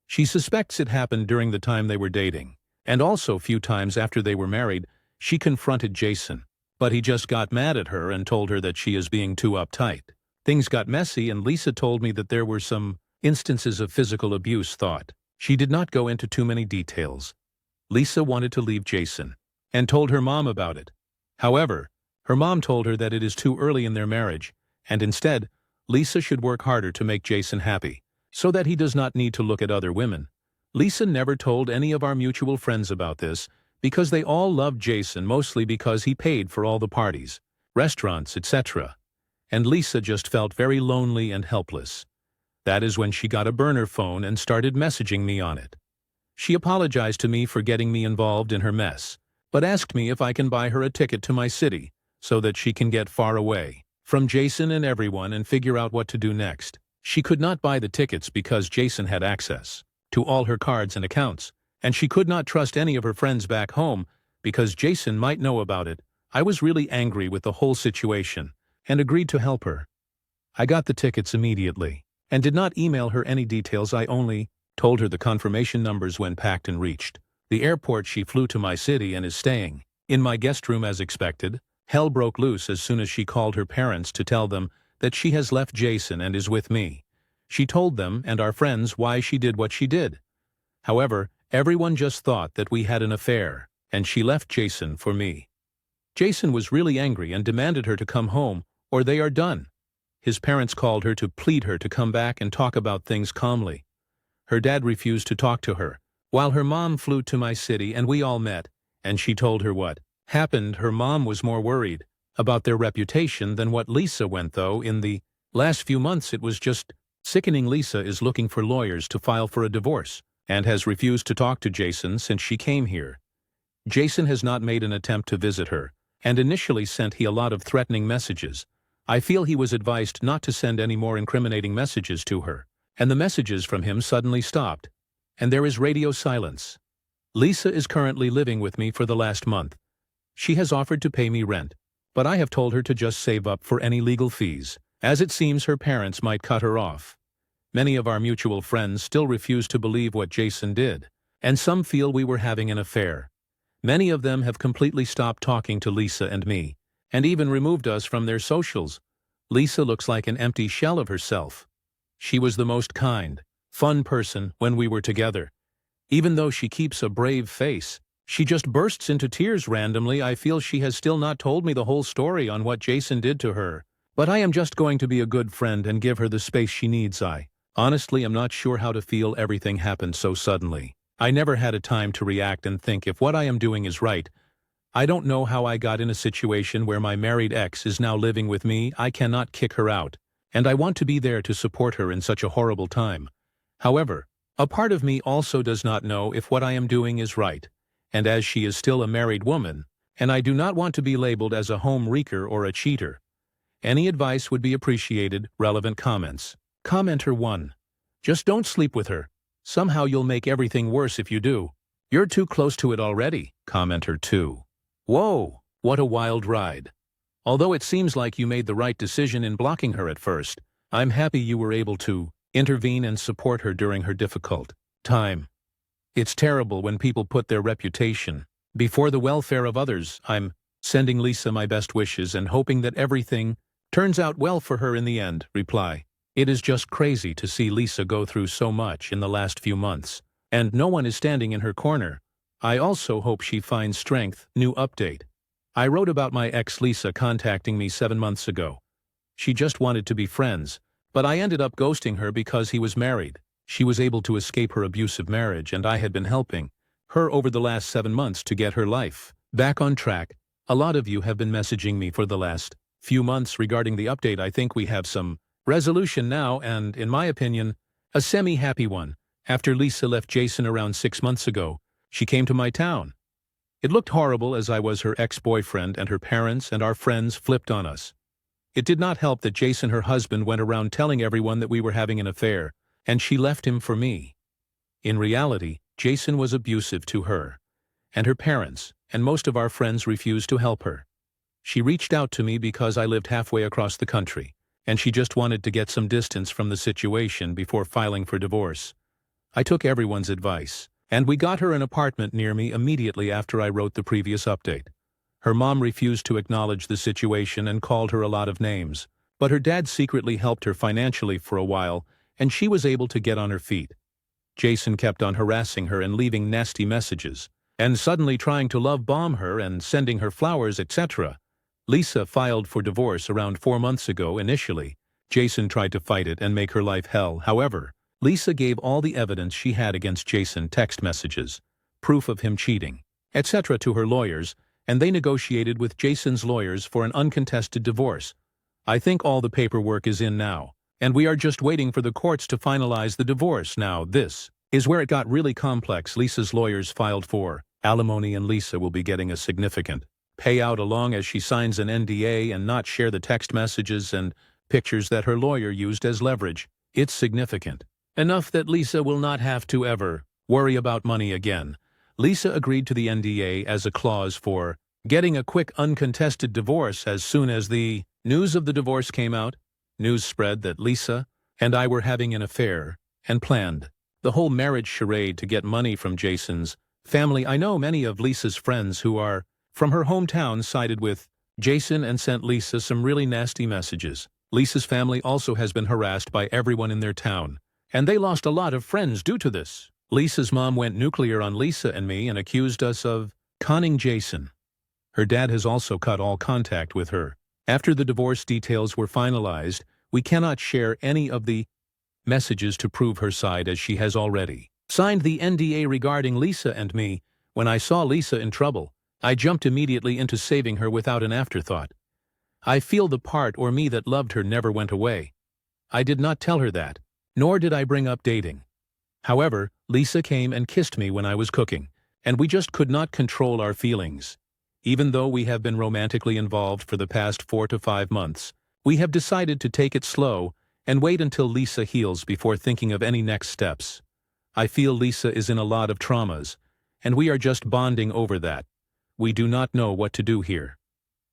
She suspects it happened during the time they were dating, and also few times after they were married. She confronted Jason, but he just got mad at her and told her that she is being too uptight. Things got messy, and Lisa told me that there were some instances of physical abuse. Thought she did not go into too many details. Lisa wanted to leave Jason and told her mom about it. However, her mom told her that it is too early in their marriage, and instead, Lisa should work harder to make Jason happy, so that he does not need to look at other women. Lisa never told any of our mutual friends about this, because they all loved Jason, mostly because he paid for all the parties, restaurants, etc. And Lisa just felt very lonely and helpless. That is when she got a burner phone and started messaging me on it. She apologized to me for getting me involved in her mess, but asked me if I can buy her a ticket to my city so that she can get far away from Jason and everyone and figure out what to do next. She could not buy the tickets because Jason had access to all her cards and accounts, and she could not trust any of her friends back home because Jason might know about it. I was really angry with the whole situation and agreed to help her. I got the tickets immediately and did not email her any details. I only told her the confirmation numbers when packed and reached the airport. She flew to my city and is staying in my guest room as expected. Hell broke loose as soon as she called her parents to tell them that she has left Jason and is with me. She told them and our friends why she did what she did. However, everyone just thought that we had an affair, and she left Jason for me. Jason was really angry and demanded her to come home, or they are done. His parents called her to plead her to come back and talk about things calmly. Her dad refused to talk to her, while her mom flew to my city and we all met, and she told her what happened. Her mom was more worried about their reputation than what Lisa went through. In the last few months, it was just sickening. Lisa is looking for lawyers to file for a divorce and has refused to talk to Jason since she came here. Jason has not made an attempt to visit her, and initially sent a lot of threatening messages. I feel he was advised not to send any more incriminating messages to her, and the messages from him suddenly stopped, and there is radio silence. Lisa is currently living with me for the last month. She has offered to pay me rent, but I have told her to just save up for any legal fees, as it seems her parents might cut her off. Many of our mutual friends still refuse to believe what Jason did, and some feel we were having an affair. Many of them have completely stopped talking to Lisa and me, and even removed us from their socials. Lisa looks like an empty shell of herself. She was the most kind, fun person when we were together. Even though she keeps a brave face, she just bursts into tears randomly. I feel she has still not told me the whole story on what Jason did to her, but I am just going to be a good friend and give her the space she needs. I honestly am not sure how to feel. Everything happened so suddenly. I never had a time to react and think if what I am doing is right. I don't know how I got in a situation where my married ex is now living with me. I cannot kick her out, and I want to be there to support her in such a horrible time. However, a part of me also does not know if what I am doing is right, and as she is still a married woman, and I do not want to be labeled as a home wrecker or a cheater. Any advice would be appreciated. Relevant comments. Commenter 1. Just don't sleep with her. Somehow you'll make everything worse if you do. You're too close to it already. Commenter 2. Whoa, what a wild ride. Although it seems like you made the right decision in blocking her at first, I'm happy you were able to intervene and support her during her difficult time. It's terrible when people put their reputation before the welfare of others. I'm sending Lisa my best wishes and hoping that everything turns out well for her in the end. Reply. It is just crazy to see Lisa go through so much in the last few months, and no one is standing in her corner. I also hope she finds strength. New update. I wrote about my ex Lisa contacting me 7 months ago. She just wanted to be friends, but I ended up ghosting her because he was married. She was able to escape her abusive marriage, and I had been helping her over the last 7 months to get her life back on track. A lot of you have been messaging me for the last few months regarding the update. I think we have some resolution now, and in my opinion, a semi-happy one. After Lisa left Jason around 6 months ago, she came to my town. It looked horrible as I was her ex-boyfriend and her parents and our friends flipped on us. It did not help that Jason, her husband, went around telling everyone that we were having an affair, and she left him for me. In reality, Jason was abusive to her and her parents, and most of our friends refused to help her. She reached out to me because I lived halfway across the country, and she just wanted to get some distance from the situation before filing for divorce. I took everyone's advice, and we got her an apartment near me immediately after I wrote the previous update. Her mom refused to acknowledge the situation and called her a lot of names, but her dad secretly helped her financially for a while, and she was able to get on her feet. Jason kept on harassing her and leaving nasty messages, and suddenly trying to love bomb her and sending her flowers, etc. Lisa filed for divorce around 4 months ago initially. Jason tried to fight it and make her life hell. However, Lisa gave all the evidence she had against Jason, text messages, proof of him cheating, etc. to her lawyers, and they negotiated with Jason's lawyers for an uncontested divorce. I think all the paperwork is in now, and we are just waiting for the courts to finalize the divorce. Now this is where it got really complex. Lisa's lawyers filed for alimony, and Lisa will be getting a significant payout along as she signs an NDA and not share the text messages and pictures that her lawyer used as leverage. It's significant enough that Lisa will not have to ever worry about money again. Lisa agreed to the NDA as a clause for getting a quick uncontested divorce. As soon as the news of the divorce came out, news spread that Lisa and I were having an affair and planned the whole marriage charade to get money from Jason's family. I know many of Lisa's friends who are from her hometown sided with Jason and sent Lisa some really nasty messages. Lisa's family also has been harassed by everyone in their town, and they lost a lot of friends due to this. Lisa's mom went nuclear on Lisa and me and accused us of conning Jason. Her dad has also cut all contact with her. After the divorce details were finalized, we cannot share any of the messages to prove her side, as she has already signed the NDA regarding Lisa and me. When I saw Lisa in trouble, I jumped immediately into saving her without an afterthought. I feel the part or me that loved her never went away. I did not tell her that, nor did I bring up dating. However, Lisa came and kissed me when I was cooking, and we just could not control our feelings. Even though we have been romantically involved for the past 4 to 5 months, we have decided to take it slow and wait until Lisa heals before thinking of any next steps. I feel Lisa is in a lot of traumas, and we are just bonding over that. We do not know what to do here.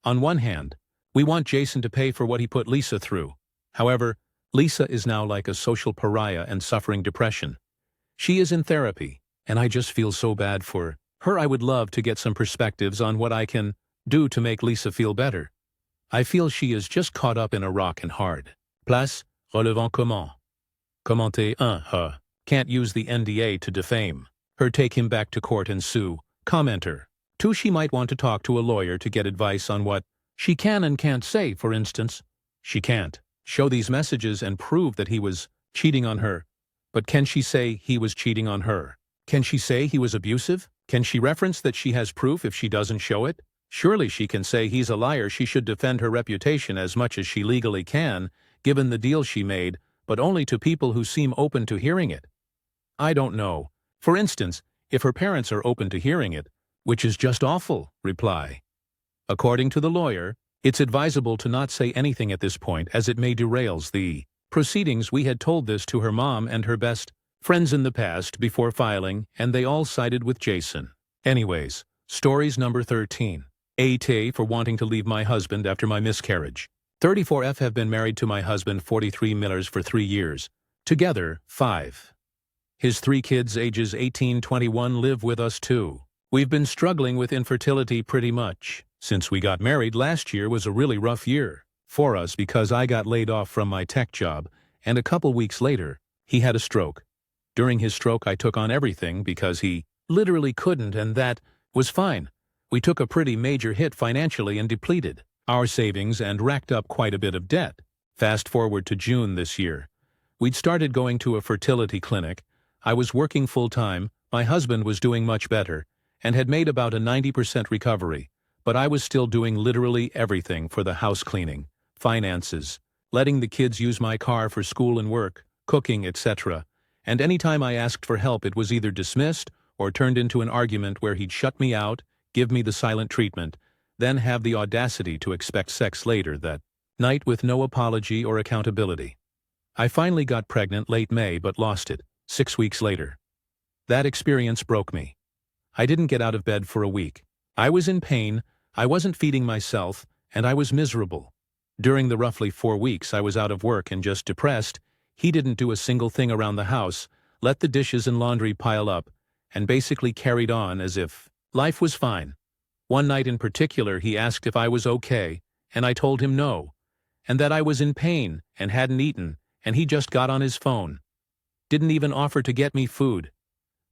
On one hand, we want Jason to pay for what he put Lisa through. However, Lisa is now like a social pariah and suffering depression. She is in therapy, and I just feel so bad for her. I would love to get some perspectives on what I can do to make Lisa feel better. I feel she is just caught up in a rock and hard place. Relevant comment. Commenter 1. Her. Can't use the NDA to defame her. Take him back to court and sue. Commenter 2. She might want to talk to a lawyer to get advice on what she can and can't say. For instance, she can't show these messages and prove that he was cheating on her. But can she say he was cheating on her? Can she say he was abusive? Can she reference that she has proof if she doesn't show it? Surely she can say he's a liar. She should defend her reputation as much as she legally can, given the deal she made, but only to people who seem open to hearing it. I don't know. For instance, if her parents are open to hearing it, which is just awful. Reply. According to the lawyer, it's advisable to not say anything at this point as it may derails the proceedings. We had told this to her mom and her best friends in the past before filing, and they all sided with Jason. Anyways, stories number 13. Aita for wanting to leave my husband after my miscarriage. 34F have been married to my husband 43 Millers for 3 years. Together, 5. His 3 kids ages 18-21 live with us too. We've been struggling with infertility pretty much since we got married. Last year was a really rough year for us because I got laid off from my tech job, and a couple weeks later, he had a stroke. During his stroke, I took on everything because he literally couldn't, and that was fine. We took a pretty major hit financially and depleted our savings and racked up quite a bit of debt. Fast forward to June this year. We'd started going to a fertility clinic. I was working full-time, my husband was doing much better, and had made about a 90% recovery, but I was still doing literally everything for the house cleaning, finances, letting the kids use my car for school and work, cooking, etc., And anytime I asked for help it was either dismissed or turned into an argument where he'd shut me out, give me the silent treatment, then have the audacity to expect sex later that night with no apology or accountability. I finally got pregnant late May but lost it, 6 weeks later. That experience broke me. I didn't get out of bed for a week. I was in pain, I wasn't feeding myself, and I was miserable. During the roughly 4 weeks I was out of work and just depressed, he didn't do a single thing around the house, let the dishes and laundry pile up, and basically carried on as if life was fine. One night in particular he asked if I was okay, and I told him no, and that I was in pain and hadn't eaten, and he just got on his phone. Didn't even offer to get me food.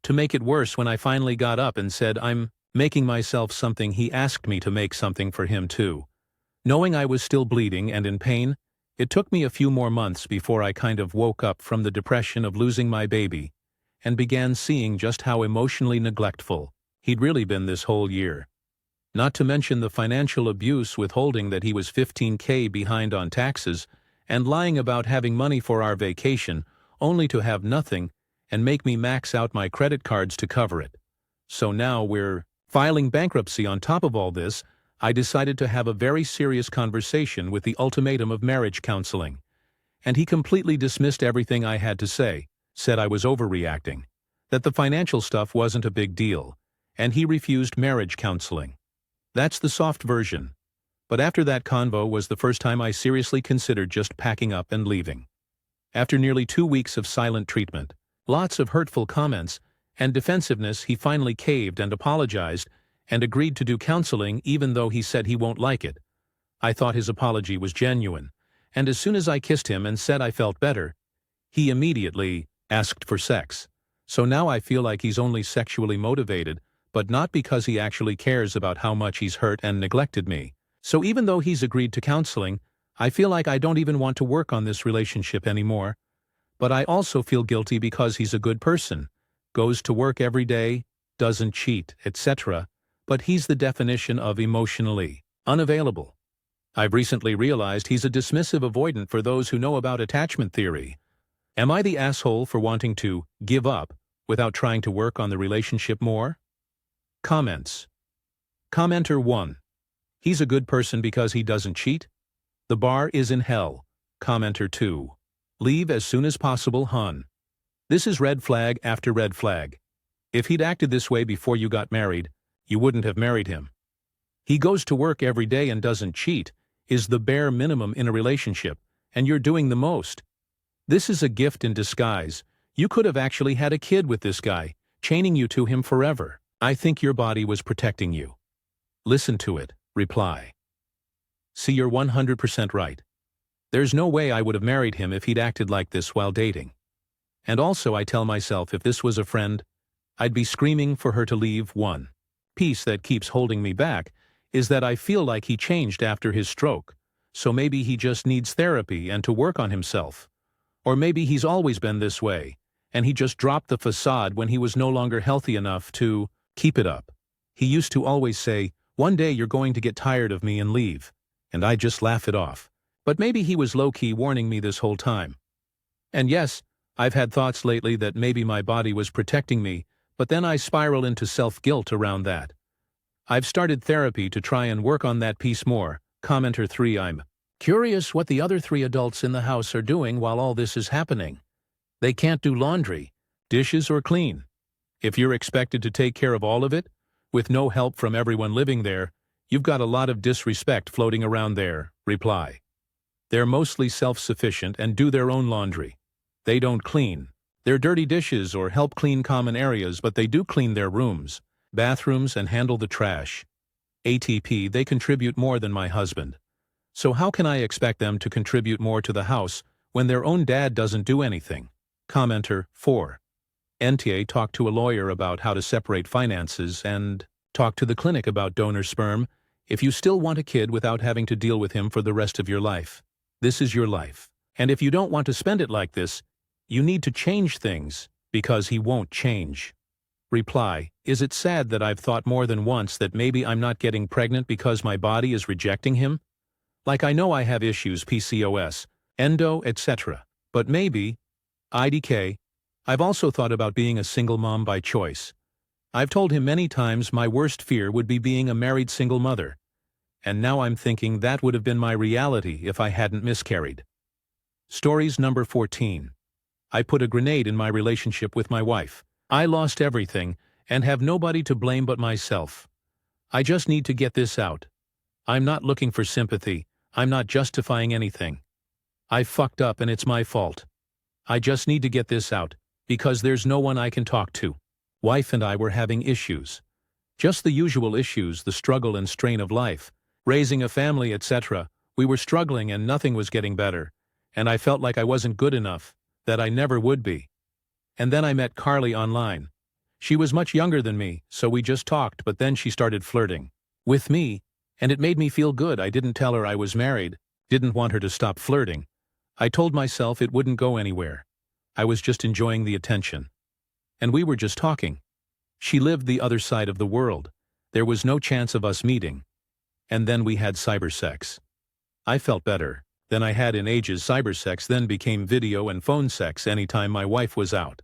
To make it worse, when I finally got up and said I'm making myself something, he asked me to make something for him too. Knowing I was still bleeding and in pain, it took me a few more months before I kind of woke up from the depression of losing my baby and began seeing just how emotionally neglectful he'd really been this whole year. Not to mention the financial abuse, withholding that he was $15,000 behind on taxes and lying about having money for our vacation only to have nothing and make me max out my credit cards to cover it. So now we're filing bankruptcy. On top of all this, I decided to have a very serious conversation with the ultimatum of marriage counseling. And he completely dismissed everything I had to say, said I was overreacting, that the financial stuff wasn't a big deal, and he refused marriage counseling. That's the soft version. But after that convo was the first time I seriously considered just packing up and leaving. After nearly 2 weeks of silent treatment, lots of hurtful comments, and defensiveness, he finally caved and apologized and agreed to do counseling even though he said he won't like it. I thought his apology was genuine, and as soon as I kissed him and said I felt better, he immediately asked for sex. So now I feel like he's only sexually motivated, but not because he actually cares about how much he's hurt and neglected me. So even though he's agreed to counseling, I feel like I don't even want to work on this relationship anymore. But I also feel guilty because he's a good person, goes to work every day, doesn't cheat, etc. But he's the definition of emotionally unavailable. I've recently realized he's a dismissive avoidant for those who know about attachment theory. Am I the asshole for wanting to give up without trying to work on the relationship more? Comments. Commenter 1. He's a good person because he doesn't cheat. The bar is in hell. Commenter 2. Leave as soon as possible, hun. This is red flag after red flag. If he'd acted this way before you got married, you wouldn't have married him. He goes to work every day and doesn't cheat, is the bare minimum in a relationship, and you're doing the most. This is a gift in disguise. You could have actually had a kid with this guy, chaining you to him forever. I think your body was protecting you. Listen to it. Reply. See, you're 100% right. There's no way I would have married him if he'd acted like this while dating. And also I tell myself if this was a friend, I'd be screaming for her to leave. One piece that keeps holding me back is that I feel like he changed after his stroke, so maybe he just needs therapy and to work on himself. Or maybe he's always been this way, and he just dropped the facade when he was no longer healthy enough to keep it up. He used to always say, "One day you're going to get tired of me and leave," and I just laugh it off. But maybe he was low-key warning me this whole time. And yes, I've had thoughts lately that maybe my body was protecting me, but then I spiral into self-guilt around that. I've started therapy to try and work on that piece more. Commenter 3. I'm curious what the other 3 adults in the house are doing while all this is happening. They can't do laundry, dishes, or clean. If you're expected to take care of all of it, with no help from everyone living there, you've got a lot of disrespect floating around there. Reply. They're mostly self-sufficient and do their own laundry. They don't clean their dirty dishes or help clean common areas, but they do clean their rooms, bathrooms, and handle the trash. ATP, they contribute more than my husband. So how can I expect them to contribute more to the house when their own dad doesn't do anything? Commenter 4. NTA talked to a lawyer about how to separate finances and talked to the clinic about donor sperm if you still want a kid without having to deal with him for the rest of your life. This is your life. And if you don't want to spend it like this, you need to change things, because he won't change. Reply. Is it sad that I've thought more than once that maybe I'm not getting pregnant because my body is rejecting him? Like, I know I have issues, PCOS, endo, etc. But maybe, IDK, I've also thought about being a single mom by choice. I've told him many times my worst fear would be being a married single mother. And now I'm thinking that would have been my reality if I hadn't miscarried. Stories number 14. I put a grenade in my relationship with my wife. I lost everything and have nobody to blame but myself. I just need to get this out. I'm not looking for sympathy. I'm not justifying anything. I fucked up and it's my fault. I just need to get this out, because there's no one I can talk to. Wife and I were having issues. Just the usual issues, the struggle and strain of life. Raising a family, etc. We were struggling and nothing was getting better. And I felt like I wasn't good enough, that I never would be. And then I met Carly online. She was much younger than me, so we just talked, but then she started flirting with me, and it made me feel good. I didn't tell her I was married, didn't want her to stop flirting. I told myself it wouldn't go anywhere. I was just enjoying the attention. And we were just talking. She lived the other side of the world. There was no chance of us meeting. And then we had cybersex. I felt better than I had in ages. Cybersex then became video and phone sex anytime my wife was out.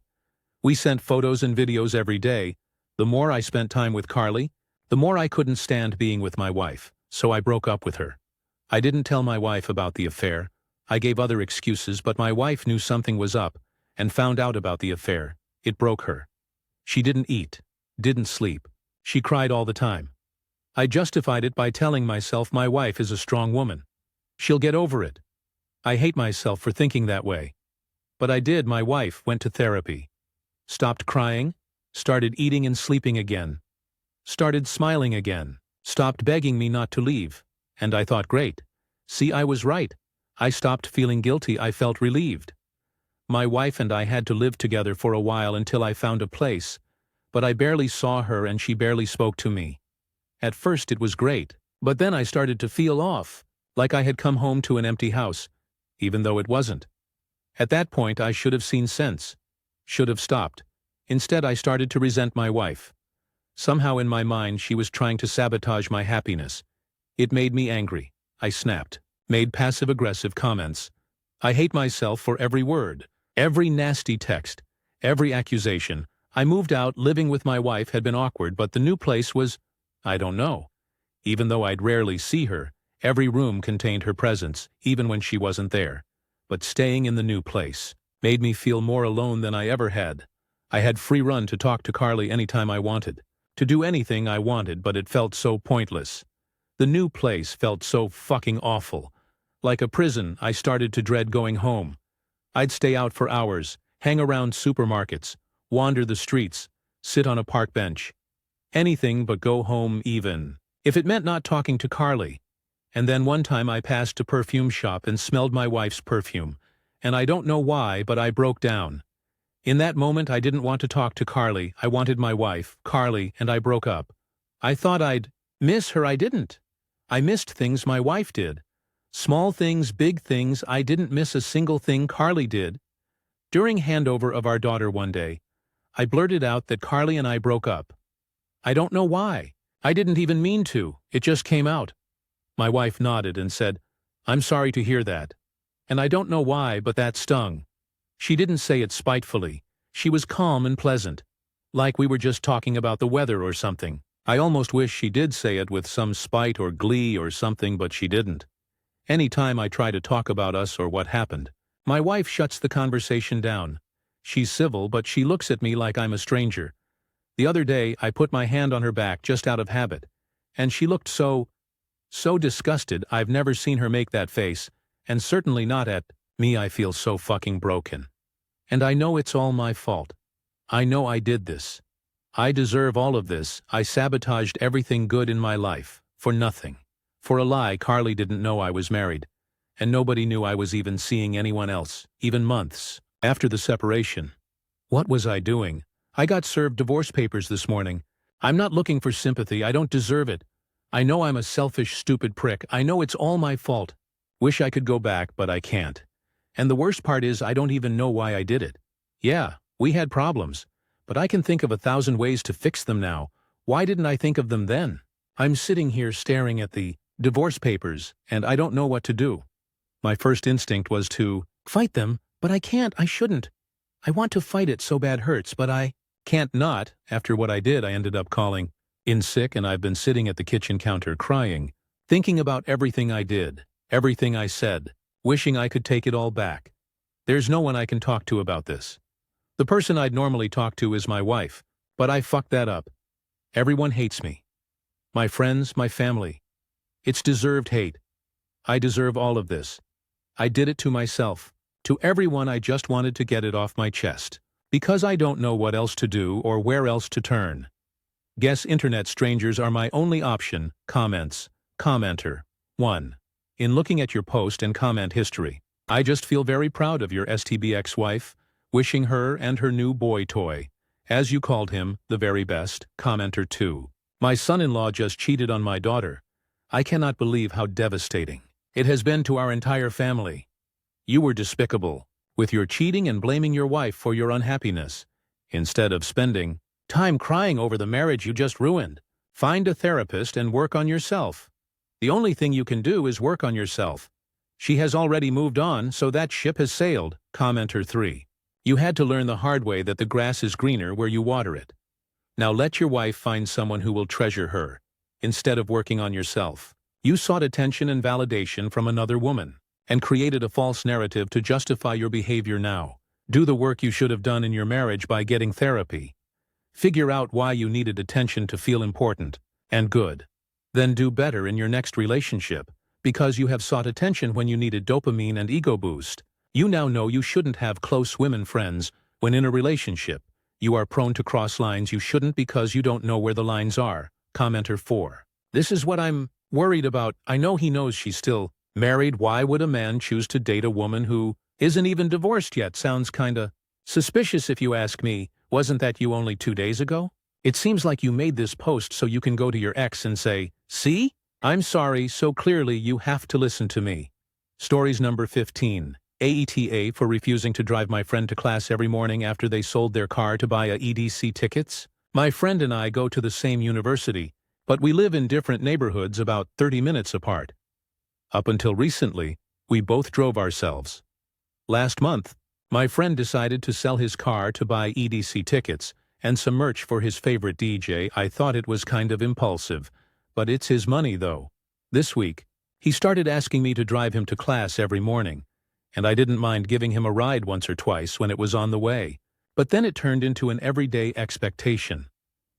We sent photos and videos every day. The more I spent time with Carly, the more I couldn't stand being with my wife, so I broke up with her. I didn't tell my wife about the affair. I gave other excuses, but my wife knew something was up and found out about the affair. It broke her. She didn't eat, didn't sleep. She cried all the time. I justified it by telling myself my wife is a strong woman. She'll get over it. I hate myself for thinking that way. But I did. My wife went to therapy. Stopped crying, started eating and sleeping again. Started smiling again, stopped begging me not to leave. And I thought, great. See, I was right. I stopped feeling guilty. I felt relieved. My wife and I had to live together for a while until I found a place, but I barely saw her and she barely spoke to me. At first it was great, but then I started to feel off, like I had come home to an empty house, even though it wasn't. At that point I should have seen sense, should have stopped. Instead I started to resent my wife. Somehow in my mind she was trying to sabotage my happiness. It made me angry. I snapped, made passive-aggressive comments. I hate myself for every word, every nasty text, every accusation. I moved out. Living with my wife had been awkward, but the new place was, I don't know. Even though I'd rarely see her, every room contained her presence, even when she wasn't there. But staying in the new place made me feel more alone than I ever had. I had free run to talk to Carly anytime I wanted, to do anything I wanted, but it felt so pointless. The new place felt so fucking awful. Like a prison, I started to dread going home. I'd stay out for hours, hang around supermarkets, wander the streets, sit on a park bench. Anything but go home, even if it meant not talking to Carly. And then one time I passed a perfume shop and smelled my wife's perfume. And I don't know why, but I broke down. In that moment I didn't want to talk to Carly. I wanted my wife, Carly, and I broke up. I thought I'd miss her. I didn't. I missed things my wife did. Small things, big things. I didn't miss a single thing Carly did. During handover of our daughter one day, I blurted out that Carly and I broke up. I don't know why. I didn't even mean to. It just came out. My wife nodded and said, "I'm sorry to hear that." And I don't know why, but that stung. She didn't say it spitefully. She was calm and pleasant, like we were just talking about the weather or something. I almost wish she did say it with some spite or glee or something, but she didn't. Any time I try to talk about us or what happened, my wife shuts the conversation down. She's civil, but she looks at me like I'm a stranger. The other day, I put my hand on her back just out of habit, and she looked so disgusted. I've never seen her make that face, and certainly not at me. I feel so fucking broken. And I know it's all my fault. I know I did this. I deserve all of this. I sabotaged everything good in my life, for nothing. For a lie. Carly didn't know I was married, and nobody knew I was even seeing anyone else, even months after the separation. What was I doing? I got served divorce papers this morning. I'm not looking for sympathy. I don't deserve it. I know I'm a selfish, stupid prick. I know it's all my fault. Wish I could go back, but I can't. And the worst part is I don't even know why I did it. Yeah, we had problems, but I can think of 1,000 ways to fix them now. Why didn't I think of them then? I'm sitting here staring at the divorce papers, and I don't know what to do. My first instinct was to fight them, but I can't. I shouldn't. I want to fight it so bad hurts, but I can't not. After what I did, I ended up calling in sick, and I've been sitting at the kitchen counter crying, thinking about everything I did, everything I said, wishing I could take it all back. There's no one I can talk to about this. The person I'd normally talk to is my wife, but I fucked that up. Everyone hates me. My friends, my family. It's deserved hate. I deserve all of this. I did it to myself. To everyone, I just wanted to get it off my chest. Because I don't know what else to do or where else to turn. Guess internet strangers are my only option. Comments. Commenter. 1. In looking at your post and comment history, I just feel very proud of your STB ex-wife, wishing her and her new boy toy, as you called him, the very best. Commenter 2. My son-in-law just cheated on my daughter. I cannot believe how devastating it has been to our entire family. You were despicable, with your cheating and blaming your wife for your unhappiness, instead of spending time crying over the marriage you just ruined. Find a therapist and work on yourself. The only thing you can do is work on yourself. She has already moved on, so that ship has sailed. Commenter 3. You had to learn the hard way that the grass is greener where you water it. Now let your wife find someone who will treasure her, instead of working on yourself. You sought attention and validation from another woman, and created a false narrative to justify your behavior now. Do the work you should have done in your marriage by getting therapy. Figure out why you needed attention to feel important and good. Then do better in your next relationship, because you have sought attention when you needed dopamine and ego boost. You now know you shouldn't have close women friends when in a relationship. You are prone to cross lines you shouldn't because you don't know where the lines are. Commenter 4. This is what I'm worried about. I know he knows she's still married. Why would a man choose to date a woman who isn't even divorced yet? Sounds kinda suspicious if you ask me. Wasn't that you only 2 days ago? It seems like you made this post so you can go to your ex and say, "See? I'm sorry, so clearly you have to listen to me." Stories number 15. AETA for refusing to drive my friend to class every morning after they sold their car to buy a EDC tickets. My friend and I go to the same university, but we live in different neighborhoods about 30 minutes apart. Up until recently, we both drove ourselves. Last month, my friend decided to sell his car to buy EDC tickets and some merch for his favorite DJ. I thought it was kind of impulsive, but it's his money though. This week, he started asking me to drive him to class every morning, and I didn't mind giving him a ride once or twice when it was on the way. But then it turned into an everyday expectation.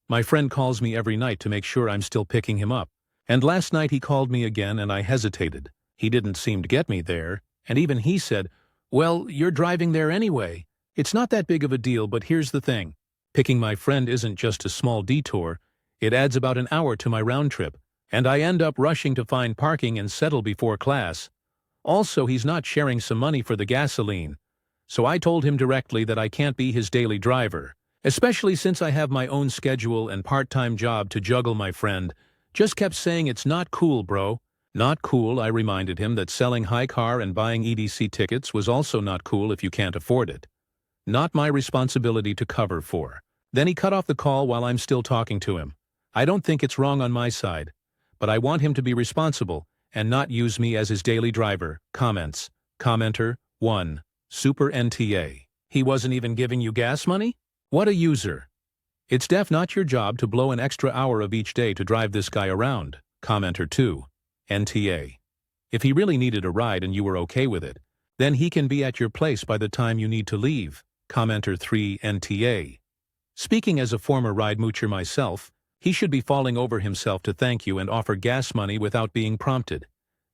My friend calls me every night to make sure I'm still picking him up, and last night he called me again and I hesitated. He didn't seem to get me there, and even he said, "Well, you're driving there anyway. It's not that big of a deal, but here's the thing. Picking my friend isn't just a small detour. It adds about an hour to my round trip, and I end up rushing to find parking and settle before class. Also, he's not sharing some money for the gasoline. So I told him directly that I can't be his daily driver, especially since I have my own schedule and part-time job to juggle. My friend just kept saying, "It's not cool, bro." Not cool. I reminded him that selling high car and buying EDC tickets was also not cool if you can't afford it. Not my responsibility to cover for. Then he cut off the call while I'm still talking to him. I don't think it's wrong on my side, but I want him to be responsible and not use me as his daily driver. Comments. Commenter 1. Super NTA. He wasn't even giving you gas money? What a user. It's def not your job to blow an extra hour of each day to drive this guy around. Commenter 2. NTA. If he really needed a ride and you were okay with it, then he can be at your place by the time you need to leave. Commenter 3. NTA. Speaking as a former ride moocher myself, he should be falling over himself to thank you and offer gas money without being prompted.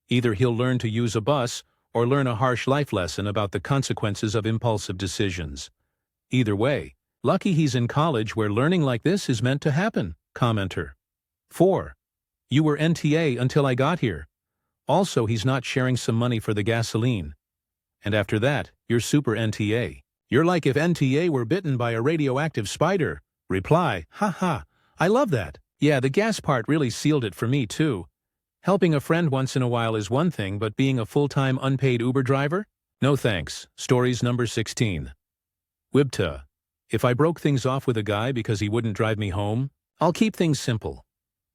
Either he'll learn to use a bus or learn a harsh life lesson about the consequences of impulsive decisions. Either way, lucky he's in college where learning like this is meant to happen. Commenter 4. You were NTA until I got here. Also, he's not sharing some money for the gasoline. And after that, you're super NTA. You're like if NTA were bitten by a radioactive spider. Reply, haha, I love that. Yeah, the gas part really sealed it for me too. Helping a friend once in a while is one thing, but being a full-time unpaid Uber driver? No thanks. Stories number 16. Wibta. If I broke things off with a guy because he wouldn't drive me home, I'll keep things simple.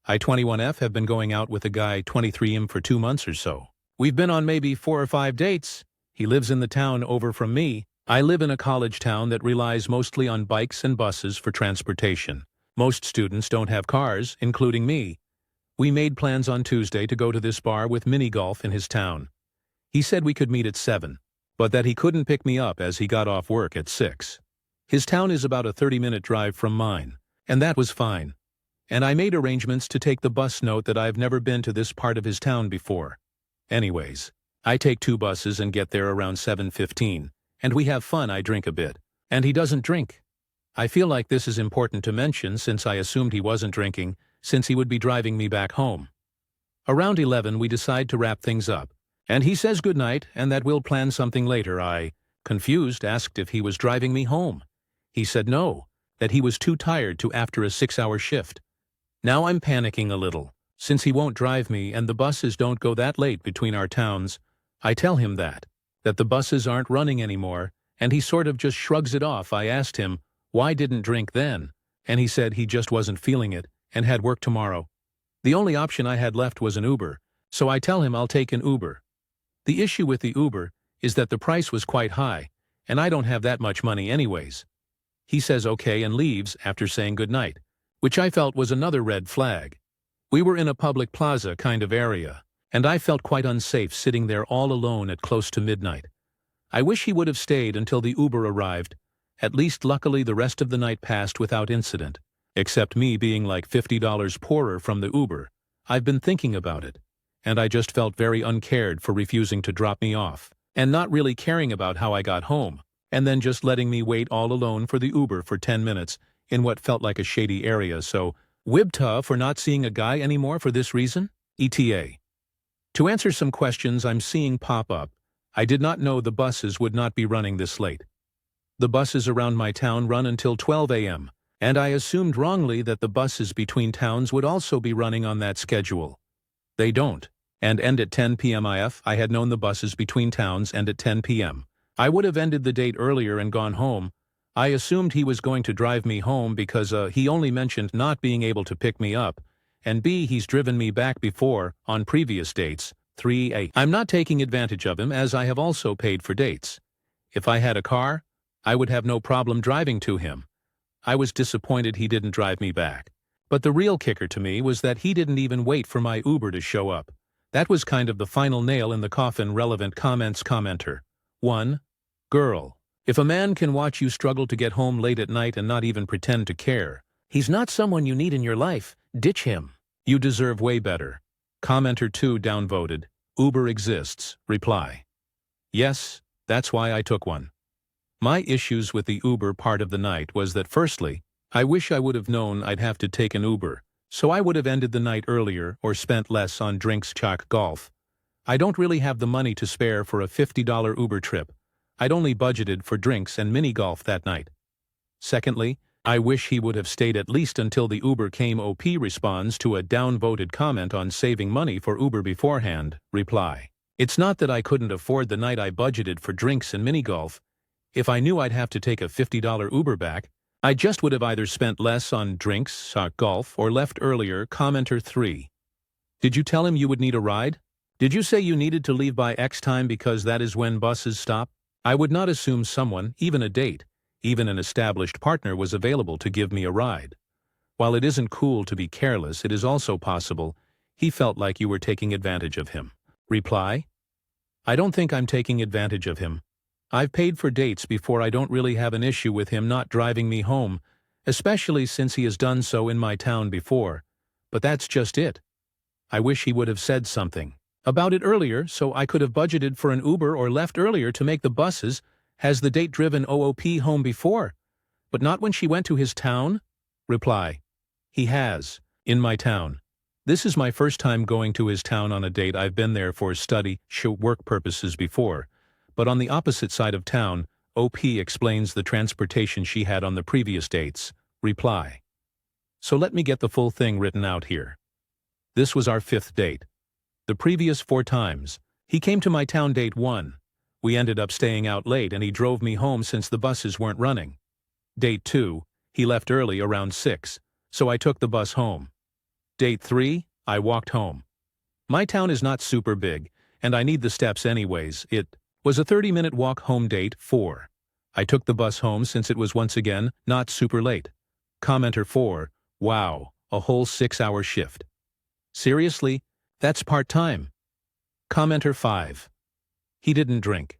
I 21F have been going out with a guy 23M for 2 months or so. We've been on maybe 4 or 5 dates. He lives in the town over from me, I live in a college town that relies mostly on bikes and buses for transportation. Most students don't have cars, including me. We made plans on Tuesday to go to this bar with mini golf in his town. He said we could meet at 7, but that he couldn't pick me up as he got off work at 6. His town is about a 30-minute drive from mine, and that was fine. And I made arrangements to take the bus. Note that I've never been to this part of his town before. Anyways, I take 2 buses and get there around 7:15, and we have fun. I drink a bit, and he doesn't drink. I feel like this is important to mention since I assumed he wasn't drinking, since he would be driving me back home. Around 11 we decide to wrap things up, and he says goodnight and that we'll plan something later. I, confused, asked if he was driving me home. He said no, that he was too tired to after a 6-hour shift. Now I'm panicking a little, since he won't drive me and the buses don't go that late between our towns. I tell him that the buses aren't running anymore, and he sort of just shrugs it off. I asked him, why didn't drink then? And he said he just wasn't feeling it and had work tomorrow. The only option I had left was an Uber, so I tell him I'll take an Uber. The issue with the Uber is that the price was quite high, and I don't have that much money anyways. He says okay and leaves after saying goodnight, which I felt was another red flag. We were in a public plaza kind of area, and I felt quite unsafe sitting there all alone at close to midnight. I wish he would have stayed until the Uber arrived. At least luckily the rest of the night passed without incident, except me being like $50 poorer from the Uber. I've been thinking about it, and I just felt very uncared for refusing to drop me off, and not really caring about how I got home, and then just letting me wait all alone for the Uber for 10 minutes in what felt like a shady area. So, wibta for not seeing a guy anymore for this reason? ETA. To answer some questions I'm seeing pop up, I did not know the buses would not be running this late. The buses around my town run until 12 a.m., and I assumed wrongly that the buses between towns would also be running on that schedule. They don't, and end at 10 p.m. If I had known the buses between towns end at 10 p.m., I would have ended the date earlier and gone home. I assumed he was going to drive me home because he only mentioned not being able to pick me up, and B, he's driven me back before, on previous dates, 3A. I'm not taking advantage of him as I have also paid for dates. If I had a car, I would have no problem driving to him. I was disappointed he didn't drive me back. But the real kicker to me was that he didn't even wait for my Uber to show up. That was kind of the final nail in the coffin. Relevant comments. Commenter 1. Girl. If a man can watch you struggle to get home late at night and not even pretend to care, he's not someone you need in your life. Ditch him. You deserve way better. Commenter 2. Downvoted. Uber exists. Reply. Yes, that's why I took one. My issues with the Uber part of the night was that firstly, I wish I would have known I'd have to take an Uber, so I would have ended the night earlier or spent less on drinks. Chalk golf. I don't really have the money to spare for a $50 Uber trip. I'd only budgeted for drinks and mini golf that night. Secondly, I wish he would have stayed at least until the Uber came. OP responds to a downvoted comment on saving money for Uber beforehand. Reply. It's not that I couldn't afford the night. I budgeted for drinks and mini golf. If I knew I'd have to take a $50 Uber back, I just would have either spent less on drinks, golf, or left earlier. Commenter 3. Did you tell him you would need a ride? Did you say you needed to leave by X time because that is when buses stop? I would not assume someone, even a date, even an established partner, was available to give me a ride. While it isn't cool to be careless, it is also possible he felt like you were taking advantage of him. Reply. I don't think I'm taking advantage of him. I've paid for dates before. I don't really have an issue with him not driving me home, especially since he has done so in my town before. But that's just it. I wish he would have said something about it earlier so I could have budgeted for an Uber or left earlier to make the buses. Has the date driven OOP home before, but not when she went to his town? Reply. He has, in my town. This is my first time going to his town on a date. I've been there for study, work purposes before. But on the opposite side of town, OP explains the transportation she had on the previous dates. Reply. So let me get the full thing written out here. This was our 5th date. The previous 4 times, he came to my town. Date 1. We ended up staying out late and he drove me home since the buses weren't running. Date 2, he left early around 6, so I took the bus home. Date 3, I walked home. My town is not super big, and I need the steps anyways. It was a 30-minute walk home. Date 4. I took the bus home since it was once again not super late. Commenter 4, wow, a whole 6-hour shift. Seriously? That's part-time. Commenter 5. He didn't drink.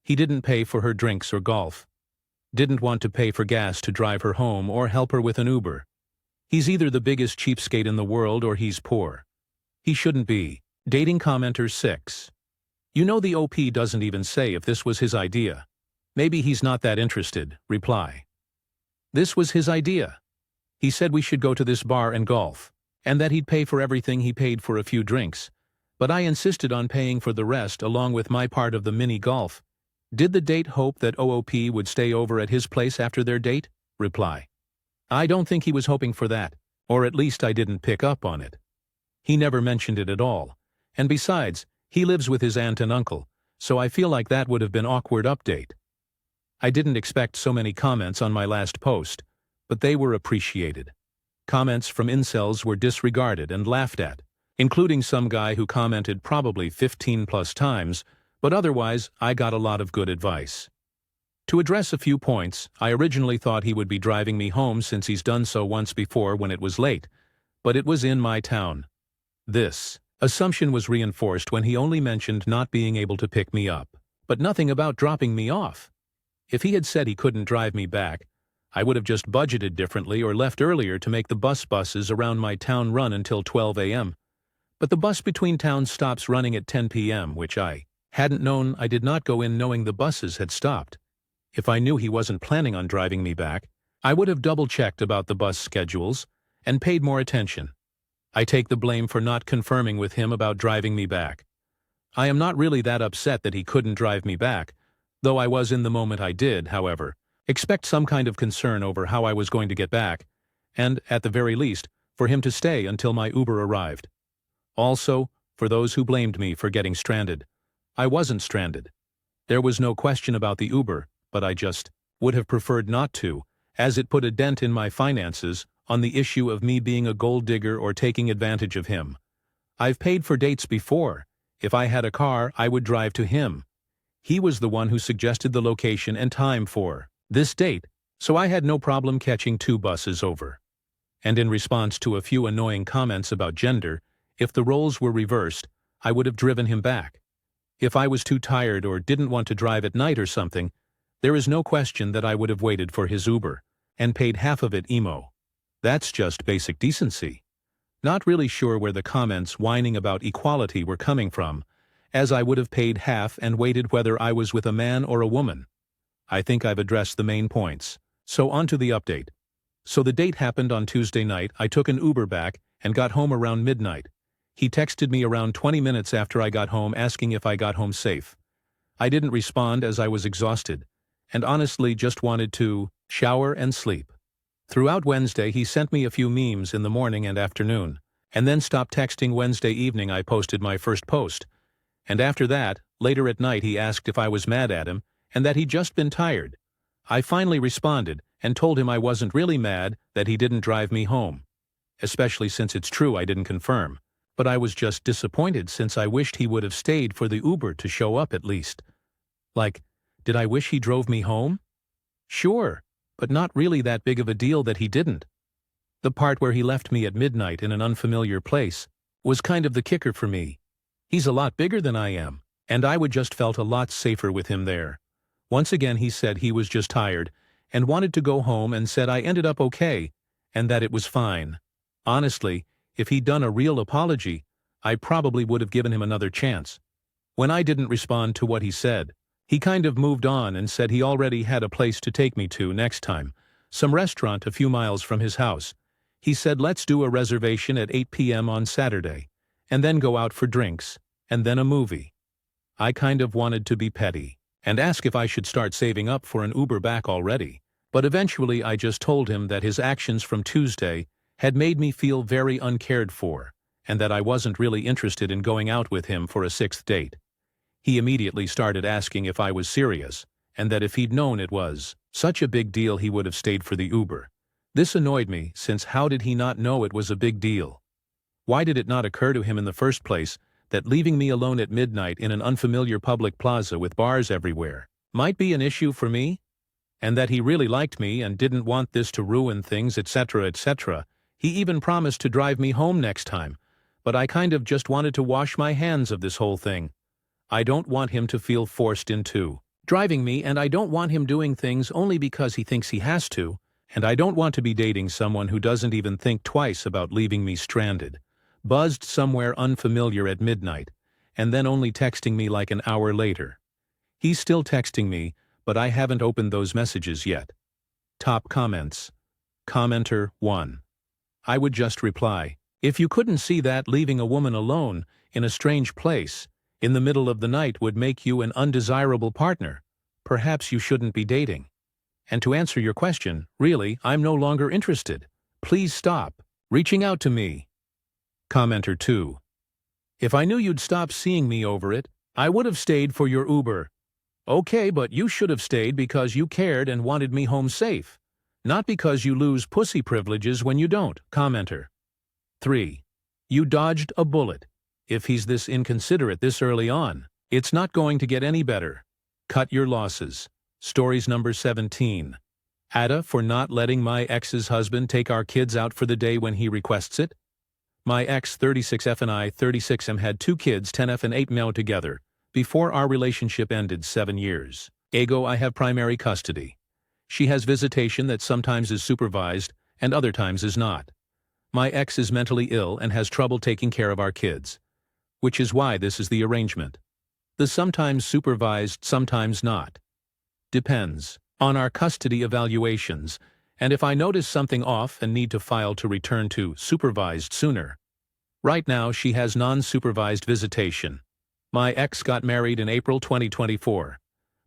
He didn't pay for her drinks or golf. Didn't want to pay for gas to drive her home or help her with an Uber. He's either the biggest cheapskate in the world or he's poor. He shouldn't be. Dating commenter 6. You know the OP doesn't even say if this was his idea. Maybe he's not that interested. Reply. This was his idea. He said we should go to this bar and golf, and that he'd pay for everything. He paid for a few drinks, but I insisted on paying for the rest along with my part of the mini golf. Did the date hope that OOP would stay over at his place after their date? Reply. I don't think he was hoping for that, or at least I didn't pick up on it. He never mentioned it at all, and besides, he lives with his aunt and uncle, so I feel like that would have been awkward update. I didn't expect so many comments on my last post, but they were appreciated. Comments from incels were disregarded and laughed at, including some guy who commented probably 15+ times, but otherwise I got a lot of good advice. To address a few points, I originally thought he would be driving me home since he's done so once before when it was late, but it was in my town. This assumption was reinforced when he only mentioned not being able to pick me up, but nothing about dropping me off. If he had said he couldn't drive me back, I would have just budgeted differently or left earlier to make the buses around my town run until 12 a.m. But the bus between towns stops running at 10 p.m., which I hadn't known. I did not go in knowing the buses had stopped. If I knew he wasn't planning on driving me back, I would have double-checked about the bus schedules and paid more attention. I take the blame for not confirming with him about driving me back. I am not really that upset that he couldn't drive me back, though I was in the moment. I did, however, expect some kind of concern over how I was going to get back, and, at the very least, for him to stay until my Uber arrived. Also, for those who blamed me for getting stranded, I wasn't stranded. There was no question about the Uber, but I just would have preferred not to, as it put a dent in my finances on the issue of me being a gold digger or taking advantage of him. I've paid for dates before. If I had a car, I would drive to him. He was the one who suggested the location and time for this date, so I had no problem catching 2 buses over. And in response to a few annoying comments about gender, if the roles were reversed, I would have driven him back. If I was too tired or didn't want to drive at night or something, there is no question that I would have waited for his Uber and paid half of it emo. That's just basic decency. Not really sure where the comments whining about equality were coming from, as I would have paid half and waited whether I was with a man or a woman. I think I've addressed the main points, so on to the update. So the date happened on Tuesday night. I took an Uber back and got home around midnight. He texted me around 20 minutes after I got home asking if I got home safe. I didn't respond as I was exhausted, and honestly just wanted to shower and sleep. Throughout Wednesday he sent me a few memes in the morning and afternoon, and then stopped texting. Wednesday evening I posted my first post. And after that, later at night he asked if I was mad at him and that he'd just been tired. I finally responded and told him I wasn't really mad that he didn't drive me home, especially since it's true I didn't confirm, but I was just disappointed since I wished he would have stayed for the Uber to show up at least. Like, did I wish he drove me home? Sure, but not really that big of a deal that he didn't. The part where he left me at midnight in an unfamiliar place was kind of the kicker for me. He's a lot bigger than I am, and I would just felt a lot safer with him there. Once again he said he was just tired and wanted to go home and said I ended up okay and that it was fine. Honestly, if he'd done a real apology, I probably would have given him another chance. When I didn't respond to what he said, he kind of moved on and said he already had a place to take me to next time, some restaurant a few miles from his house. He said let's do a reservation at 8 p.m. on Saturday, and then go out for drinks, and then a movie. I kind of wanted to be petty and ask if I should start saving up for an Uber back already, but eventually I just told him that his actions from Tuesday had made me feel very uncared for, and that I wasn't really interested in going out with him for a 6th date. He immediately started asking if I was serious, and that if he'd known it was such a big deal he would have stayed for the Uber. This annoyed me, since how did he not know it was a big deal? Why did it not occur to him in the first place that leaving me alone at midnight in an unfamiliar public plaza with bars everywhere might be an issue for me? and that he really liked me and didn't want this to ruin things, etc., etc. He even promised to drive me home next time, but I kind of just wanted to wash my hands of this whole thing. I don't want him to feel forced into driving me, and I don't want him doing things only because he thinks he has to, and I don't want to be dating someone who doesn't even think twice about leaving me stranded, buzzed somewhere unfamiliar at midnight, and then only texting me like an hour later. He's still texting me, but I haven't opened those messages yet. Top comments. Commenter 1. I would just reply, if you couldn't see that leaving a woman alone, in a strange place, in the middle of the night would make you an undesirable partner, perhaps you shouldn't be dating. And to answer your question, really, I'm no longer interested. Please stop reaching out to me. Commenter 2. If I knew you'd stop seeing me over it, I would have stayed for your Uber. Okay, but you should have stayed because you cared and wanted me home safe, not because you lose pussy privileges when you don't. Commenter 3. You dodged a bullet. If he's this inconsiderate this early on, it's not going to get any better. Cut your losses. Stories number 17. Aita for not letting my ex's husband take our kids out for the day when he requests it. My ex 36F and I 36M had 2 kids 10F and 8M together, before our relationship ended 7 years ago. I have primary custody. She has visitation that sometimes is supervised and other times is not. My ex is mentally ill and has trouble taking care of our kids, which is why this is the arrangement. The sometimes supervised, sometimes not. Depends on our custody evaluations, and if I notice something off and need to file to return to supervised sooner. Right now she has non-supervised visitation. My ex got married in April 2024.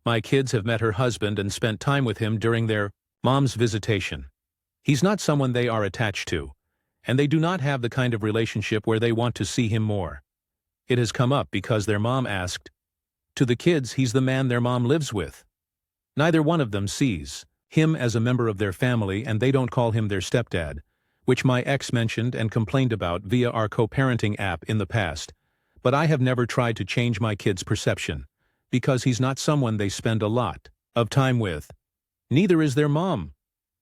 My kids have met her husband and spent time with him during their mom's visitation. He's not someone they are attached to, and they do not have the kind of relationship where they want to see him more. It has come up because their mom asked. To the kids, he's the man their mom lives with. Neither one of them sees him as a member of their family, and they don't call him their stepdad, which my ex mentioned and complained about via our co-parenting app in the past, but I have never tried to change my kids' perception, because he's not someone they spend a lot of time with. Neither is their mom.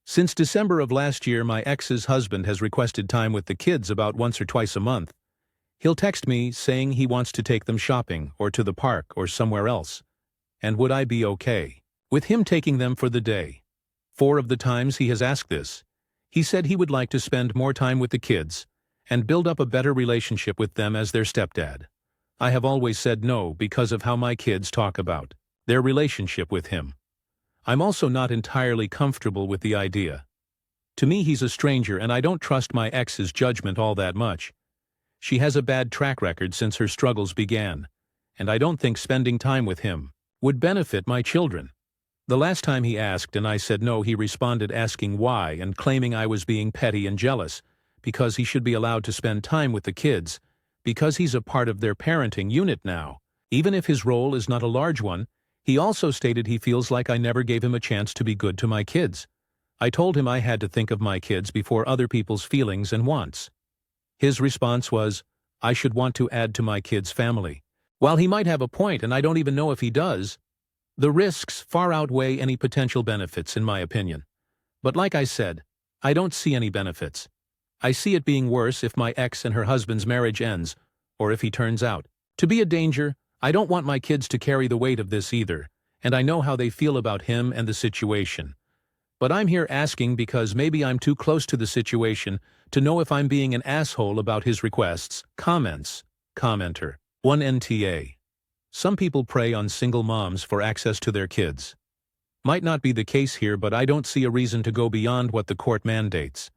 Since December of last year, my ex's husband has requested time with the kids about once or twice a month. He'll text me saying he wants to take them shopping or to the park or somewhere else. And would I be okay with him taking them for the day? 4 of the times he has asked this, he said he would like to spend more time with the kids and build up a better relationship with them as their stepdad. I have always said no because of how my kids talk about their relationship with him. I'm also not entirely comfortable with the idea. To me, he's a stranger, and I don't trust my ex's judgment all that much. She has a bad track record since her struggles began, and I don't think spending time with him would benefit my children. The last time he asked and I said no, he responded asking why and claiming I was being petty and jealous because he should be allowed to spend time with the kids because he's a part of their parenting unit now. Even if his role is not a large one, he also stated he feels like I never gave him a chance to be good to my kids. I told him I had to think of my kids before other people's feelings and wants. His response was, I should want to add to my kids' family. While he might have a point, and I don't even know if he does, the risks far outweigh any potential benefits in my opinion. But like I said, I don't see any benefits. I see it being worse if my ex and her husband's marriage ends, or if he turns out to be a danger. I don't want my kids to carry the weight of this either, and I know how they feel about him and the situation. But I'm here asking because maybe I'm too close to the situation to know if I'm being an asshole about his requests. Comments. Commenter 1 NTA. Some people prey on single moms for access to their kids. Might not be the case here, but I don't see a reason to go beyond what the court mandates.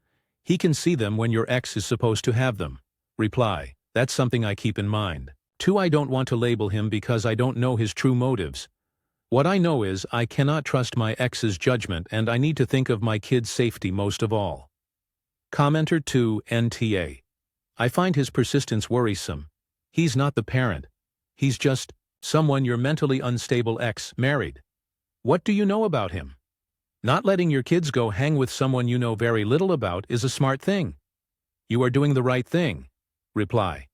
He can see them when your ex is supposed to have them. Reply. That's something I keep in mind. 2. I don't want to label him because I don't know his true motives. What I know is I cannot trust my ex's judgment, and I need to think of my kids' safety most of all. Commenter 2 NTA. I find his persistence worrisome. He's not the parent. He's just someone your mentally unstable ex married. What do you know about him? Not letting your kids go hang with someone you know very little about is a smart thing. You are doing the right thing. Reply.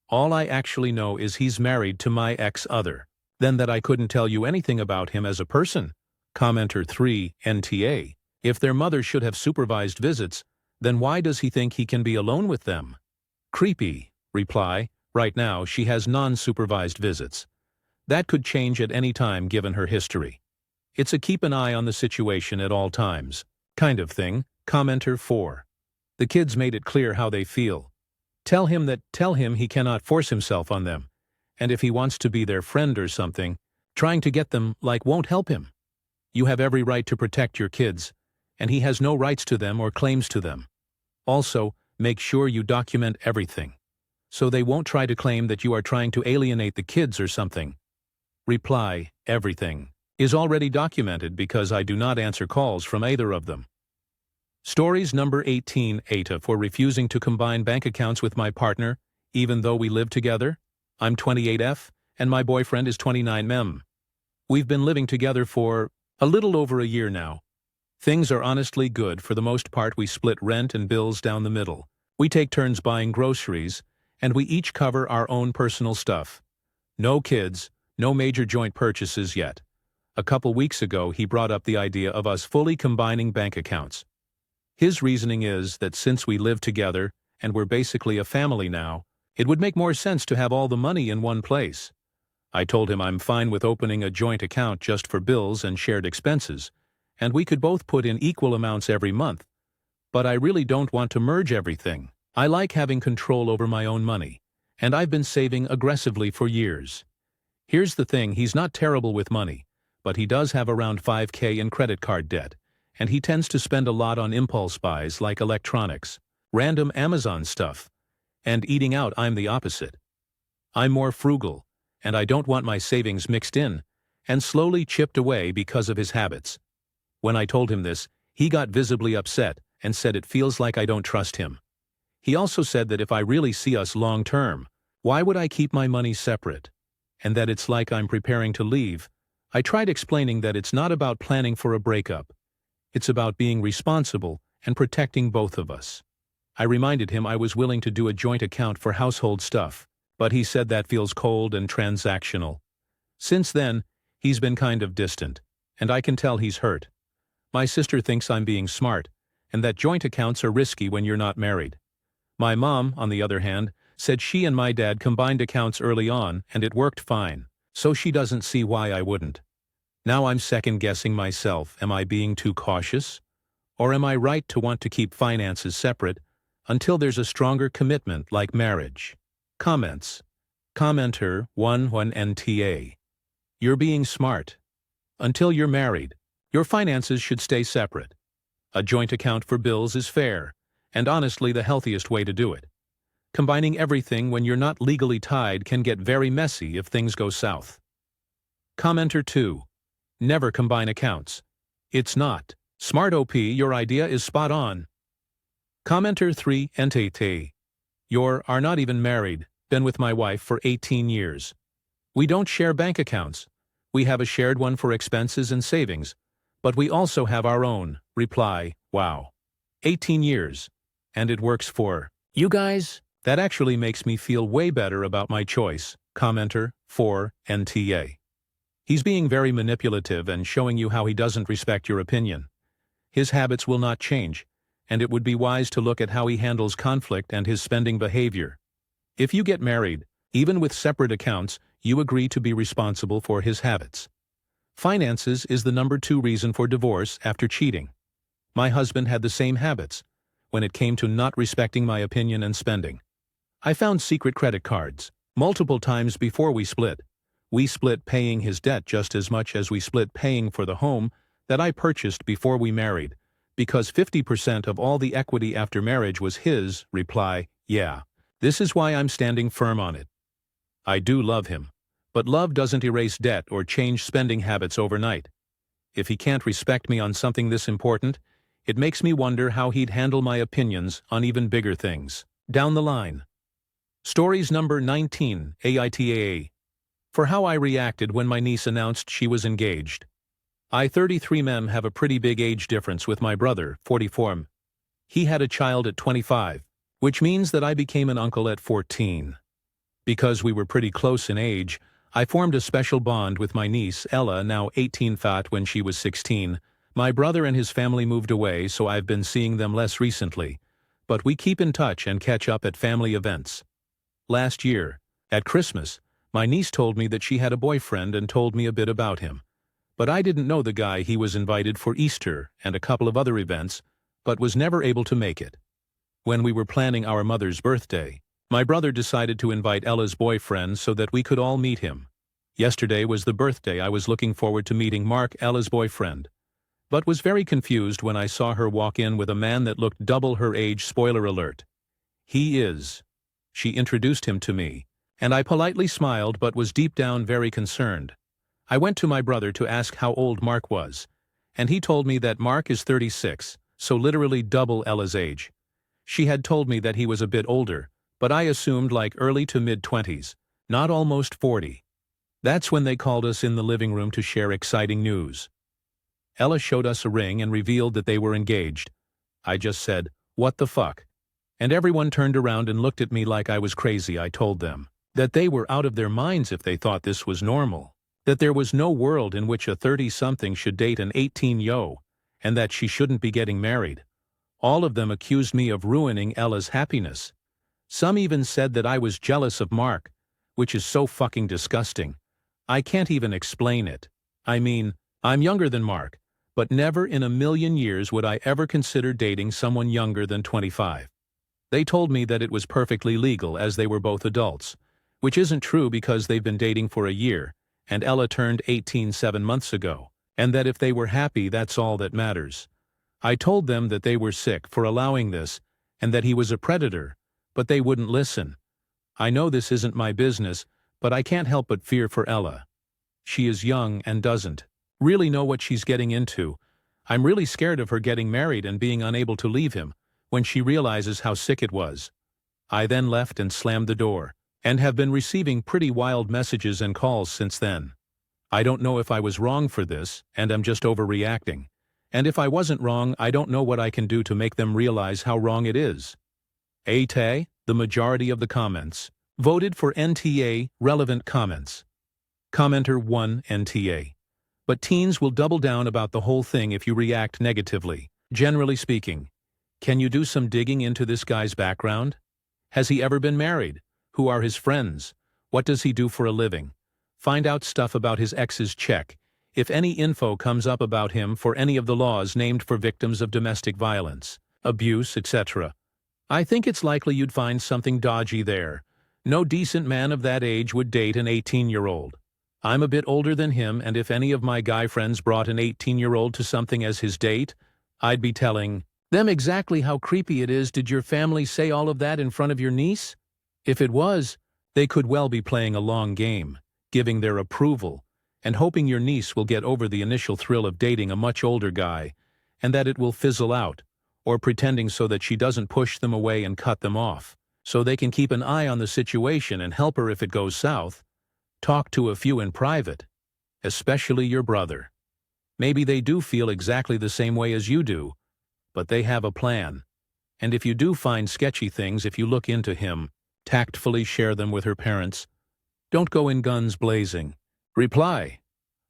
All I actually know is he's married to my ex other than that I couldn't tell you anything about him as a person. Commenter 3, NTA. If their mother should have supervised visits, then why does he think he can be alone with them? Creepy. Reply. Right now she has non-supervised visits. That could change at any time given her history. It's a keep an eye on the situation at all times kind of thing. Commenter 4. The kids made it clear how they feel. Tell him he cannot force himself on them. And if he wants to be their friend or something, trying to get them won't help him. You have every right to protect your kids, and he has no rights to them or claims to them. Also, make sure you document everything, so they won't try to claim that you are trying to alienate the kids or something. Reply, everything is already documented because I do not answer calls from either of them. Stories number 18, Aita for refusing to combine bank accounts with my partner, even though we live together. I'm 28F, and my boyfriend is 29M. We've been living together for a little over a year now. Things are honestly good. For the most part, we split rent and bills down the middle. We take turns buying groceries, and we each cover our own personal stuff. No kids, no major joint purchases yet. A couple weeks ago, he brought up the idea of us fully combining bank accounts. His reasoning is that since we live together, and we're basically a family now, it would make more sense to have all the money in one place. I told him I'm fine with opening a joint account just for bills and shared expenses, and we could both put in equal amounts every month. But I really don't want to merge everything. I like having control over my own money, and I've been saving aggressively for years. Here's the thing, he's not terrible with money, but he does have around $5,000 in credit card debt, and he tends to spend a lot on impulse buys like electronics, random Amazon stuff, and eating out. I'm the opposite. I'm more frugal, and I don't want my savings mixed in and slowly chipped away because of his habits. When I told him this, he got visibly upset and said it feels like I don't trust him. He also said that if I really see us long-term, why would I keep my money separate? And that it's like I'm preparing to leave. I tried explaining that it's not about planning for a breakup. It's about being responsible and protecting both of us. I reminded him I was willing to do a joint account for household stuff, but he said that feels cold and transactional. Since then, he's been kind of distant, and I can tell he's hurt. My sister thinks I'm being smart, and that joint accounts are risky when you're not married. My mom, on the other hand, said she and my dad combined accounts early on and it worked fine, so she doesn't see why I wouldn't. Now I'm second-guessing myself. Am I being too cautious? Or am I right to want to keep finances separate until there's a stronger commitment like marriage? Comments. Commenter 11NTA. You're being smart. Until you're married, your finances should stay separate. A joint account for bills is fair, and honestly the healthiest way to do it. Combining everything when you're not legally tied can get very messy if things go south. Commenter 2. Never combine accounts. It's not. Smart OP, your idea is spot on. Commenter 3. NTT. Are not even married, been with my wife for 18 years. We don't share bank accounts. We have a shared one for expenses and savings, but we also have our own. Reply, wow. 18 years. And it works for you guys? That actually makes me feel way better about my choice. Commenter 4. NTA. He's being very manipulative and showing you how he doesn't respect your opinion. His habits will not change, and it would be wise to look at how he handles conflict and his spending behavior. If you get married, even with separate accounts, you agree to be responsible for his habits. Finances is the number 2 reason for divorce after cheating. My husband had the same habits when it came to not respecting my opinion and spending. I found secret credit cards multiple times before we split. We split paying his debt just as much as we split paying for the home that I purchased before we married, because 50% of all the equity after marriage was his. Reply, yeah. This is why I'm standing firm on it. I do love him, but love doesn't erase debt or change spending habits overnight. If he can't respect me on something this important, it makes me wonder how he'd handle my opinions on even bigger things down the line. Stories number 19, AITAA. For how I reacted when my niece announced she was engaged. I 33 have a pretty big age difference with my brother, 44. He had a child at 25, which means that I became an uncle at 14. Because we were pretty close in age, I formed a special bond with my niece, Ella, now 18 fat when she was 16. My brother and his family moved away, so I've been seeing them less recently. But we keep in touch and catch up at family events. Last year, at Christmas, my niece told me that she had a boyfriend and told me a bit about him. But I didn't know the guy. He was invited for Easter and a couple of other events, but was never able to make it. When we were planning our mother's birthday, my brother decided to invite Ella's boyfriend so that we could all meet him. Yesterday was the birthday. I was looking forward to meeting Mark, Ella's boyfriend, but was very confused when I saw her walk in with a man that looked double her age. Spoiler alert. He is. She introduced him to me, and I politely smiled but was deep down very concerned. I went to my brother to ask how old Mark was, and he told me that Mark is 36, so literally double Ella's age. She had told me that he was a bit older, but I assumed like early to mid-20s, not almost 40. That's when they called us in the living room to share exciting news. Ella showed us a ring and revealed that they were engaged. I just said, "What the fuck?" And everyone turned around and looked at me like I was crazy. I told them that they were out of their minds if they thought this was normal, that there was no world in which a 30-something should date an 18-yo, and that she shouldn't be getting married. All of them accused me of ruining Ella's happiness. Some even said that I was jealous of Mark, which is so fucking disgusting. I can't even explain it. I mean, I'm younger than Mark, but never in a million years would I ever consider dating someone younger than 25. They told me that it was perfectly legal as they were both adults, which isn't true because they've been dating for a year, and Ella turned 18 7 months ago, and that if they were happy, that's all that matters. I told them that they were sick for allowing this, and that he was a predator, but they wouldn't listen. I know this isn't my business, but I can't help but fear for Ella. She is young and doesn't really know what she's getting into. I'm really scared of her getting married and being unable to leave him when she realizes how sick it was. I then left and slammed the door, and have been receiving pretty wild messages and calls since then. I don't know if I was wrong for this, and I'm just overreacting. And if I wasn't wrong, I don't know what I can do to make them realize how wrong it is. Aita, the majority of the comments, voted for NTA, relevant comments. Commenter 1, NTA. But teens will double down about the whole thing if you react negatively. Generally speaking, can you do some digging into this guy's background? Has he ever been married? Who are his friends? What does he do for a living? Find out stuff about his ex's. Check if any info comes up about him for any of the laws named for victims of domestic violence, abuse, etc. I think it's likely you'd find something dodgy there. No decent man of that age would date an 18-year-old. I'm a bit older than him, and if any of my guy friends brought an 18-year-old to something as his date, I'd be telling them exactly how creepy it is. Did your family say all of that in front of your niece? If it was, they could well be playing a long game, giving their approval, and hoping your niece will get over the initial thrill of dating a much older guy, and that it will fizzle out, or pretending so that she doesn't push them away and cut them off, so they can keep an eye on the situation and help her if it goes south. Talk to a few in private, especially your brother. Maybe they do feel exactly the same way as you do, but they have a plan. And if you do find sketchy things, if you look into him, tactfully share them with her parents. Don't go in guns blazing. Reply.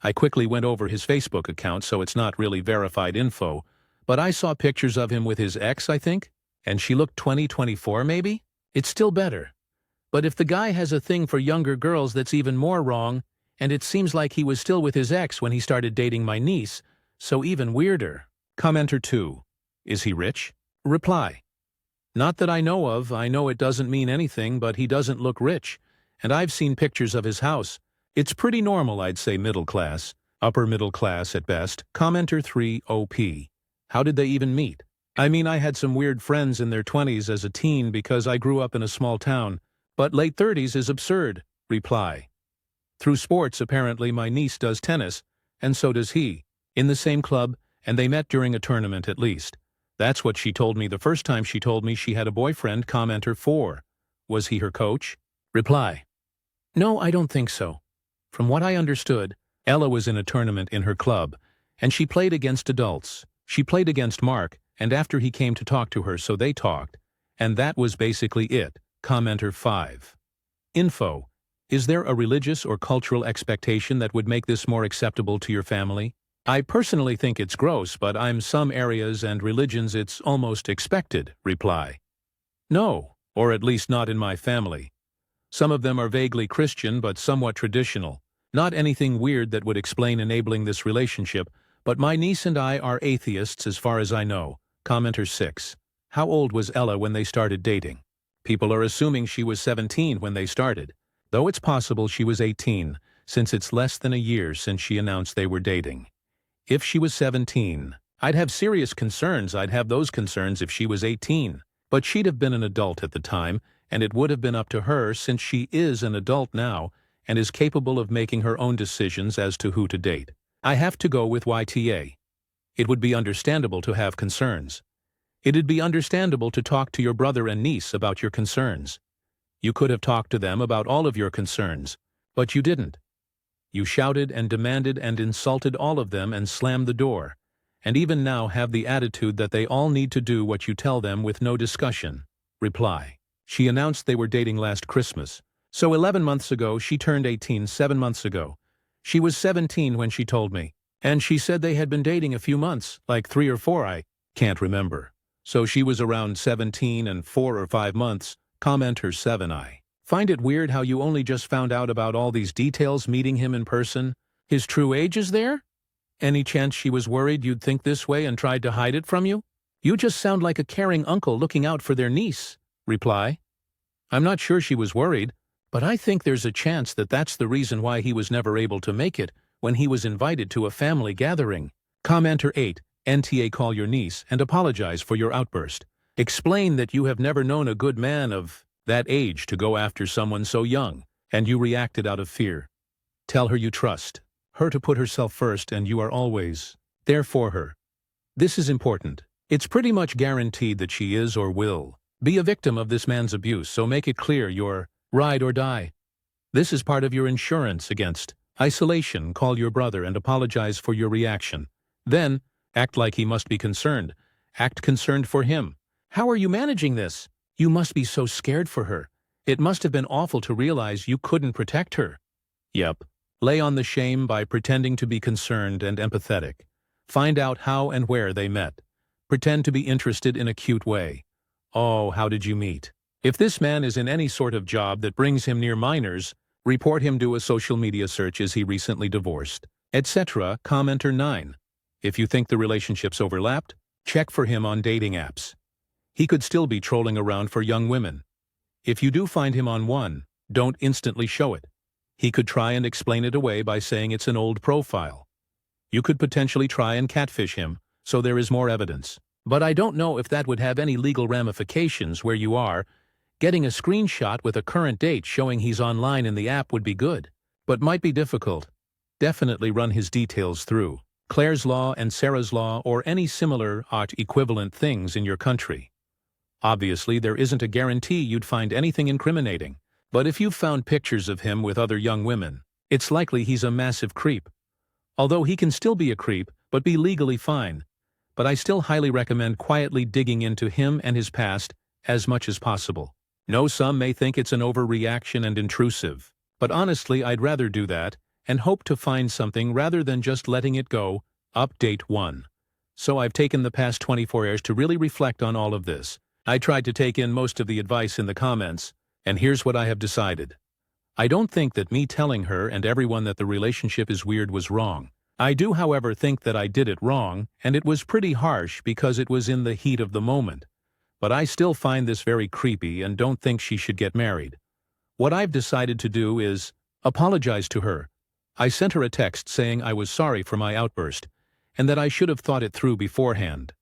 I quickly went over his Facebook account, so it's not really verified info, but I saw pictures of him with his ex, I think, and she looked 24 maybe? It's still better. But if the guy has a thing for younger girls, that's even more wrong, and it seems like he was still with his ex when he started dating my niece, so even weirder. Commenter 2. Is he rich? Reply. Not that I know of. I know it doesn't mean anything, but he doesn't look rich, and I've seen pictures of his house. It's pretty normal, I'd say middle class, upper middle class at best. Commenter 3, OP. How did they even meet? I mean, I had some weird friends in their 20s as a teen because I grew up in a small town, but late 30s is absurd. Reply. Through sports, apparently my niece does tennis, and so does he, in the same club, and they met during a tournament at least. That's what she told me the first time she told me she had a boyfriend. Commenter 4. Was he her coach? Reply. No, I don't think so. From what I understood, Ella was in a tournament in her club, and she played against adults. She played against Mark, and after he came to talk to her, so they talked, and that was basically it. Commenter 5. Info. Is there a religious or cultural expectation that would make this more acceptable to your family? I personally think it's gross, but I'm some areas and religions it's almost expected. Reply. No, or at least not in my family. Some of them are vaguely Christian but somewhat traditional. Not anything weird that would explain enabling this relationship, but my niece and I are atheists as far as I know. Commenter 6. How old was Ella when they started dating? People are assuming she was 17 when they started, though it's possible she was 18, since it's less than a year since she announced they were dating. If she was 17, I'd have serious concerns. I'd have those concerns if she was 18. But she'd have been an adult at the time, and it would have been up to her since she is an adult now and is capable of making her own decisions as to who to date. I have to go with YTA. It would be understandable to have concerns. It'd be understandable to talk to your brother and niece about your concerns. You could have talked to them about all of your concerns, but you didn't. You shouted and demanded and insulted all of them and slammed the door, and even now have the attitude that they all need to do what you tell them with no discussion. Reply. She announced they were dating last Christmas, so 11 months ago she turned 18 7 months ago. She was 17 when she told me, and she said they had been dating a few months, like 3 or 4, I can't remember. So she was around 17 and 4 or 5 months. Commenter 7. I find it weird how you only just found out about all these details meeting him in person. His true age is there? Any chance she was worried you'd think this way and tried to hide it from you? You just sound like a caring uncle looking out for their niece. Reply. I'm not sure she was worried, but I think there's a chance that that's the reason why he was never able to make it when he was invited to a family gathering. Commenter 8. NTA, call your niece and apologize for your outburst. Explain that you have never known a good man of that age to go after someone so young, and you reacted out of fear. Tell her you trust her to put herself first and you are always there for her. This is important. It's pretty much guaranteed that she is or will be a victim of this man's abuse, so make it clear you're ride or die. This is part of your insurance against isolation. Call your brother and apologize for your reaction. Then, act like he must be concerned. Act concerned for him. How are you managing this? You must be so scared for her. It must have been awful to realize you couldn't protect her. Yep. Lay on the shame by pretending to be concerned and empathetic. Find out how and where they met. Pretend to be interested in a cute way. Oh, how did you meet? If this man is in any sort of job that brings him near minors, report him. Do a social media search. Is he recently divorced? Etc. Commenter 9. If you think the relationship's overlapped, check for him on dating apps. He could still be trolling around for young women. If you do find him on one, don't instantly show it. He could try and explain it away by saying it's an old profile. You could potentially try and catfish him, so there is more evidence. But I don't know if that would have any legal ramifications where you are. Getting a screenshot with a current date showing he's online in the app would be good, but might be difficult. Definitely run his details through Claire's Law and Sarah's Law or any similar equivalent things in your country. Obviously, there isn't a guarantee you'd find anything incriminating, but if you've found pictures of him with other young women, it's likely he's a massive creep. Although he can still be a creep, but be legally fine. But I still highly recommend quietly digging into him and his past as much as possible. No, some may think it's an overreaction and intrusive, but honestly, I'd rather do that and hope to find something rather than just letting it go. Update 1. So I've taken the past 24 hours to really reflect on all of this. I tried to take in most of the advice in the comments, and here's what I have decided. I don't think that me telling her and everyone that the relationship is weird was wrong. I do, however, think that I did it wrong, and it was pretty harsh because it was in the heat of the moment. But I still find this very creepy and don't think she should get married. What I've decided to do is apologize to her. I sent her a text saying I was sorry for my outburst, and that I should have thought it through beforehand.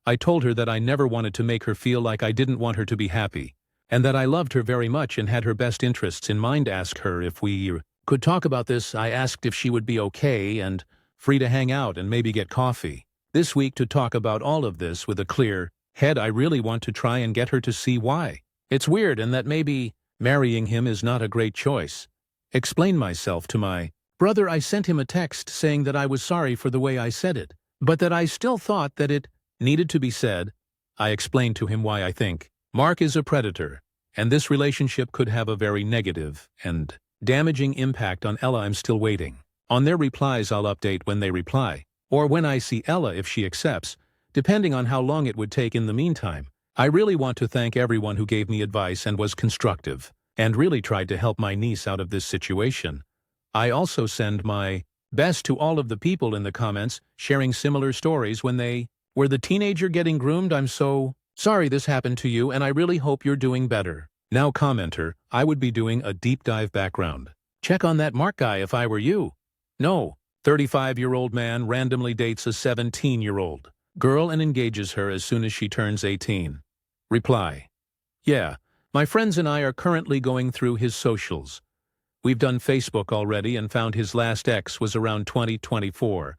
I told her that I never wanted to make her feel like I didn't want her to be happy, and that I loved her very much and had her best interests in mind. Ask her if we could talk about this. I asked if she would be okay and free to hang out and maybe get coffee this week to talk about all of this with a clear head. I really want to try and get her to see why it's weird and that maybe marrying him is not a great choice. Explain myself to my brother. I sent him a text saying that I was sorry for the way I said it, but that I still thought that it needed to be said. I explained to him why I think Mark is a predator, and this relationship could have a very negative and Damaging impact on Ella. I'm still waiting. On their replies I'll update when they reply, or when I see Ella if she accepts, depending on how long it would take in the meantime. I really want to thank everyone who gave me advice and was constructive, and really tried to help my niece out of this situation. I also send my best to all of the people in the comments sharing similar stories when they were the teenager getting groomed. I'm so sorry this happened to you, and I really hope you're doing better. Now commenter, I would be doing a deep dive background check on that Mark guy if I were you. No, 35-year-old man randomly dates a 17-year-old girl and engages her as soon as she turns 18. Reply. Yeah, my friends and I are currently going through his socials. We've done Facebook already and found his last ex was around 2024,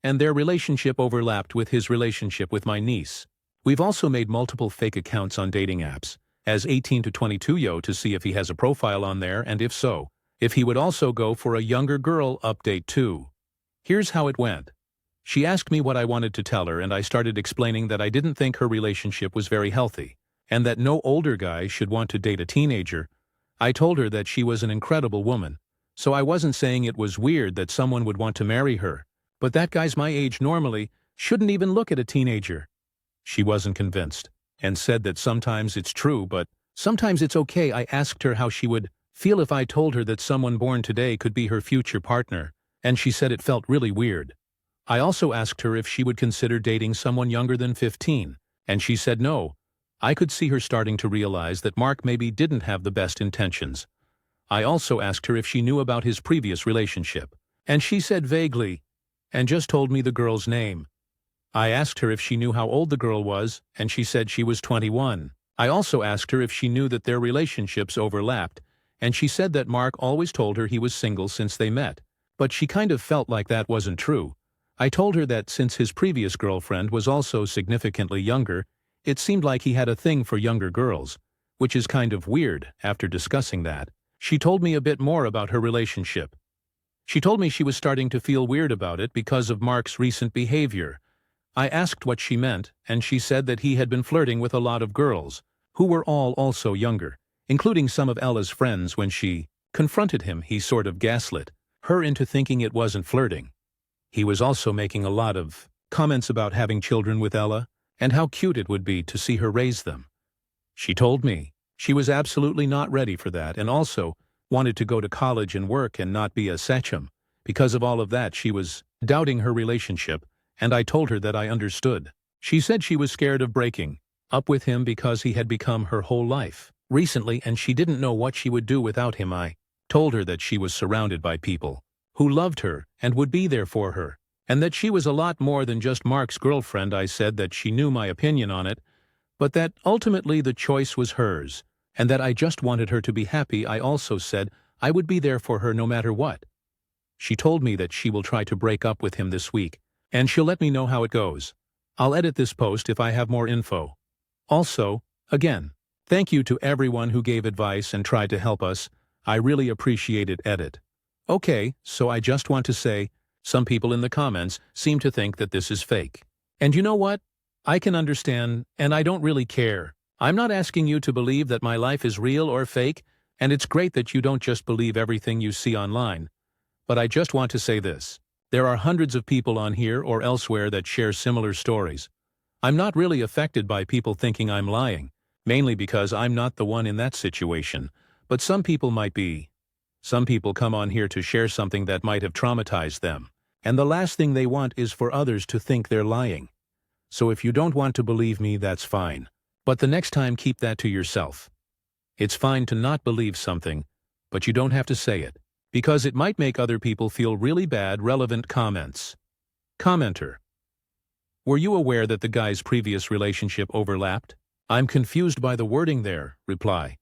and their relationship overlapped with his relationship with my niece. We've also made multiple fake accounts on dating apps, as 18 to 22-yo, to see if he has a profile on there, and if so, if he would also go for a younger girl update too. Here's how it went. She asked me what I wanted to tell her, and I started explaining that I didn't think her relationship was very healthy, and that no older guy should want to date a teenager. I told her that she was an incredible woman, so I wasn't saying it was weird that someone would want to marry her, but that guys my age normally shouldn't even look at a teenager. She wasn't convinced, and said that sometimes it's true, but sometimes it's okay. I asked her how she would feel if I told her that someone born today could be her future partner, and she said it felt really weird. I also asked her if she would consider dating someone younger than 15, and she said no. I could see her starting to realize that Mark maybe didn't have the best intentions. I also asked her if she knew about his previous relationship, and she said vaguely, and just told me the girl's name. I asked her if she knew how old the girl was, and she said she was 21. I also asked her if she knew that their relationships overlapped, and she said that Mark always told her he was single since they met, but she kind of felt like that wasn't true. I told her that since his previous girlfriend was also significantly younger, it seemed like he had a thing for younger girls, which is kind of weird. After discussing that, she told me a bit more about her relationship. She told me she was starting to feel weird about it because of Mark's recent behavior. I asked what she meant, and she said that he had been flirting with a lot of girls, who were all also younger, including some of Ella's friends. When she confronted him, he sort of gaslit her into thinking it wasn't flirting. He was also making a lot of comments about having children with Ella, and how cute it would be to see her raise them. She told me she was absolutely not ready for that, and also wanted to go to college and work and not be a sachem. Because of all of that, she was doubting her relationship, and I told her that I understood. She said she was scared of breaking up with him because he had become her whole life recently, and she didn't know what she would do without him. I told her that she was surrounded by people who loved her and would be there for her, and that she was a lot more than just Mark's girlfriend. I said that she knew my opinion on it, but that ultimately the choice was hers, and that I just wanted her to be happy. I also said I would be there for her no matter what. She told me that she will try to break up with him this week, and she'll let me know how it goes. I'll edit this post if I have more info. Also, again, thank you to everyone who gave advice and tried to help us. I really appreciate it. Edit. Okay, so I just want to say, some people in the comments seem to think that this is fake. And you know what? I can understand, and I don't really care. I'm not asking you to believe that my life is real or fake, and it's great that you don't just believe everything you see online. But I just want to say this. There are hundreds of people on here or elsewhere that share similar stories. I'm not really affected by people thinking I'm lying, mainly because I'm not the one in that situation, but some people might be. Some people come on here to share something that might have traumatized them, and the last thing they want is for others to think they're lying. So if you don't want to believe me, that's fine. But the next time, keep that to yourself. It's fine to not believe something, but you don't have to say it, because it might make other people feel really bad. Relevant comments. Commenter. Were you aware that the guy's previous relationship overlapped? I'm confused by the wording there. Reply.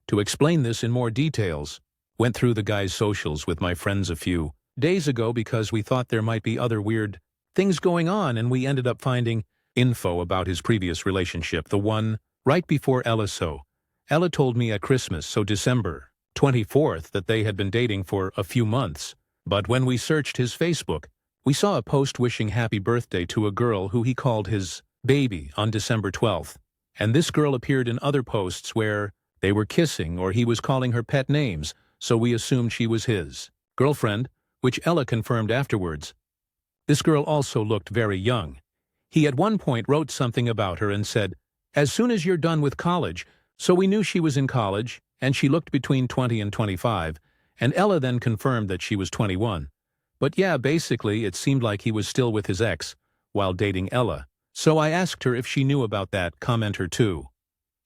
To explain this in more details, went through the guy's socials with my friends a few days ago because we thought there might be other weird things going on, and we ended up finding info about his previous relationship, the one right before Ella. So Ella told me at Christmas, so December 24th, that they had been dating for a few months. But when we searched his Facebook, we saw a post wishing happy birthday to a girl who he called his baby on December 12th. And this girl appeared in other posts where they were kissing or he was calling her pet names. so we assumed she was his girlfriend, which Ella confirmed afterwards. This girl also looked very young. He at one point wrote something about her and said, "As soon as you're done with college," so we knew she was in college, and she looked between 20 and 25, and Ella then confirmed that she was 21. But yeah, basically it seemed like he was still with his ex, while dating Ella. So I asked her if she knew about that commenter too.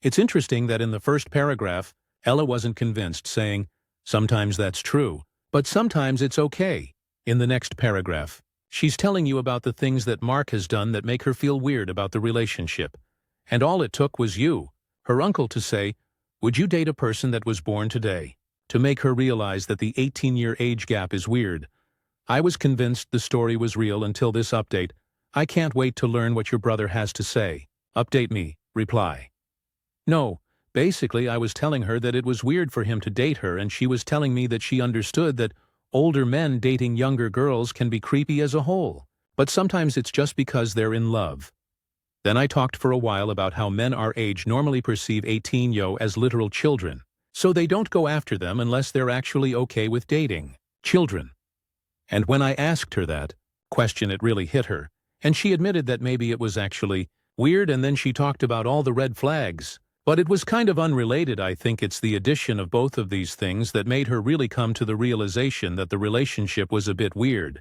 It's interesting that in the first paragraph, Ella wasn't convinced, saying, "Sometimes that's true, but sometimes it's okay." In the next paragraph, she's telling you about the things that Mark has done that make her feel weird about the relationship. And all it took was you, her uncle, to say, "Would you date a person that was born today?" to make her realize that the 18-year age gap is weird. I was convinced the story was real until this update. I can't wait to learn what your brother has to say. Update me. Reply. No, basically I was telling her that it was weird for him to date her, and she was telling me that she understood that older men dating younger girls can be creepy as a whole, but sometimes it's just because they're in love. Then I talked for a while about how men our age normally perceive 18-yo as literal children, so they don't go after them unless they're actually okay with dating children. And when I asked her that question, it really hit her, and she admitted that maybe it was actually weird, and then she talked about all the red flags. But it was kind of unrelated. I think it's the addition of both of these things that made her really come to the realization that the relationship was a bit weird.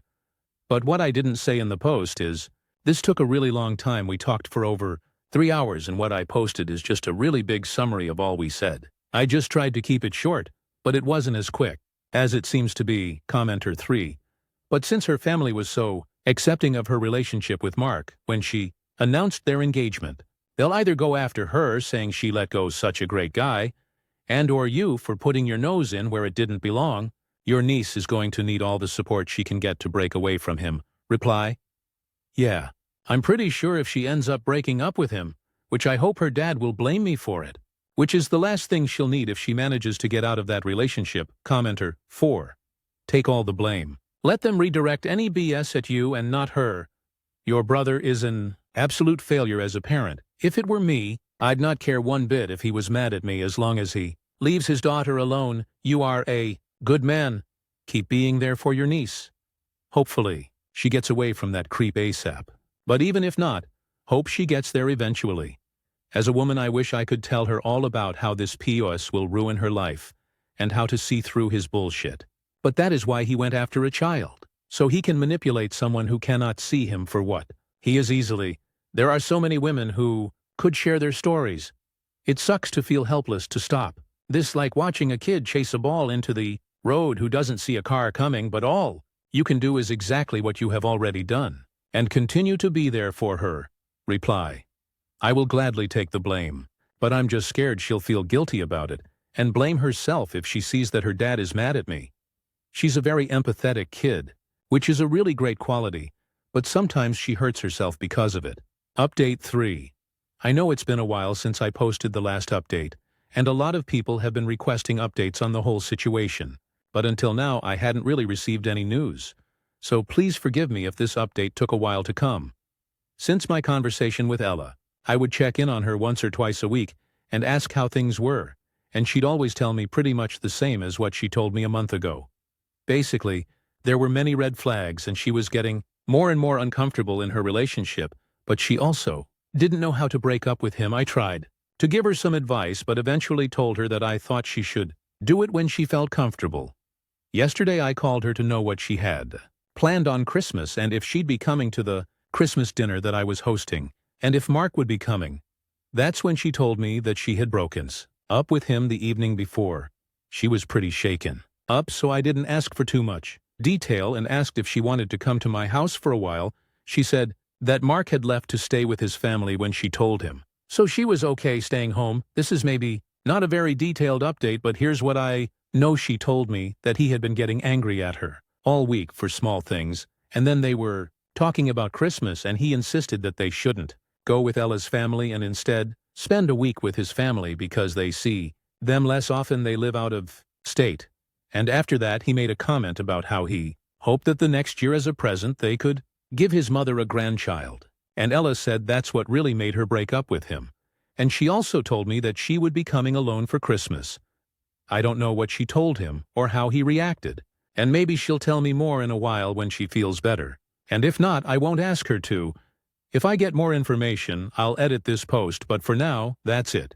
But what I didn't say in the post is, this took a really long time. We talked for over 3 hours, and what I posted is just a really big summary of all we said. I just tried to keep it short, but it wasn't as quick as it seems to be. Commenter 3. But since her family was so accepting of her relationship with Mark when she announced their engagement, they'll either go after her saying she let go such a great guy, and or you for putting your nose in where it didn't belong. Your niece is going to need all the support she can get to break away from him. Reply. Yeah, I'm pretty sure if she ends up breaking up with him, which I hope her dad will blame me for it, which is the last thing she'll need if she manages to get out of that relationship. Commenter 4. Take all the blame. Let them redirect any BS at you and not her. Your brother is an absolute failure as a parent. If it were me, I'd not care one bit if he was mad at me as long as he leaves his daughter alone. You are a good man. Keep being there for your niece. Hopefully, she gets away from that creep ASAP. But even if not, hope she gets there eventually. As a woman, I wish I could tell her all about how this POS will ruin her life and how to see through his bullshit. But that is why he went after a child, so he can manipulate someone who cannot see him for what he is easily. There are so many women who could share their stories. It sucks to feel helpless to stop. This like watching a kid chase a ball into the road who doesn't see a car coming, but all you can do is exactly what you have already done, and continue to be there for her. Reply. I will gladly take the blame, but I'm just scared she'll feel guilty about it and blame herself if she sees that her dad is mad at me. She's a very empathetic kid, which is a really great quality, but sometimes she hurts herself because of it. Update 3. I know it's been a while since I posted the last update, and a lot of people have been requesting updates on the whole situation, but until now I hadn't really received any news. So please forgive me if this update took a while to come. Since my conversation with Ella, I would check in on her once or twice a week and ask how things were, and she'd always tell me pretty much the same as what she told me a month ago. Basically, there were many red flags and she was getting more and more uncomfortable in her relationship, but she also didn't know how to break up with him. I tried to give her some advice, but eventually told her that I thought she should do it when she felt comfortable. Yesterday I called her to know what she had planned on Christmas and if she'd be coming to the Christmas dinner that I was hosting, and if Mark would be coming. That's when she told me that she had broken up with him the evening before. She was pretty shaken up, so I didn't ask for too much detail and asked if she wanted to come to my house for a while. She said that Mark had left to stay with his family when she told him, so she was okay staying home. This is maybe not a very detailed update, but here's what I know. She told me that he had been getting angry at her all week for small things, and then they were talking about Christmas and he insisted that they shouldn't go with Ella's family and instead spend a week with his family because they see them less often. They live out of state. And after that he made a comment about how he hoped that the next year as a present they could give his mother a grandchild. And Ella said that's what really made her break up with him. And she also told me that she would be coming alone for Christmas. I don't know what she told him or how he reacted, and maybe she'll tell me more in a while when she feels better. And if not, I won't ask her to. If I get more information, I'll edit this post, but for now, that's it.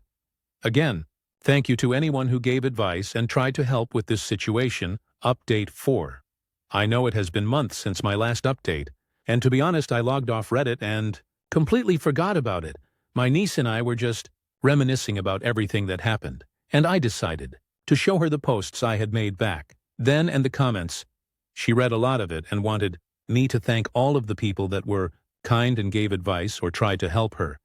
Again, thank you to anyone who gave advice and tried to help with this situation. Update 4. I know it has been months since my last update, and to be honest, I logged off Reddit and completely forgot about it. My niece and I were just reminiscing about everything that happened, and I decided to show her the posts I had made back then and the comments. She read a lot of it and wanted me to thank all of the people that were kind and gave advice or tried to help her.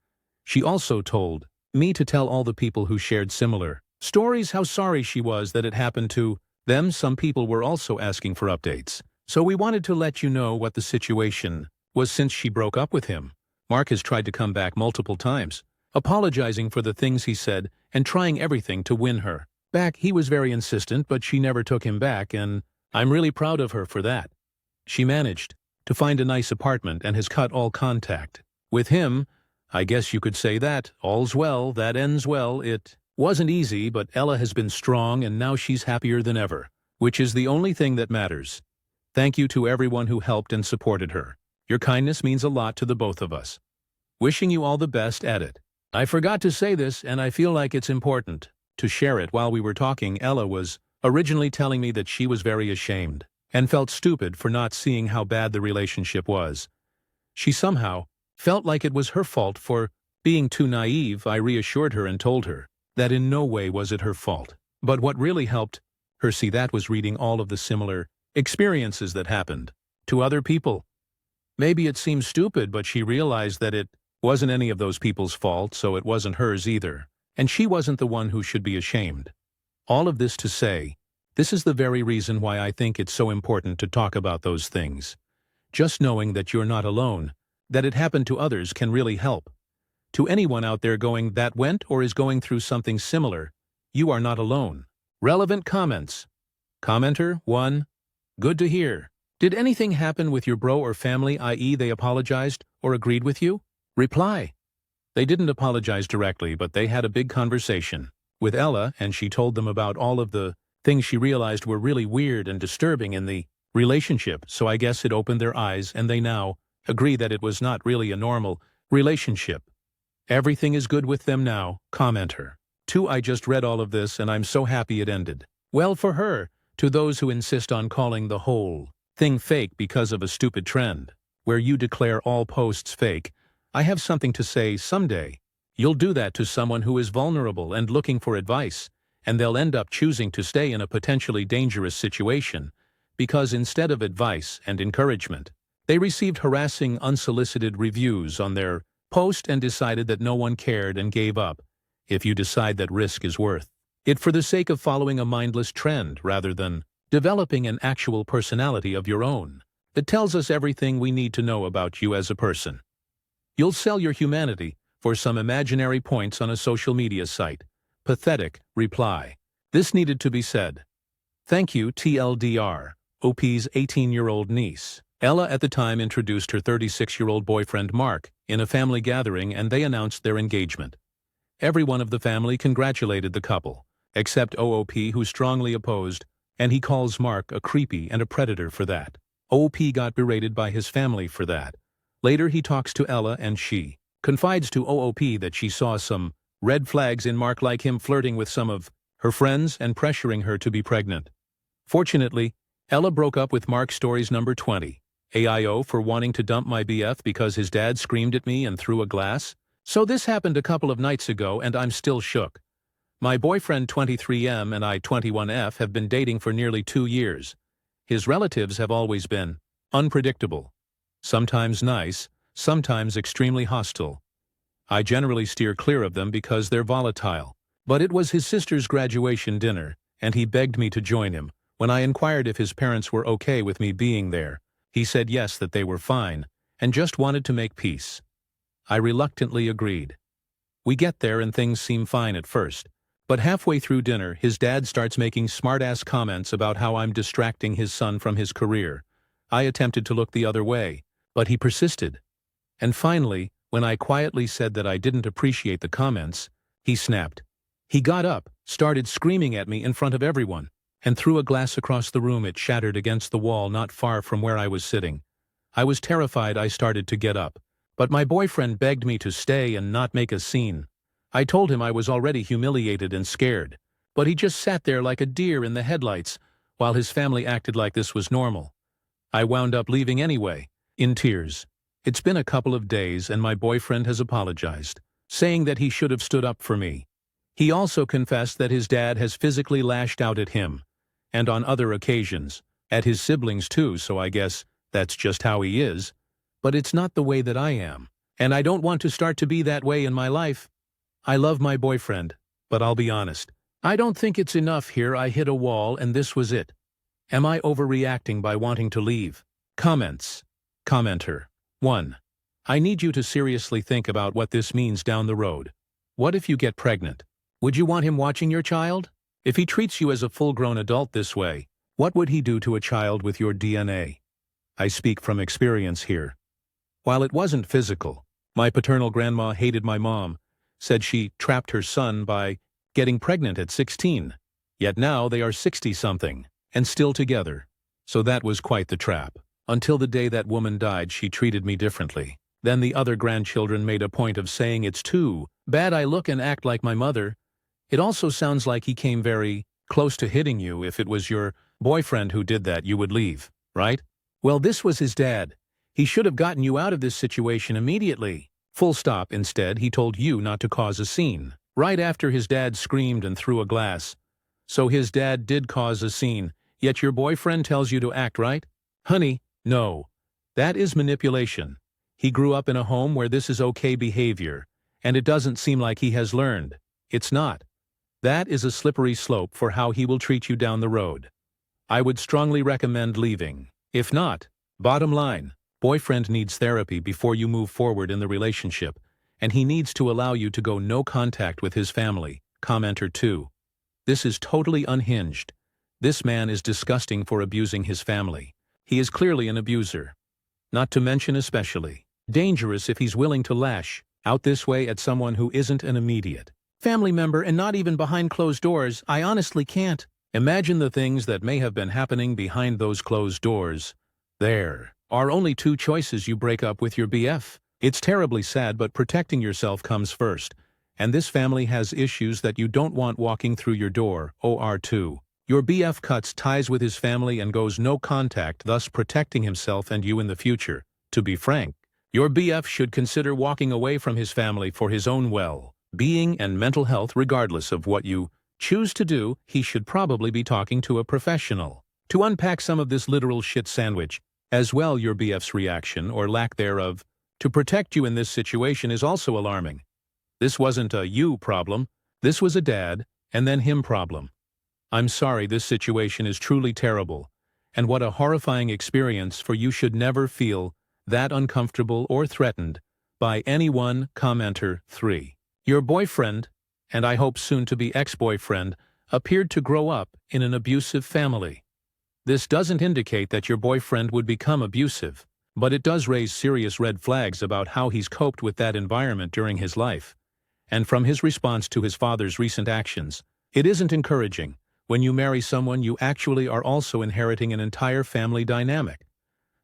She also told me to tell all the people who shared similar stories how sorry she was that it happened to them. Some people were also asking for updates, so we wanted to let you know what the situation was since she broke up with him. Mark has tried to come back multiple times, apologizing for the things he said and trying everything to win her back. He was very insistent, but she never took him back, and I'm really proud of her for that. She managed to find a nice apartment and has cut all contact with him. I guess you could say that all's well that ends well. It wasn't easy, but Ella has been strong and now she's happier than ever, which is the only thing that matters. Thank you to everyone who helped and supported her. Your kindness means a lot to the both of us. Wishing you all the best at it. I forgot to say this, and I feel like it's important to share it. While we were talking, Ella was originally telling me that she was very ashamed and felt stupid for not seeing how bad the relationship was. She somehow felt like it was her fault for being too naive. I reassured her and told her that in no way was it her fault. But what really helped her see that was reading all of the similar experiences that happened to other people. Maybe it seems stupid, but she realized that it wasn't any of those people's fault, so it wasn't hers either, and she wasn't the one who should be ashamed. All of this to say, this is the very reason why I think it's so important to talk about those things. Just knowing that you're not alone, that it happened to others, can really help. To anyone out there that went or is going through something similar, you are not alone. Relevant comments. Commenter 1. Good to hear. Did anything happen with your bro or family, i.e. they apologized or agreed with you? Reply. They didn't apologize directly, but they had a big conversation with Ella, and she told them about all of the things she realized were really weird and disturbing in the relationship, so I guess it opened their eyes and they now agree that it was not really a normal relationship. Everything is good with them now. Commenter 2. I just read all of this and I'm so happy it ended well for her. To those who insist on calling the whole thing fake because of a stupid trend where you declare all posts fake, I have something to say. Someday you'll do that to someone who is vulnerable and looking for advice, and they'll end up choosing to stay in a potentially dangerous situation because instead of advice and encouragement, they received harassing, unsolicited reviews on their post and decided that no one cared and gave up. If you decide that risk is worth it for the sake of following a mindless trend rather than developing an actual personality of your own that tells us everything we need to know about you as a person, you'll sell your humanity for some imaginary points on a social media site. Pathetic. Reply. This needed to be said. Thank you. TLDR. OP's 18-year-old niece, Ella, at the time introduced her 36-year-old boyfriend Mark in a family gathering, and they announced their engagement. Everyone of the family congratulated the couple, except OOP, who strongly opposed, and he calls Mark a creepy and a predator for that. OOP got berated by his family for that. Later he talks to Ella and she confides to OOP that she saw some red flags in Mark, like him flirting with some of her friends and pressuring her to be pregnant. Fortunately, Ella broke up with Mark. Stories number 20. AIO for wanting to dump my BF because his dad screamed at me and threw a glass. So this happened a couple of nights ago and I'm still shook. My boyfriend 23M and I 21F have been dating for nearly 2 years. His relatives have always been unpredictable. Sometimes nice, sometimes extremely hostile. I generally steer clear of them because they're volatile. But it was his sister's graduation dinner, and he begged me to join him. When I inquired if his parents were okay with me being there, he said yes, that they were fine, and just wanted to make peace. I reluctantly agreed. We get there and things seem fine at first, but halfway through dinner his dad starts making smart-ass comments about how I'm distracting his son from his career. I attempted to look the other way, but he persisted. And finally, when I quietly said that I didn't appreciate the comments, he snapped. He got up, started screaming at me in front of everyone, and threw a glass across the room. It shattered against the wall not far from where I was sitting. I was terrified. I started to get up, but my boyfriend begged me to stay and not make a scene. I told him I was already humiliated and scared, but he just sat there like a deer in the headlights while his family acted like this was normal. I wound up leaving anyway, in tears. It's been a couple of days and my boyfriend has apologized, saying that he should have stood up for me. He also confessed that his dad has physically lashed out at him, and on other occasions, at his siblings too, so I guess that's just how he is. But it's not the way that I am, and I don't want to start to be that way in my life. I love my boyfriend, but I'll be honest. I don't think it's enough here. I hit a wall and this was it. Am I overreacting by wanting to leave? Comments. Commenter. 1. I need you to seriously think about what this means down the road. What if you get pregnant? Would you want him watching your child? If he treats you as a full-grown adult this way, what would he do to a child with your DNA? I speak from experience here. While it wasn't physical, my paternal grandma hated my mom, said she trapped her son by getting pregnant at 16. Yet now they are 60-something, and still together. So that was quite the trap. Until the day that woman died, she treated me differently. Then the other grandchildren made a point of saying it's too bad I look and act like my mother. It also sounds like he came very close to hitting you. If it was your boyfriend who did that, you would leave, right? Well, this was his dad. He should have gotten you out of this situation immediately. Full stop. Instead, he told you not to cause a scene. Right after his dad screamed and threw a glass. So his dad did cause a scene, yet your boyfriend tells you to act right? Honey, no. That is manipulation. He grew up in a home where this is okay behavior, and it doesn't seem like he has learned. It's not. That is a slippery slope for how he will treat you down the road. I would strongly recommend leaving. If not, bottom line, boyfriend needs therapy before you move forward in the relationship, and he needs to allow you to go no contact with his family. Commenter 2. This is totally unhinged. This man is disgusting for abusing his family. He is clearly an abuser. Not to mention especially dangerous if he's willing to lash out this way at someone who isn't an immediate family member and not even behind closed doors. I honestly can't imagine the things that may have been happening behind those closed doors. There are only two choices: you break up with your BF. It's terribly sad, but protecting yourself comes first. And this family has issues that you don't want walking through your door. Or 2. Your BF cuts ties with his family and goes no contact, thus protecting himself and you in the future. To be frank, your BF should consider walking away from his family for his own well-being and mental health. Regardless of what you choose to do, he should probably be talking to a professional to unpack some of this literal shit sandwich. As well, your BF's reaction, or lack thereof, to protect you in this situation is also alarming. This wasn't a you problem, this was a dad, and then him problem. I'm sorry, this situation is truly terrible, and what a horrifying experience for you. Should never feel that uncomfortable or threatened by anyone. Commenter 3. Your boyfriend, and I hope soon to be ex-boyfriend, appeared to grow up in an abusive family. This doesn't indicate that your boyfriend would become abusive, but it does raise serious red flags about how he's coped with that environment during his life. And from his response to his father's recent actions, it isn't encouraging. When you marry someone, you actually are also inheriting an entire family dynamic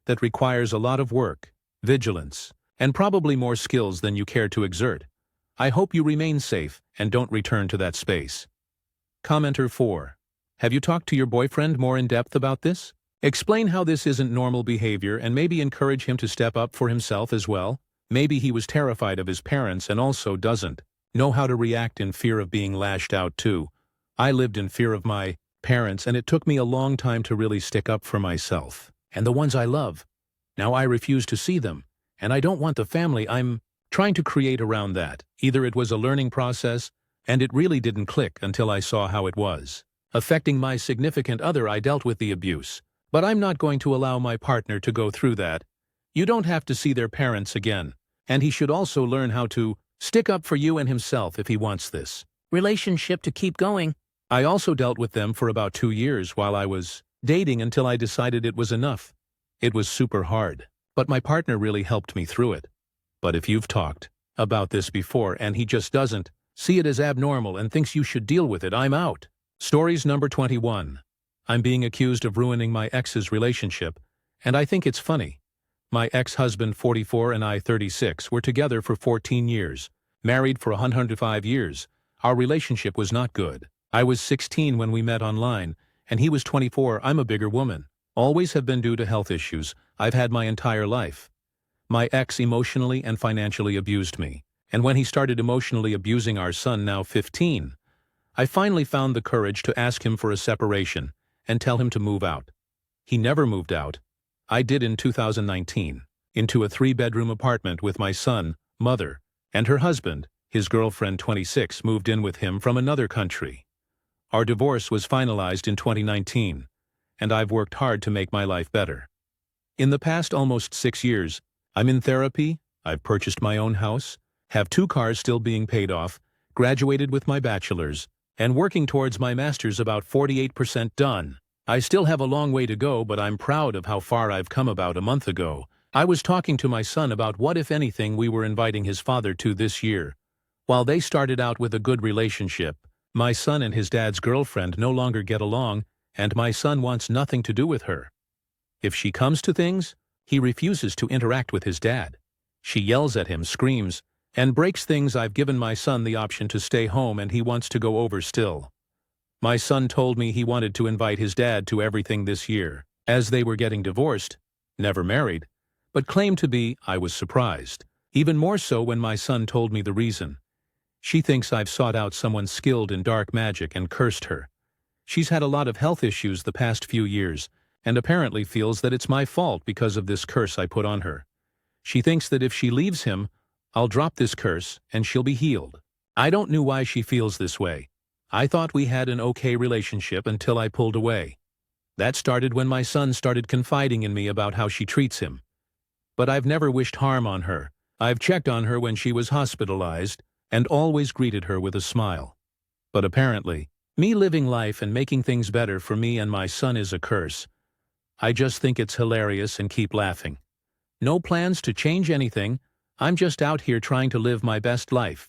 that requires a lot of work, vigilance, and probably more skills than you care to exert. I hope you remain safe and don't return to that space. Commenter 4. Have you talked to your boyfriend more in depth about this? Explain how this isn't normal behavior and maybe encourage him to step up for himself as well. Maybe he was terrified of his parents and also doesn't know how to react in fear of being lashed out too. I lived in fear of my parents, and it took me a long time to really stick up for myself and the ones I love. Now I refuse to see them, and I don't want the family I'm trying to create around that. Either it was a learning process, and it really didn't click until I saw how it was affecting my significant other. I dealt with the abuse, but I'm not going to allow my partner to go through that. You don't have to see their parents again, and he should also learn how to stick up for you and himself if he wants this relationship to keep going. I also dealt with them for about 2 years while I was dating until I decided it was enough. It was super hard, but my partner really helped me through it. But if you've talked about this before and he just doesn't see it as abnormal and thinks you should deal with it. I'm out. Stories number 21. I'm being accused of ruining my ex's relationship, and I think it's funny. My ex-husband, 44, and I, 36, were together for 14 years, married for 105 years. Our relationship was not good. I was 16 when we met online, and he was 24. I'm a bigger woman. Always have been due to health issues I've had my entire life. My ex emotionally and financially abused me, and when he started emotionally abusing our son, now 15, I finally found the courage to ask him for a separation and tell him to move out. He never moved out. I did in 2019, into a 3-bedroom apartment with my son, mother, and her husband. His girlfriend, 26, moved in with him from another country. Our divorce was finalized in 2019, and I've worked hard to make my life better. In the past almost 6 years, I'm in therapy, I've purchased my own house, have 2 cars still being paid off, graduated with my bachelor's, and working towards my master's, about 48% done. I still have a long way to go, but I'm proud of how far I've come. About a month ago, I was talking to my son about what, if anything, we were inviting his father to this year. While they started out with a good relationship, my son and his dad's girlfriend no longer get along, and my son wants nothing to do with her. If she comes to things, he refuses to interact with his dad. She yells at him, screams, and breaks things. I've given my son the option to stay home, and he wants to go over still. My son told me he wanted to invite his dad to everything this year, as they were getting divorced, never married, but claimed to be. I was surprised, even more so when my son told me the reason. She thinks I've sought out someone skilled in dark magic and cursed her. She's had a lot of health issues the past few years, and apparently feels that it's my fault because of this curse I put on her. She thinks that if she leaves him, I'll drop this curse and she'll be healed. I don't know why she feels this way. I thought we had an okay relationship until I pulled away. That started when my son started confiding in me about how she treats him. But I've never wished harm on her. I've checked on her when she was hospitalized and always greeted her with a smile. But apparently, me living life and making things better for me and my son is a curse. I just think it's hilarious and keep laughing. No plans to change anything. I'm just out here trying to live my best life.